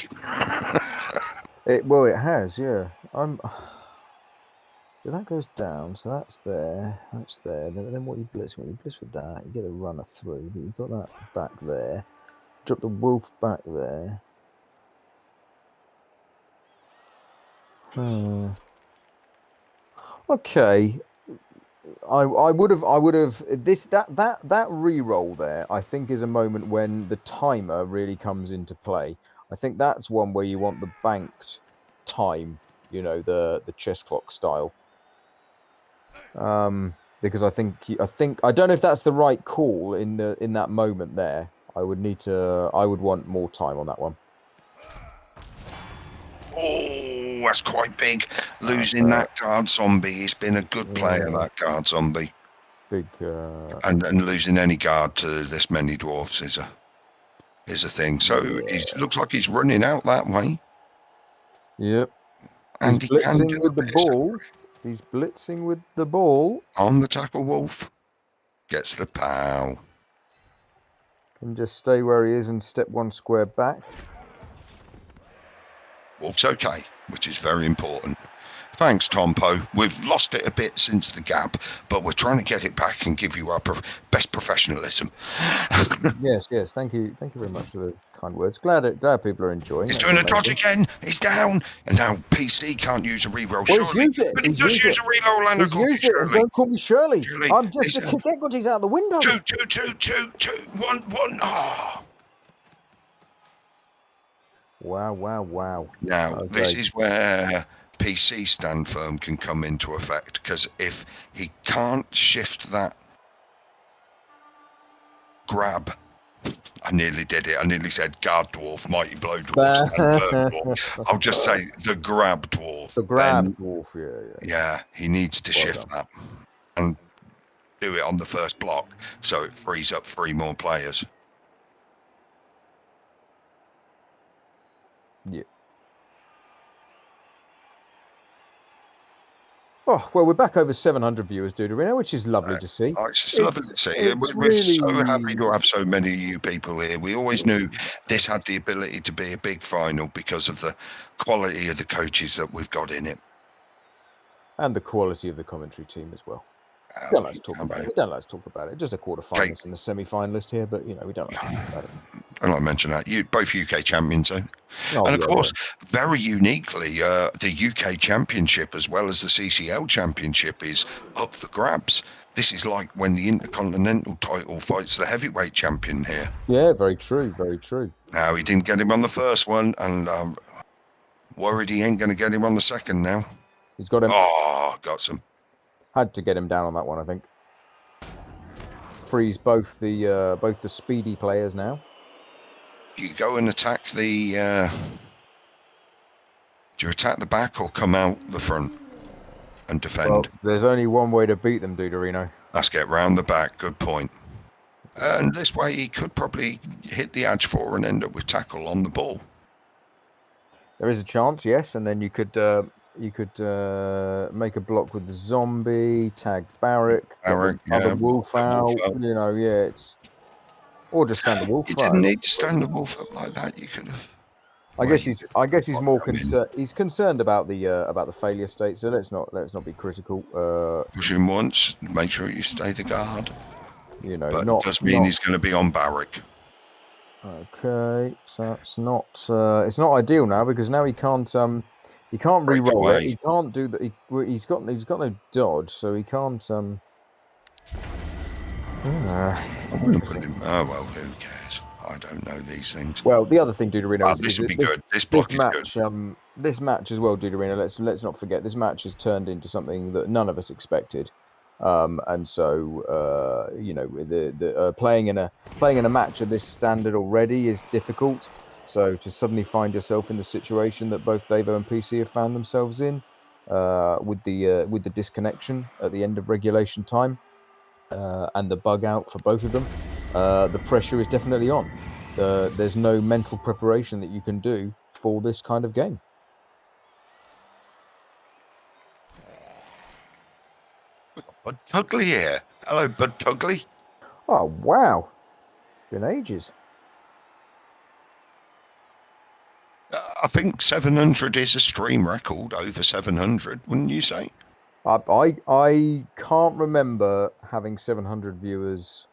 It has, yeah. So that goes down. So that's there. That's there. Then what you blitz with? You blitz with that. You get a runner through, but you've got that back there. Drop the wolf back there. Okay. I would have that re-roll there. I think is a moment when the timer really comes into play. I think that's one where you want the banked time, the chess clock style. Because I think I don't know if that's the right call in that moment there. I would want more time on that one. Oh, that's quite big. Losing that guard zombie. He's been a good player, that guard zombie. Big. And losing any guard to this many dwarfs is a thing. So it looks like he's running out that way. Yep. And he's blitzing with the ball. He's blitzing with the ball. On the tackle wolf. Gets the pow. Can just stay where he is and step 1 square back. Wolf's okay, which is very important. Thanks, Tompo. We've lost it a bit since the gap, but we're trying to get it back and give you our best professionalism. Yes. Thank you very much for the kind words. Glad people are enjoying. He's doing a dodge again. He's down, and now PC can't use a reroll. Surely, but he does use a reroll and a cookie. Shirley. Don't call me Shirley. I'm just a kick equities out the window. 2, 1, 1. Oh. Wow. Now, this is where PC stand firm can come into effect, because if he can't shift that grab, I nearly did it. I nearly said guard dwarf, mighty blow dwarf, stand firm dwarf. I'll just say the grab dwarf. The grab dwarf, yeah. Yeah, he needs to shift that and do it on the first block, so it frees up 3 more players. Yeah. Oh, well, we're back over 700 viewers, Duderino, which is lovely to see. Oh, it's just lovely to see. We're so happy to have so many of you people here. We always knew this had the ability to be a big final because of the quality of the coaches that we've got in it. And the quality of the commentary team as well. We don't like to talk about it. Just a quarter-finalist and a semi-finalist here, but, we don't like to talk about it. And I mentioned that. Both UK champions, though. And, of course, very uniquely, the UK Championship as well as the CCL Championship is up for grabs. This is like when the Intercontinental title fights the heavyweight champion here. Yeah, very true, very true. Now, he didn't get him on the first one, and I'm worried he ain't going to get him on the second now. He's got him. Oh, got some. Had to get him down on that one, I think. Freeze both the speedy players now. You go and attack the... do you attack the back or come out the front and defend? Well, there's only one way to beat them, Duderino. Let's get round the back. Good point. And this way he could probably hit the edge 4 and end up with tackle on the ball. There is a chance, yes, and then you could make a block with the zombie, tag Barrack, the wolf out. It's or just stand the wolf. You didn't need to stand the wolf up like that. You could have. I guess he's more concerned. He's concerned about the failure state. So let's not be critical. Push him once. Make sure you stay the guard. But it does mean he's going to be on Barrack. Okay, so it's not ideal now because now he can't re-roll it. He can't do that. He's got no dodge, so he can't. I wouldn't put him. Oh well, who cares? I don't know these things. Well, the other thing, Duderino, Oh, is this will be this, good. This block is match, good. this match as well, Duderino. Let's not forget this match has turned into something that none of us expected, and so you know, the playing in a match of this standard already is difficult. So to suddenly find yourself in the situation that both Davo and PC have found themselves in, with the disconnection at the end of regulation time, and the bug out for both of them, the pressure is definitely on. There's no mental preparation that you can do for this kind of game. Bud Tugley here. Hello, Bud Tugley. Oh wow, been ages. I think 700 is a stream record, over 700, wouldn't you say? I can't remember having 700 viewers,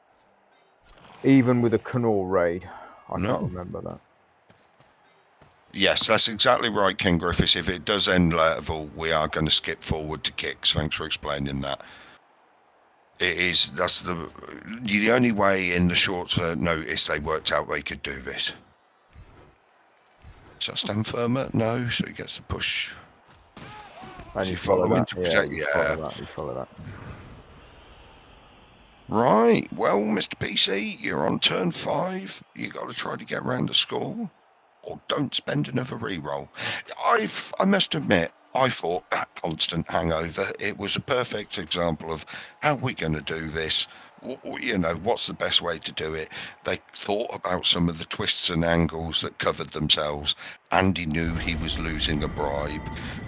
even with a Knorr raid. I No. can't remember that. Yes, that's exactly right, King Griffiths. If it does end level, we are going to skip forward to kicks. Thanks for explaining that. That's the only way in the short notice they worked out they could do this. Does that stand firmer? No, so he gets the push. And So you follow following that. to protect, You follow that. Right, well, Mr. PC, you're on turn 5. You got to try to get around the score, or don't spend another reroll. I must admit, I thought that constant hangover, it was a perfect example of how we're going to do this. You know, what's the best way to do it? They thought about some of the twists and angles that covered themselves. Andy knew he was losing a bribe.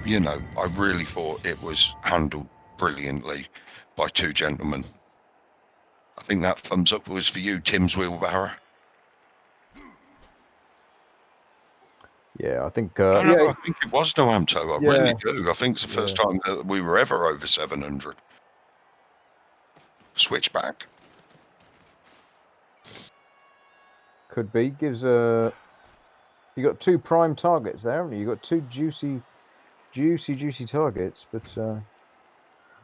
You know, I really thought it was handled brilliantly by two gentlemen. I think that thumbs up was for you, Tim's wheelbarrow. Yeah, I think. I think it was Noamto. I really do. I think it's the first time that we were ever over 700. Switchback. Could be. Gives a. You got 2 prime targets there, haven't you? You got 2 juicy targets, but.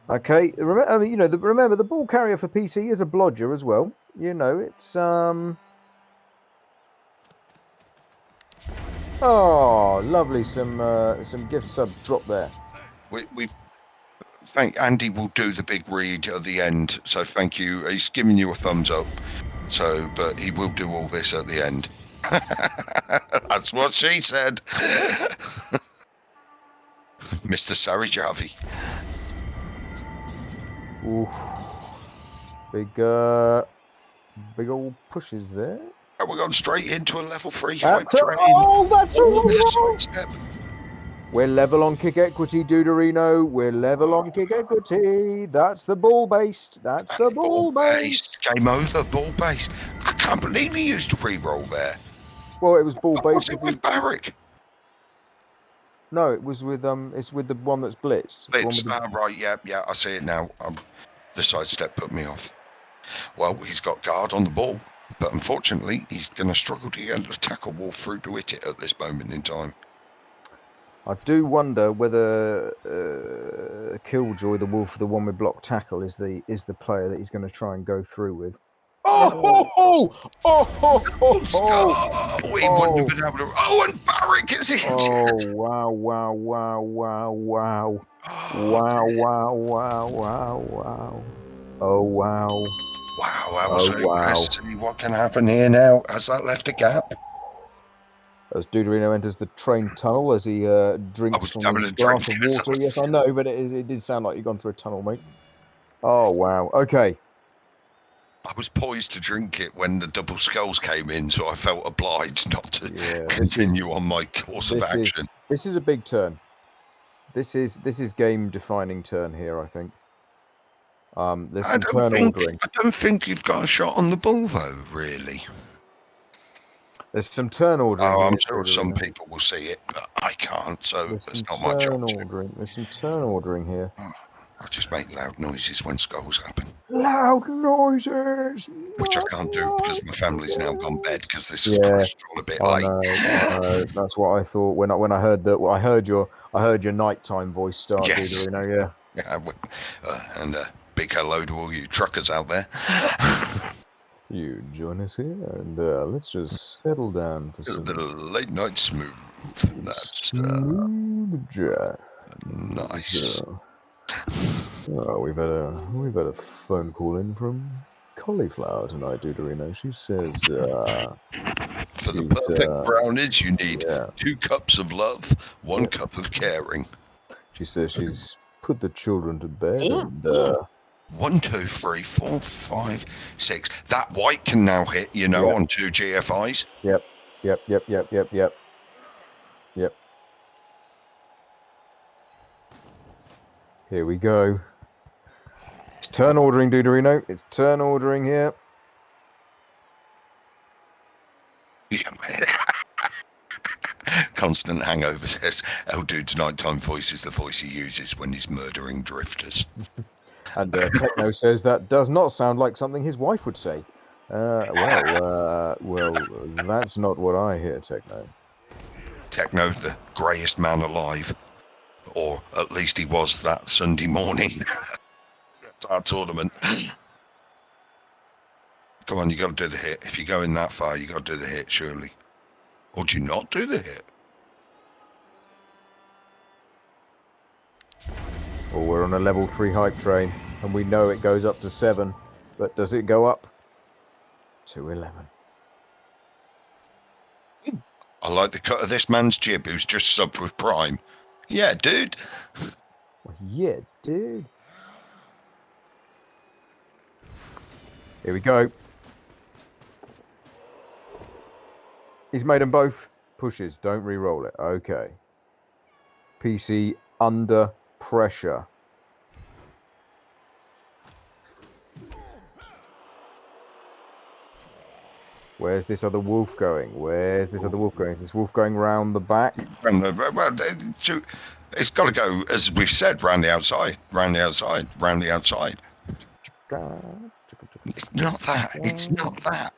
Okay, remember the ball carrier for PC is a blodger as well. You know, it's Oh, lovely! Some gift sub drop there. We've thank Andy will do the big read at the end. So thank you. He's giving you a thumbs up. So, but he will do all this at the end. That's what she said. Mr. Sarijavi. Ooh, big old pushes there. Oh, we're going straight into a level 3 hype train. That's a sidestep. We're level on kick equity, Duderino. We're level on kick equity. That's the ball based. That's the ball based. Game over, ball based. I can't believe he used a reroll there. Well, it was ball based. Was it with Barrick? No, it was with it's with the one that's blitzed. Blitz. Right, yeah, I see it now. The sidestep put me off. Well, he's got guard on the ball, but unfortunately, he's going to struggle to get the tackle wall through to hit it at this moment in time. I do wonder whether Killjoy, the wolf, the one with block tackle, is the player that he's going to try and go through with. He wouldn't have been able to. Oh, and Barrick is injured. Wow! Oh wow! Wow, that was What can happen here now? Has that left a gap? As Duderino enters the train tunnel as he drinks from his glass of water. Yes, I know, but it did sound like you'd gone through a tunnel, mate. Oh, wow. Okay. I was poised to drink it when the double skulls came in, so I felt obliged not to continue on my course of action. This is a big turn. This is game-defining turn here, I think. There's some turn ordering. I don't think you've got a shot on the ball, though, really. There's some turn ordering. Oh, I'm sure some people will see it, but I can't, so it's not my job. There's some turn ordering here. Oh, I just make loud noises when skulls happen. Loud noises! Which I can't do because my family's now gone bed because this is cholesterol a bit late. I know. That's what I thought when I heard that. Well, I heard your nighttime voice start. Yes. Duderino, Yeah, and big hello to all you truckers out there. You join us here, and let's just settle down for A some little late night smooth. That's smooth jazz. nice. Oh, we've had a phone call in from Cauliflower tonight, Deuterino. She says For the she's, perfect brownage, you need yeah. 2 cups of love, 1 cup of caring. She says she's put the children to bed, and 1, 2, 3, 4, 5, 6. That white can now hit, on 2 GFIs. Yep. Here we go. It's turn ordering, Deuterino. It's turn ordering here. Constant hangover says, El Dude's nighttime voice is the voice he uses when he's murdering drifters. And Techno says that does not sound like something his wife would say. Well, that's not what I hear, Techno. Techno, the greyest man alive. Or at least he was that Sunday morning. That's our tournament. Come on, you got to do the hit. If you're going that far, you got to do the hit, surely. Or do you not do the hit? Well, we're on a level 3 hype train, and we know it goes up to 7. But does it go up to 11? I like the cut of this man's jib who's just subbed with Prime. Yeah, dude. Well, yeah, dude. Here we go. He's made them both. Pushes. Don't re-roll it. Okay. PC under pressure. Where's this other wolf going? Where's this other wolf going? Is this wolf going round the back? Well, it's got to go, as we've said, round the outside, round the outside, round the outside. It's not that. It's not that.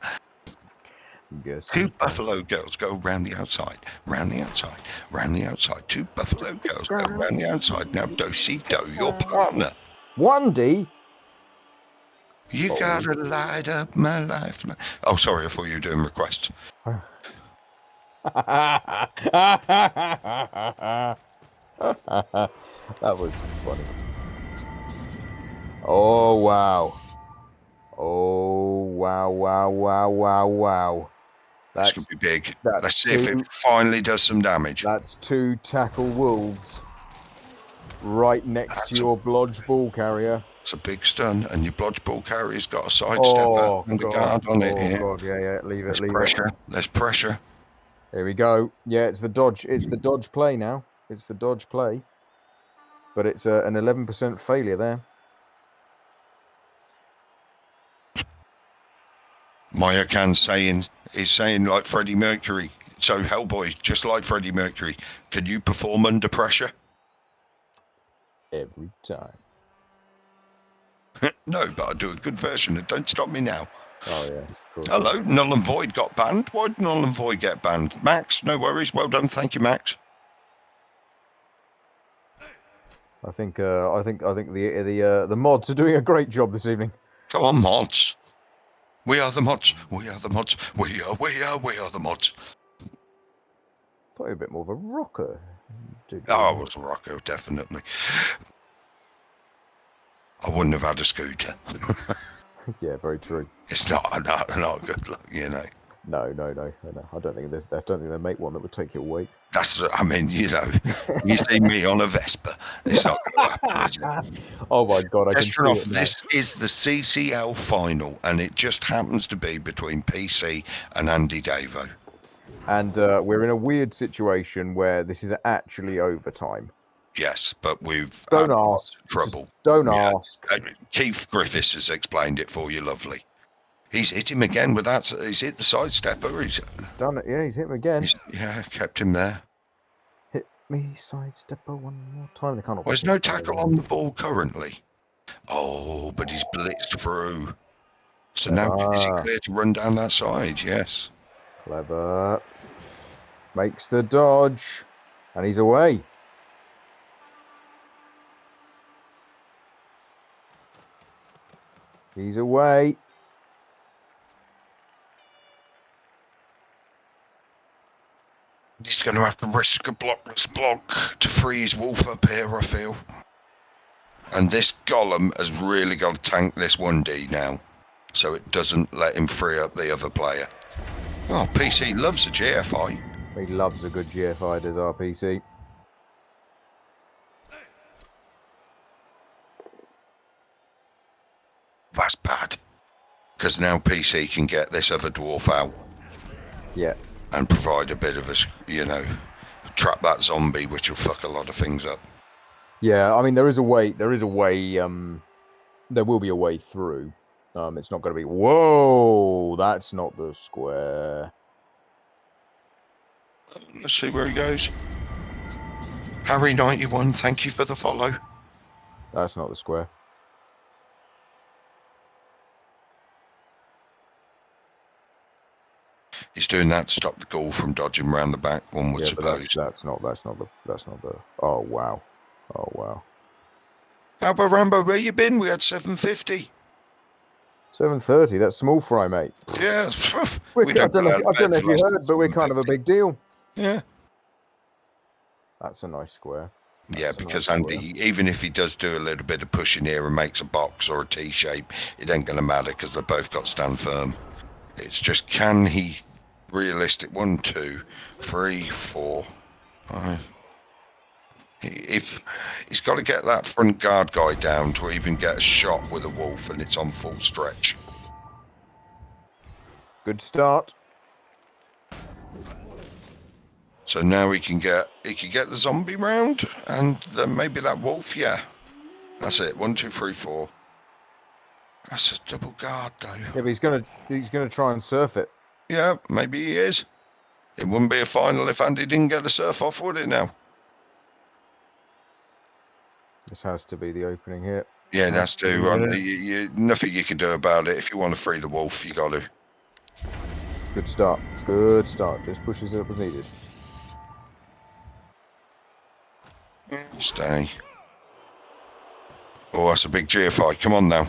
Yes, 2 buffalo girls go round the outside, round the outside, round the outside. 2 buffalo girls go round the outside. Now, do your partner. 1D? You gotta light up my life. Oh, sorry, I thought you were doing requests. That was funny. Oh, wow. Oh, wow. That's going to be big. Let's see if it finally does some damage. That's 2 tackle wolves right next to your blodge ball carrier. It's a big stun, and your blodge ball carrier's got a sidestepper and a guard on it here. God, yeah, leave it. There's pressure. Here we go. Yeah, it's the dodge. It's the dodge play now. It's the dodge play. But it's an 11% failure there. Mayakan is saying like Freddie Mercury. So Hellboy, just like Freddie Mercury, can you perform under pressure? Every time. No, but I do a good version of Don't Stop Me Now. Oh, yeah. Of course. Hello, Null and Void got banned. Why did Null and Void get banned? Max, no worries. Well done. Thank you, Max. I think the mods are doing a great job this evening. Come on, mods. We are the mods. We are the mods. We are the mods. I thought you were a bit more of a rocker. I was a rocker, definitely. I wouldn't have had a scooter. Yeah, very true. It's not good luck, you know. No. I don't think they make one that would take your weight. You see me on a Vespa. It's not going to happen, is it? Oh my God, I can see it now. This is the CCL final, and it just happens to be between PC and AndyDavo. And we're in a weird situation where this is actually overtime. Yes, but we've don't ask. Trouble. Don't ask. Keith Griffiths has explained it for you, lovely. He's hit him again with that. He's hit the sidestepper. He's done it. Yeah, he's hit him again. Kept him there. Hit me sidestepper one more time. They can't. There's no tackle on the ball currently. Oh, but he's blitzed through. So now is he clear to run down that side? Yes. Clever. Makes the dodge, and he's away. He's away. He's going to have to risk a blockless block to free his wolf up here, I feel. And this golem has really got to tank this 1D now, so it doesn't let him free up the other player. Oh, PC loves a GFI. He loves a good GFI, does our PC. That's bad. Because now PC can get this other dwarf out. Yeah. And provide a bit of a, you know, trap that zombie, which will fuck a lot of things up. Yeah, I mean, there is a way, there will be a way through. It's not going to be, whoa, that's not the square. Let's see where he goes. Harry91, thank you for the follow. That's not the square. He's doing that to stop the ghoul from dodging around the back, one would suppose. That's not the, oh, wow. Oh, wow. How about Rambo, where you been? We had 750. 7:30, that's small fry, mate. Yeah, I don't know if you heard, but we're kind of a big deal. Yeah. That's a nice square. Yeah, because Andy, even if he does do a little bit of pushing here and makes a box or a T-shape, it ain't going to matter because they've both got stand firm. It's just, can he realistic? 1, 2, 3, 4, 5. If he's got to get that front guard guy down to even get a shot with a wolf, and it's on full stretch. Good start. So now he can get the zombie round, and then maybe that wolf. Yeah, that's it. 1, 2, 3, 4. That's a double guard though. Yeah, but he's gonna try and surf it. Yeah, maybe he is. It wouldn't be a final if Andy didn't get a surf off, would it now? This has to be the opening here. Yeah, that's to. Nothing you can do about it. If you want to free the wolf, you got to. Good start. Good start. Just pushes it up as needed. Stay. Oh, that's a big GFI. Come on now.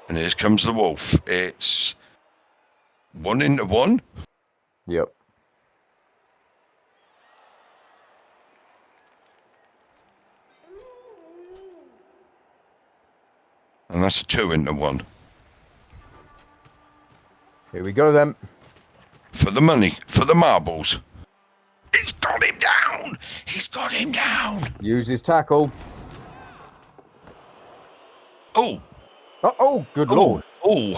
And here comes the wolf. It's 1 into 1. Yep. And that's a 2 into 1. Here we go then. For the money, for the marbles. He's got him down. He's got him down. Use his tackle. Oh. Oh, good lord. Oh,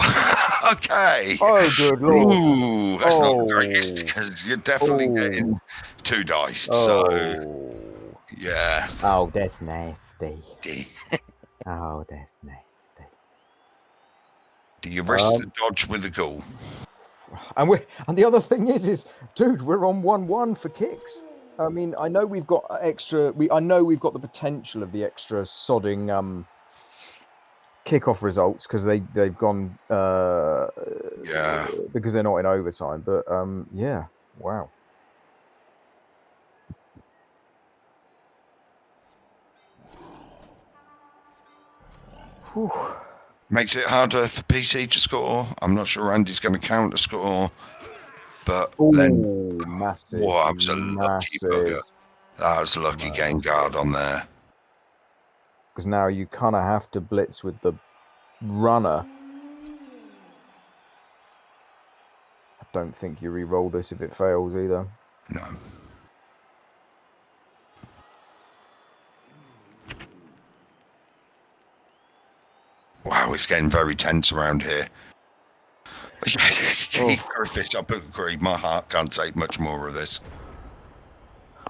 okay. Oh, good lord. Ooh, that's not the greatest because you're definitely getting 2 dice. So, yeah. Oh, that's nasty. Do Oh, that's nasty. you risk the dodge with the ghoul? And the other thing is, dude, we're on 1-1 for kicks. I mean, I know we've got extra. I know we've got the potential of the extra sodding kickoff results because they've gone. Yeah. Because they're not in overtime, but yeah, wow. Whew. Makes it harder for PC to score. I'm not sure Andy's going to counter score, but then massive. Whoa, that was a lucky bugger. That was a lucky game guard on there. Because now you kind of have to blitz with the runner. I don't think you re-roll this if it fails either. No. Wow, it's getting very tense around here. Keith Griffiths, I agree. My heart can't take much more of this.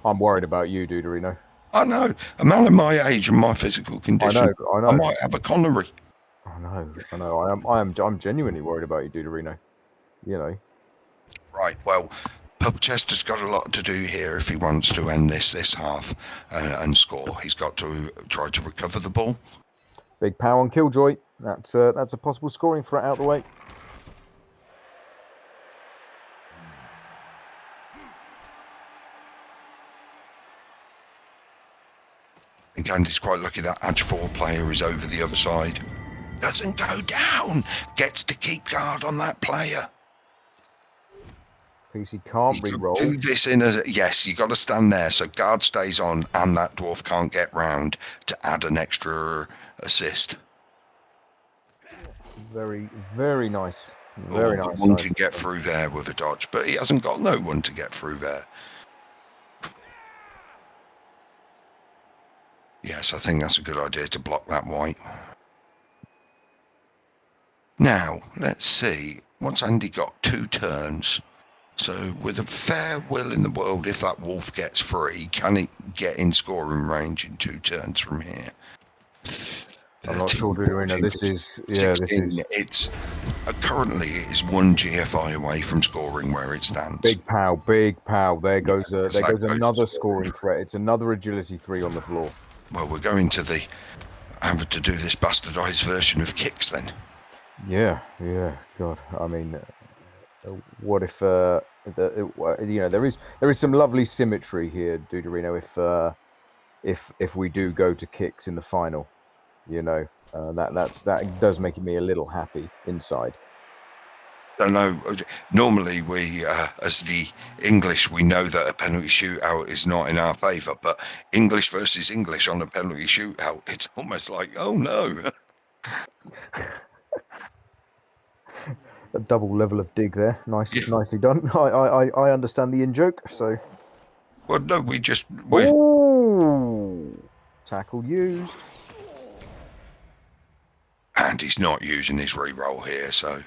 I'm worried about you, Duderino. I know. A man of my age and my physical condition. I know. I might have a Connery. I know. I'm genuinely worried about you, Duderino. You know. Right. Well, Chester's got a lot to do here if he wants to end this half and score. He's got to try to recover the ball. Big power on Killjoy. That's a possible scoring threat out the way. And Andy's quite lucky that Edge 4 player is over the other side. Doesn't go down. Gets to keep guard on that player. PC can't You could re-roll. do this in a... Yes, you got to stand there so guard stays on and that dwarf can't get round to add an extra assist. Very, very nice. Or Very nice. one can get through there with a dodge, but he hasn't got no one to get through there. Yes, I think that's a good idea to block that white. Now, let's see. What's Andy got? 2 turns. So with a fair will in the world, if that wolf gets free, can it get in scoring range in 2 turns from here? I'm not sure, Dorina. This is... Yeah, 16, this is... It's... currently, it is 1 GFI away from scoring where it stands. Big pow, big pow. There goes, Yeah, there goes another scoring threat. It's another agility 3 on the floor. Well, we're going to the... having to do this bastardized version of kicks then. Yeah, yeah. God, I mean... what if you know, there is some lovely symmetry here, Duderino, if we do go to kicks in the final, you know, that does make me a little happy inside. I don't know. Normally, we as the English, we know that a penalty shootout is not in our favour, but English versus English on a penalty shootout, it's almost like, oh no. A double level of dig there, nicely done. I understand the in joke, so. Well, no, we Ooh, tackle used. And he's not using his re-roll here, so.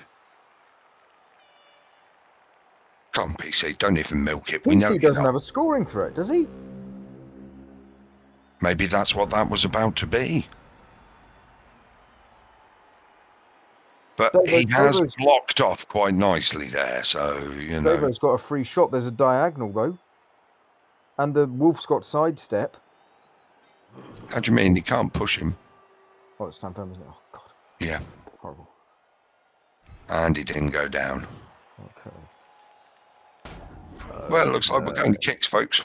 Come on, PC, don't even milk it. We know PC doesn't have a scoring threat, does he? Maybe that's what that was about to be. But he has blocked off quite nicely there, so, you know. Davo's got a free shot. There's a diagonal, though. And the wolf's got sidestep. How do you mean? You can't push him. Oh, it's stand firm, isn't it? Oh, God. Yeah. Horrible. And he didn't go down. Okay. Well, it looks like we're going to kicks, folks.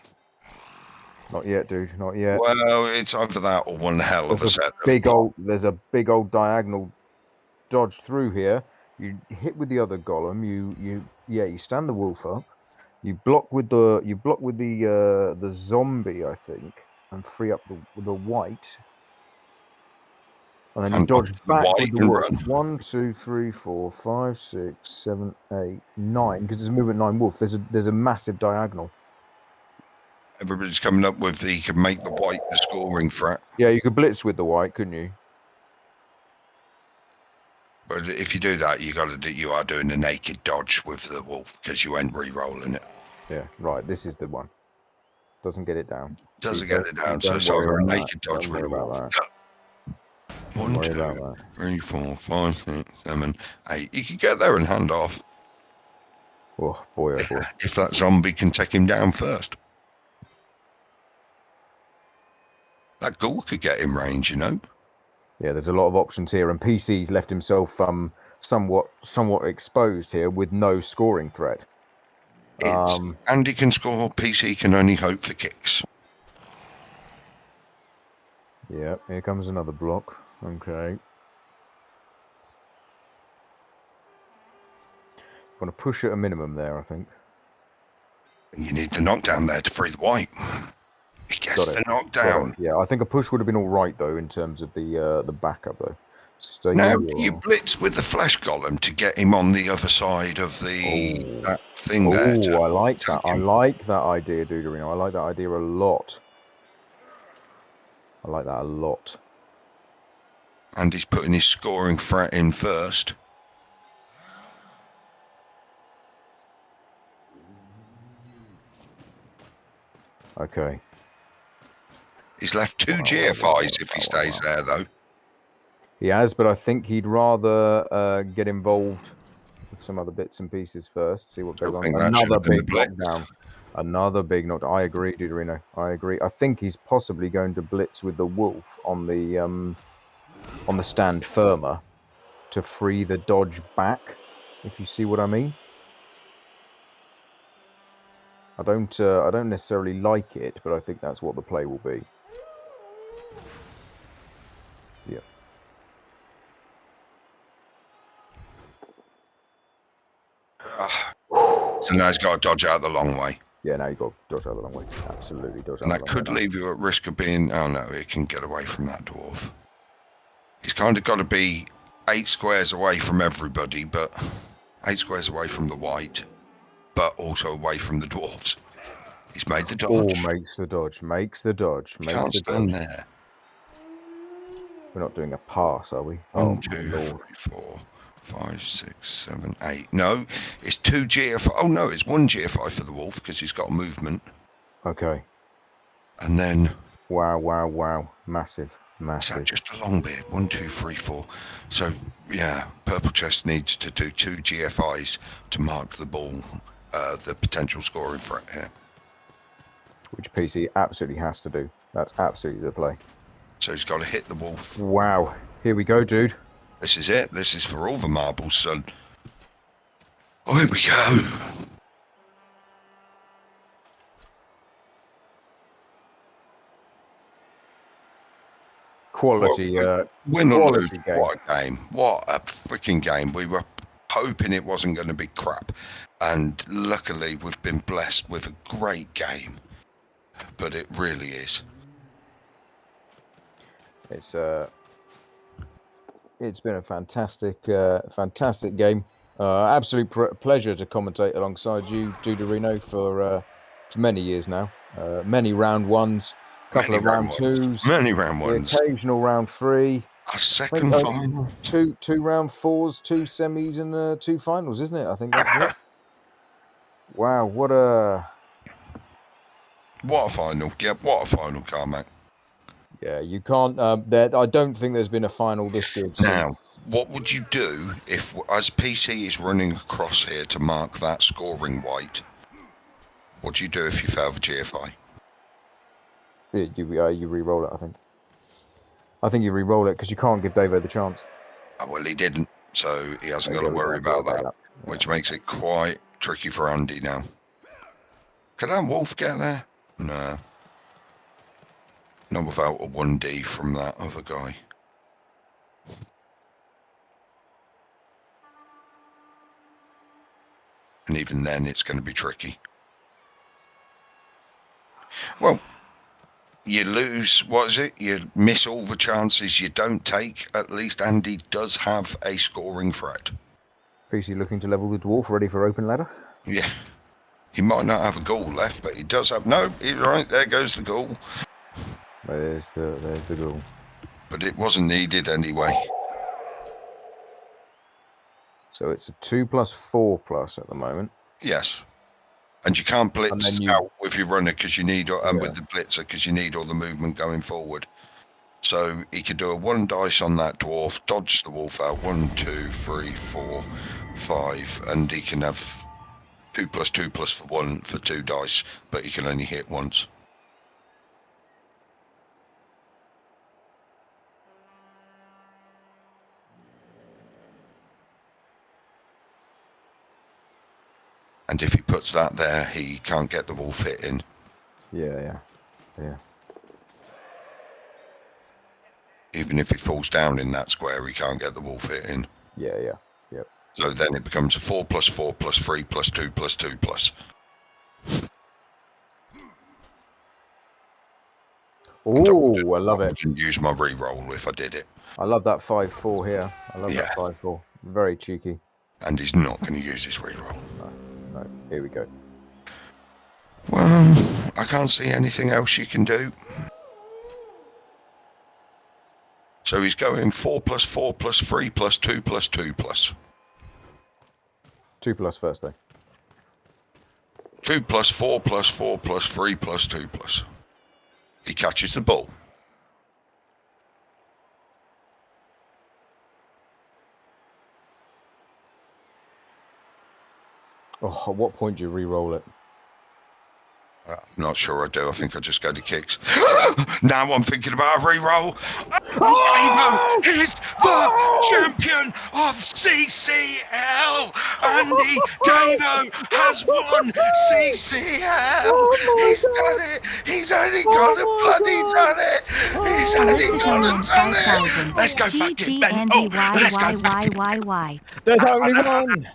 Not yet, dude. Not yet. Well, it's either that or one hell of a set. There's a big old diagonal dodge through here. You hit with the other golem. You stand the wolf up. You block with the zombie, I think, and free up the white. And then you dodge back with the wolf. 1, 2, 3, 4, 5, 6, 7, 8, 9. Because there's a movement 9 wolf. There's a massive diagonal. Everybody's coming up with you can make the white the scoring threat. Yeah, you could blitz with the white, couldn't you? But if you do that, you are doing a naked dodge with the wolf because you ain't re-rolling it. Yeah, right. This is the one. Doesn't get it down. Doesn't get it down, so it's either a naked dodge with a wolf. 1, 2, 3, 4, 5, 6, 7, 8. You could get there and hand off. Oh boy, oh boy. If that zombie can take him down first. That ghoul could get in range, you know. Yeah, there's a lot of options here, and PC's left himself somewhat exposed here with no scoring threat. Andy can score, PC can only hope for kicks. Yeah, here comes another block. Okay. Want to push at a minimum there, I think. You need the knockdown there to free the white. He gets the knockdown. Yeah, I think a push would have been all right though in terms of the backup though. So now you blitz with the flesh golem to get him on the other side of that thing there. Oh, I like that. I like that idea, Duderino. I like that idea a lot. I like that a lot. And he's putting his scoring threat in first. Okay. He's left 2 GFIs if he stays there, though. He has, but I think he'd rather get involved with some other bits and pieces first. See what goes on. Another big knockdown. Another big knockdown. I agree, Duderino. I agree. I think he's possibly going to blitz with the wolf on the stand firmer to free the dodge back. If you see what I mean. I don't necessarily like it, but I think that's what the play will be. Yep. So now he's got to dodge out the long way. Yeah, now you've got to dodge out the long way. Absolutely dodge out And the that long could way. leave you at risk of being... Oh, no, he can get away from that dwarf. He's kind of got to be 8 squares away from everybody, but 8 squares away from the white, but also away from the dwarves. He's made the Oh, dodge. makes the dodge. Makes the dodge. You Makes can't the stand dodge. there. We're not doing a pass, are we? 1, my 2, lord. 3, 4, 5, 6, 7, 8. No, it's 2 GFI. Oh, no, it's 1 GFI for the wolf because he's got movement. Okay. And then... Wow, wow, wow. Massive, Is massive. that just a long beard? 1, 2, 3, 4. So, yeah, Purple Chest needs to do 2 GFIs to mark the ball, the potential scoring threat here. Which PC absolutely has to do. That's absolutely the play. So he's got to hit the wolf. Wow. Here we go, dude. This is it. This is for all the marbles, son. Oh, here we go. Quality, Win or quality lose, game. what a game. What a freaking game. We were hoping it wasn't going to be crap. And luckily, we've been blessed with a great game. But it really is. It's been a fantastic, fantastic game. Absolute pleasure to commentate alongside you, Duderino, for many years now. Many round ones, couple of round twos, Many round the ones. occasional round 3. A second final. Two round 4s, 2 semis, and 2 finals, isn't it? I think that's it. Wow, what a final. Yeah, what a final, Carmack. Yeah, you can't. I don't think there's been a final this good. Now, what would you do if, as PC is running across here to mark that scoring white, what do you do if you fail the GFI? You re-roll it, I think. I think you re-roll it because you can't give Davo the chance. Oh, well, he didn't, so he hasn't got to worry about that, which makes it quite tricky for Andy now. Can that wolf get there? No. Not without a 1D from that other guy. And even then, it's going to be tricky. Well, you lose, what is it? You miss all the chances you don't take. At least Andy does have a scoring threat. PC looking to level the dwarf, ready for open ladder? Yeah. He might not have a goal left, but he does have... No, right, there goes the goal. There's the goal. But it wasn't needed anyway. So it's a 2+4+ at the moment. Yes. And you can't blitz out with your runner because you need, and with the blitzer because you need all the movement going forward. So he could do a 1 dice on that dwarf, dodge the wolf out, 1, 2, 3, 4, 5, and he can have 2+2+ for 1 for 2 dice, but he can only hit once. And if he puts that there, he can't get the wolf hit in. Yeah. Even if he falls down in that square, he can't get the wolf hit in. Yeah. Yep. So then it becomes a 4+4+3+2+2+. Oh, I love it. I wouldn't use my re-roll if I did it. I love that 5-4 here. I love that 5-4. Very cheeky. And he's not going to use his re-roll. No. Here we go. Well, I can't see anything else you can do. So he's going 4+4+3+2+2+. 2+ first, though. 2+4+4+3+2+. He catches the ball. Oh, at what point do you re-roll it? I'm not sure I do. I think I just go to kicks. Now I'm thinking about a re-roll. Davo is the champion of CCL. AndyDavo has won CCL. He's done it. He's only got to bloody done it. It's Andy Million Gordon, Tony. 5,000. Let's go fucking GG Andy let's go fucking YYYYY. There's only one.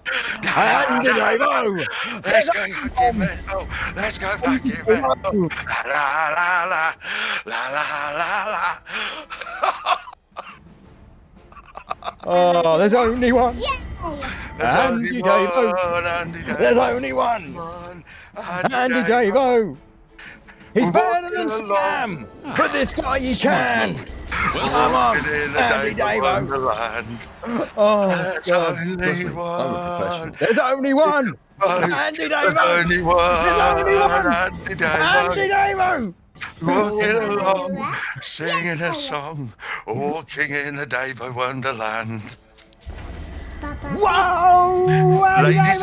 AndyDavo. Let's go fucking mental. Let's go fucking mental. La la la la la la la. Oh, there's only one. There's only AndyDavo. one, AndyDavo. There's only one. AndyDavo. He's better than Scam, but this guy you can. Come on, AndyDavo. Oh, There's God. only one. There's only one. There's AndyDavo. only one. There's only one. AndyDavo. AndyDavo. Walking along, singing a song, walking in a Davo Wonderland. Whoa! Ladies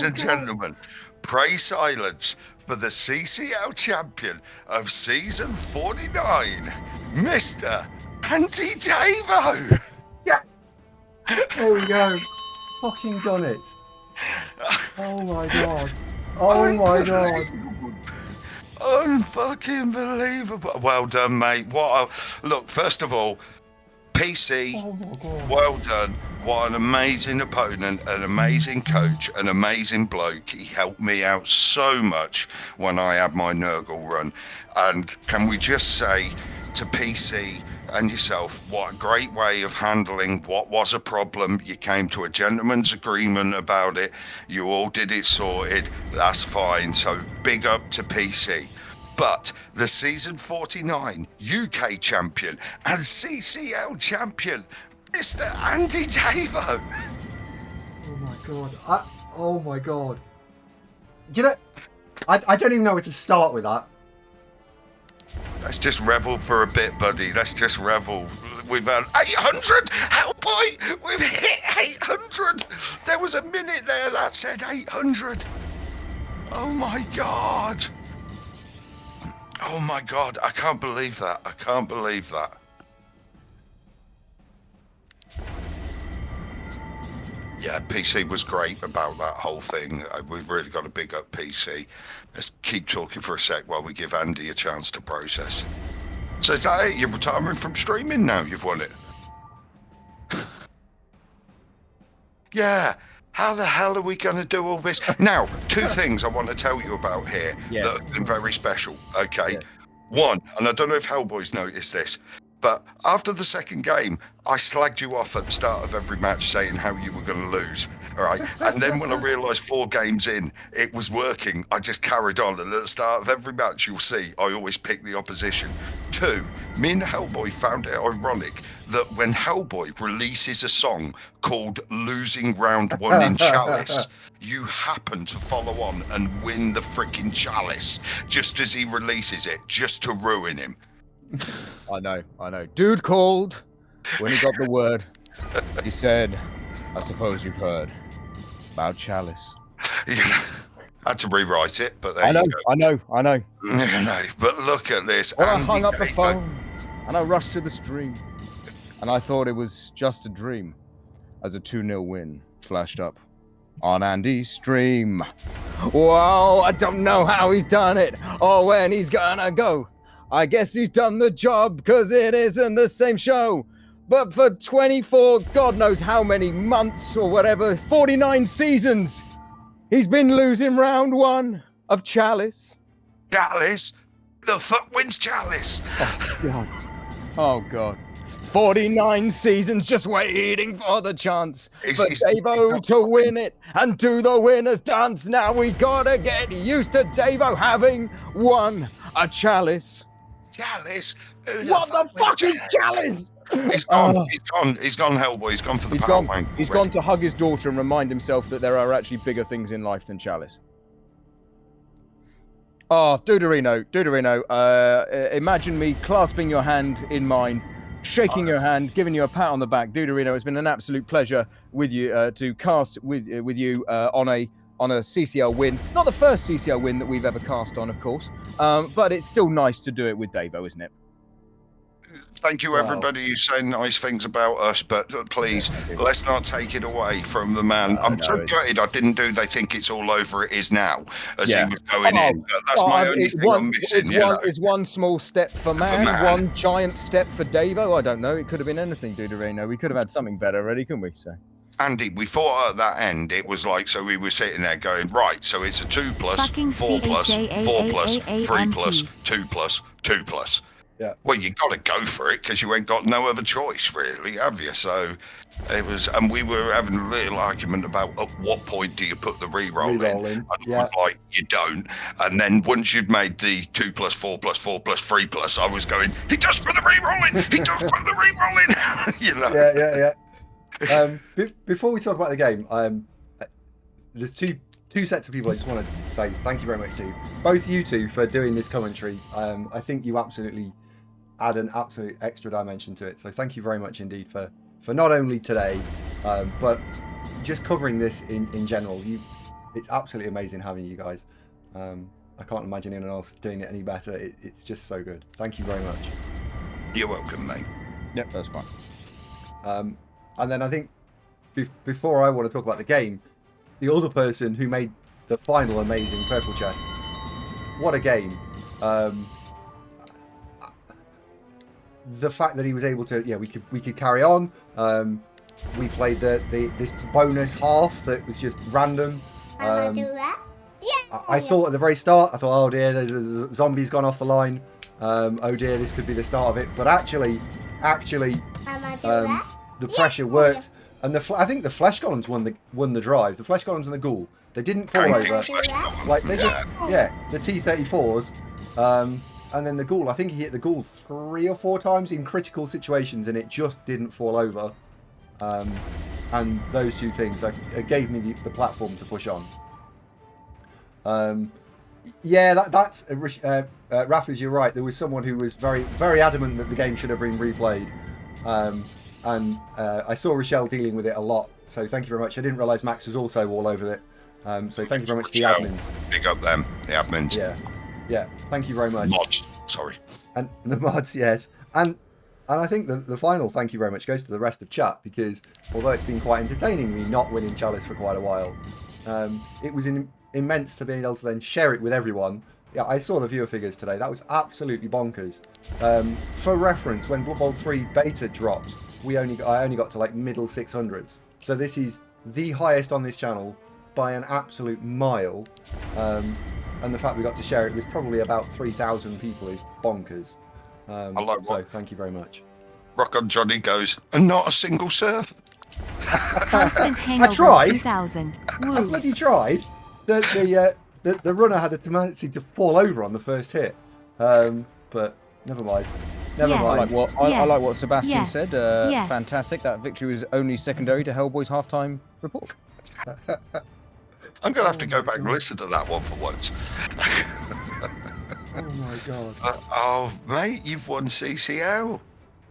and gentlemen, pray silence for the CCL champion of season 49, Mr. AndyDavo. Yeah. There we go. Fucking done it. Oh my god. Oh my god. Unfucking believable. Well done, mate. Look, first of all, PC, well done. What an amazing opponent, an amazing coach, an amazing bloke. He helped me out so much when I had my Nurgle run. And can we just say to PC and yourself, what a great way of handling what was a problem. You came to a gentleman's agreement about it. You all did it sorted. That's fine. So big up to PC. But the season 49 UK champion and CCL champion, Mr. AndyDavo. Oh my god. Oh my god. You know, I don't even know where to start with that. Let's just revel for a bit, buddy. Let's just revel. We've had 800. Hell, boy, we've hit 800. There was a minute there that said 800. Oh my god. Oh my god. I can't believe that. I can't believe that. Yeah, PC was great about that whole thing. We've really got to big up PC. Let's keep talking for a sec while we give Andy a chance to process. So is that it? You're retiring from streaming now? You've won it? Yeah. How the hell are we going to do all this? Now, two things I want to tell you about here that have been very special, okay? Yeah. One, and I don't know if Hellboy's noticed this, but after the second game, I slagged you off at the start of every match saying how you were going to lose, all right? And then when I realised 4 games in, it was working, I just carried on. And at the start of every match, you'll see, I always pick the opposition. 2, me and Hellboy found it ironic that when Hellboy releases a song called Losing Round 1 in Chalice, you happen to follow on and win the freaking Chalice just as he releases it, just to ruin him. I know. Dude called when he got the word. He said, I suppose you've heard about Chalice. Yeah. Had to rewrite it, but there I know. No, but look at this. Well, I hung up the phone and I rushed to the stream. And I thought it was just a dream as a 2-0 win flashed up on Andy's stream. Wow, I don't know how he's done it or when he's gonna go. I guess he's done the job because it isn't the same show. But for 24, God knows how many months or whatever, 49 seasons, he's been losing round 1 of Chalice. Chalice? The fuck wins Chalice? Oh, God. Oh, God. 49 seasons just waiting for the chance for Davo to win it and do the winner's dance. Now we gotta get used to Davo having won a Chalice. Chalice? What the fuck is Chalice? He's gone. He's gone, Hellboy. He's gone for the power wank. He's gone to hug his daughter and remind himself that there are actually bigger things in life than Chalice. Oh, Duderino. Imagine me clasping your hand in mine, shaking your hand, giving you a pat on the back. Duderino, it's been an absolute pleasure with you to cast with you on a CCL win. Not the first CCL win that we've ever cast on, of course, but it's still nice to do it with Davo, isn't it? Thank you, Wow. everybody who's saying nice things about us, but please, let's not take it away from the man. I'm so gutted I didn't do They Think It's All Over, It Is Now, as he was going in. But that's my only thing I'm missing, It's one small step for man, one giant step for Davo. I don't know. It could have been anything, Duderino. We could have had something better already, couldn't we? So. Andy, we thought at that end, it was like, so we were sitting there going, right, so it's a 2+, 4+, 4+, 3+, 2+, 2+. Yeah. Well, you got to go for it because you ain't got no other choice, really, have you? So it was, and we were having a little argument about at what point do you put the re-roll in? And I was like, you don't. And then once you'd made the 2+, 4+, 4+, 3+, I was going, he does put the re-roll in. He does put the re-roll in. You know? Yeah. Before we talk about the game, there's two sets of people I just want to say thank you very much to both you two for doing this commentary. I think you absolutely add an absolute extra dimension to it. So thank you very much indeed for not only today, but just covering this in general. It's absolutely amazing having you guys. I can't imagine anyone else doing it any better. It's just so good. Thank you very much. You're welcome, mate. Yep, that's fine. And then I think before I want to talk about the game, the other person who made the final amazing purple chest. What a game. The fact that he was able to, we could carry on. We played this bonus half that was just random. Mama, do that? Yeah. I thought at the very start, I thought, oh dear, there's a zombie's gone off the line. Oh dear, this could be the start of it. But actually, Mama, do that? the pressure worked, and I think the flesh golems won the drive. The flesh golems and the ghoul, they didn't fall over. Like they just, the T-34s, and then the ghoul. I think he hit the ghoul 3 or 4 times in critical situations, and it just didn't fall over. And those two things gave me the platform to push on. That's Raffles, you're right. There was someone who was very, very adamant that the game should have been replayed. And I saw Rochelle dealing with it a lot, so thank you very much. I didn't realise Max was also all over it, so thank you very much to the admins. Big up them, the admins. Yeah, thank you very much. Mods, sorry. And the mods, yes. And I think the final thank you very much goes to the rest of chat, because although it's been quite entertaining me not winning Chalice for quite a while, it was immense to be able to then share it with everyone. Yeah, I saw the viewer figures today. That was absolutely bonkers. For reference, when Blood Bowl 3 beta dropped, I only got to like middle 600s. So this is the highest on this channel by an absolute mile. And the fact we got to share it with probably about 3,000 people is bonkers. So thank you very much. Rock on Johnny goes, and not a single surf. I tried. I bloody tried. The runner had a tendency to fall over on the first hit, but never mind. I like what Sebastian said. Fantastic. That victory was only secondary to Hellboy's halftime report. I'm going to have to go back and listen to that one for once. Oh my god. Oh, mate, you've won CCL.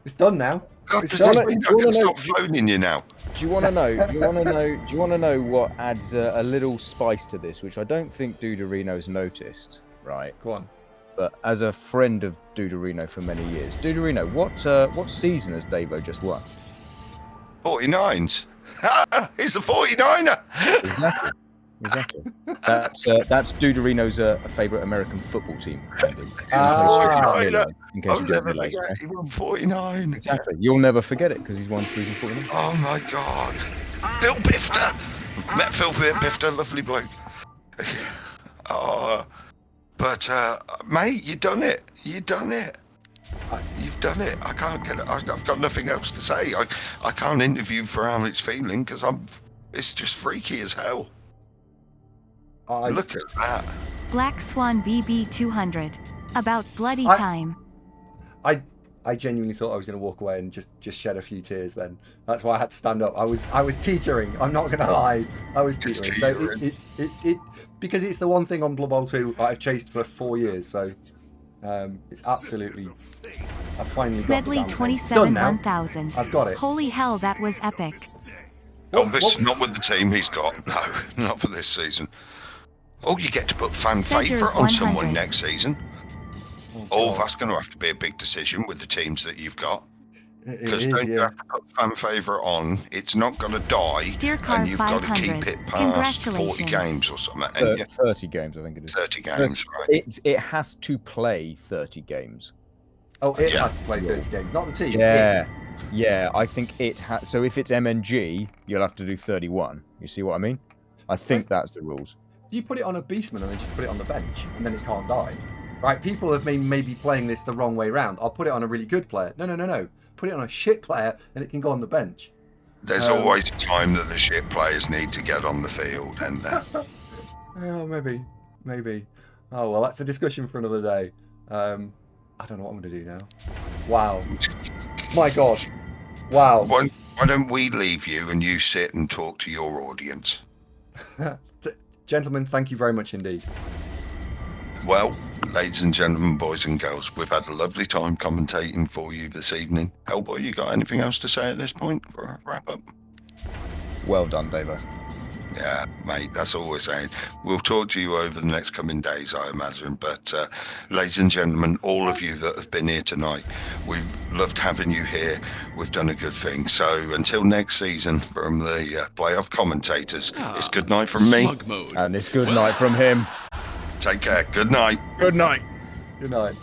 It's done now. God, does this mean I can stop phoning you now? Do you want to know? Do you want to know what adds a little spice to this, which I don't think Duderino's noticed, right? Go on. But as a friend of Duderino for many years, Duderino, what season has Davo just won? 49s. He's a 49er. Exactly. That's Duderino's favourite American football team. In case you didn't realise. He won 49. Exactly. You'll never forget it because he's won season 49. Oh my God. Bill Bifter. Met Phil Bifter, lovely bloke. But mate, you done it. You've done it. I can't get it. I've got nothing else to say. I can't interview for how it's feeling because it's just freaky as hell. Look at that. Black Swan BB 200. About bloody time. I genuinely thought I was going to walk away and just shed a few tears then. That's why I had to stand up. I was teetering. I'm not going to lie. I was teetering. So it because it's the one thing on Blood Bowl 2 I've chased for 4 years. So it's absolutely. I've finally got Medley the 27 1000. I've got it. Holy hell, that was epic. Not with the team he's got. No, not for this season. Oh, you get to put fan favourite on someone next season. Oh Oh, God. that's going to have to be a big decision with the teams that you've got. It Because is, don't you yeah. have to put fan favourite on? It's not going to die, Steer car and you've got to 500. keep it past 40 Congratulations. games or something. And 30 games, I think it is. 30 games, right? It has to play 30 games. Oh, it Yeah. has to play 30 games, not the team. Yeah. It. Yeah, I think it has. So if it's MNG, you'll have to do 31. You see what I mean? I think that's the rules. You put it on a beastman and then just put it on the bench, and then it can't die. Right? People have been maybe playing this the wrong way round. I'll put it on a really good player. No. Put it on a shit player, and it can go on the bench. There's always a time that the shit players need to get on the field, and Oh, maybe. Oh well, that's a discussion for another day. I don't know what I'm going to do now. Wow. My God. Wow. why don't we leave you and you sit and talk to your audience? Gentlemen, thank you very much indeed. Well, ladies and gentlemen, boys and girls, we've had a lovely time commentating for you this evening. Hellboy, you got anything else to say at this point for a wrap up? Well done, Davo. Yeah, mate, that's all we're saying. We'll talk to you over the next coming days, I imagine. But ladies and gentlemen, all of you that have been here tonight, we've loved having you here. We've done a good thing. So until next season, from the playoff commentators, it's good night from me. Smug mode. And it's good night from him. Take care. Good night. Good night. Good night.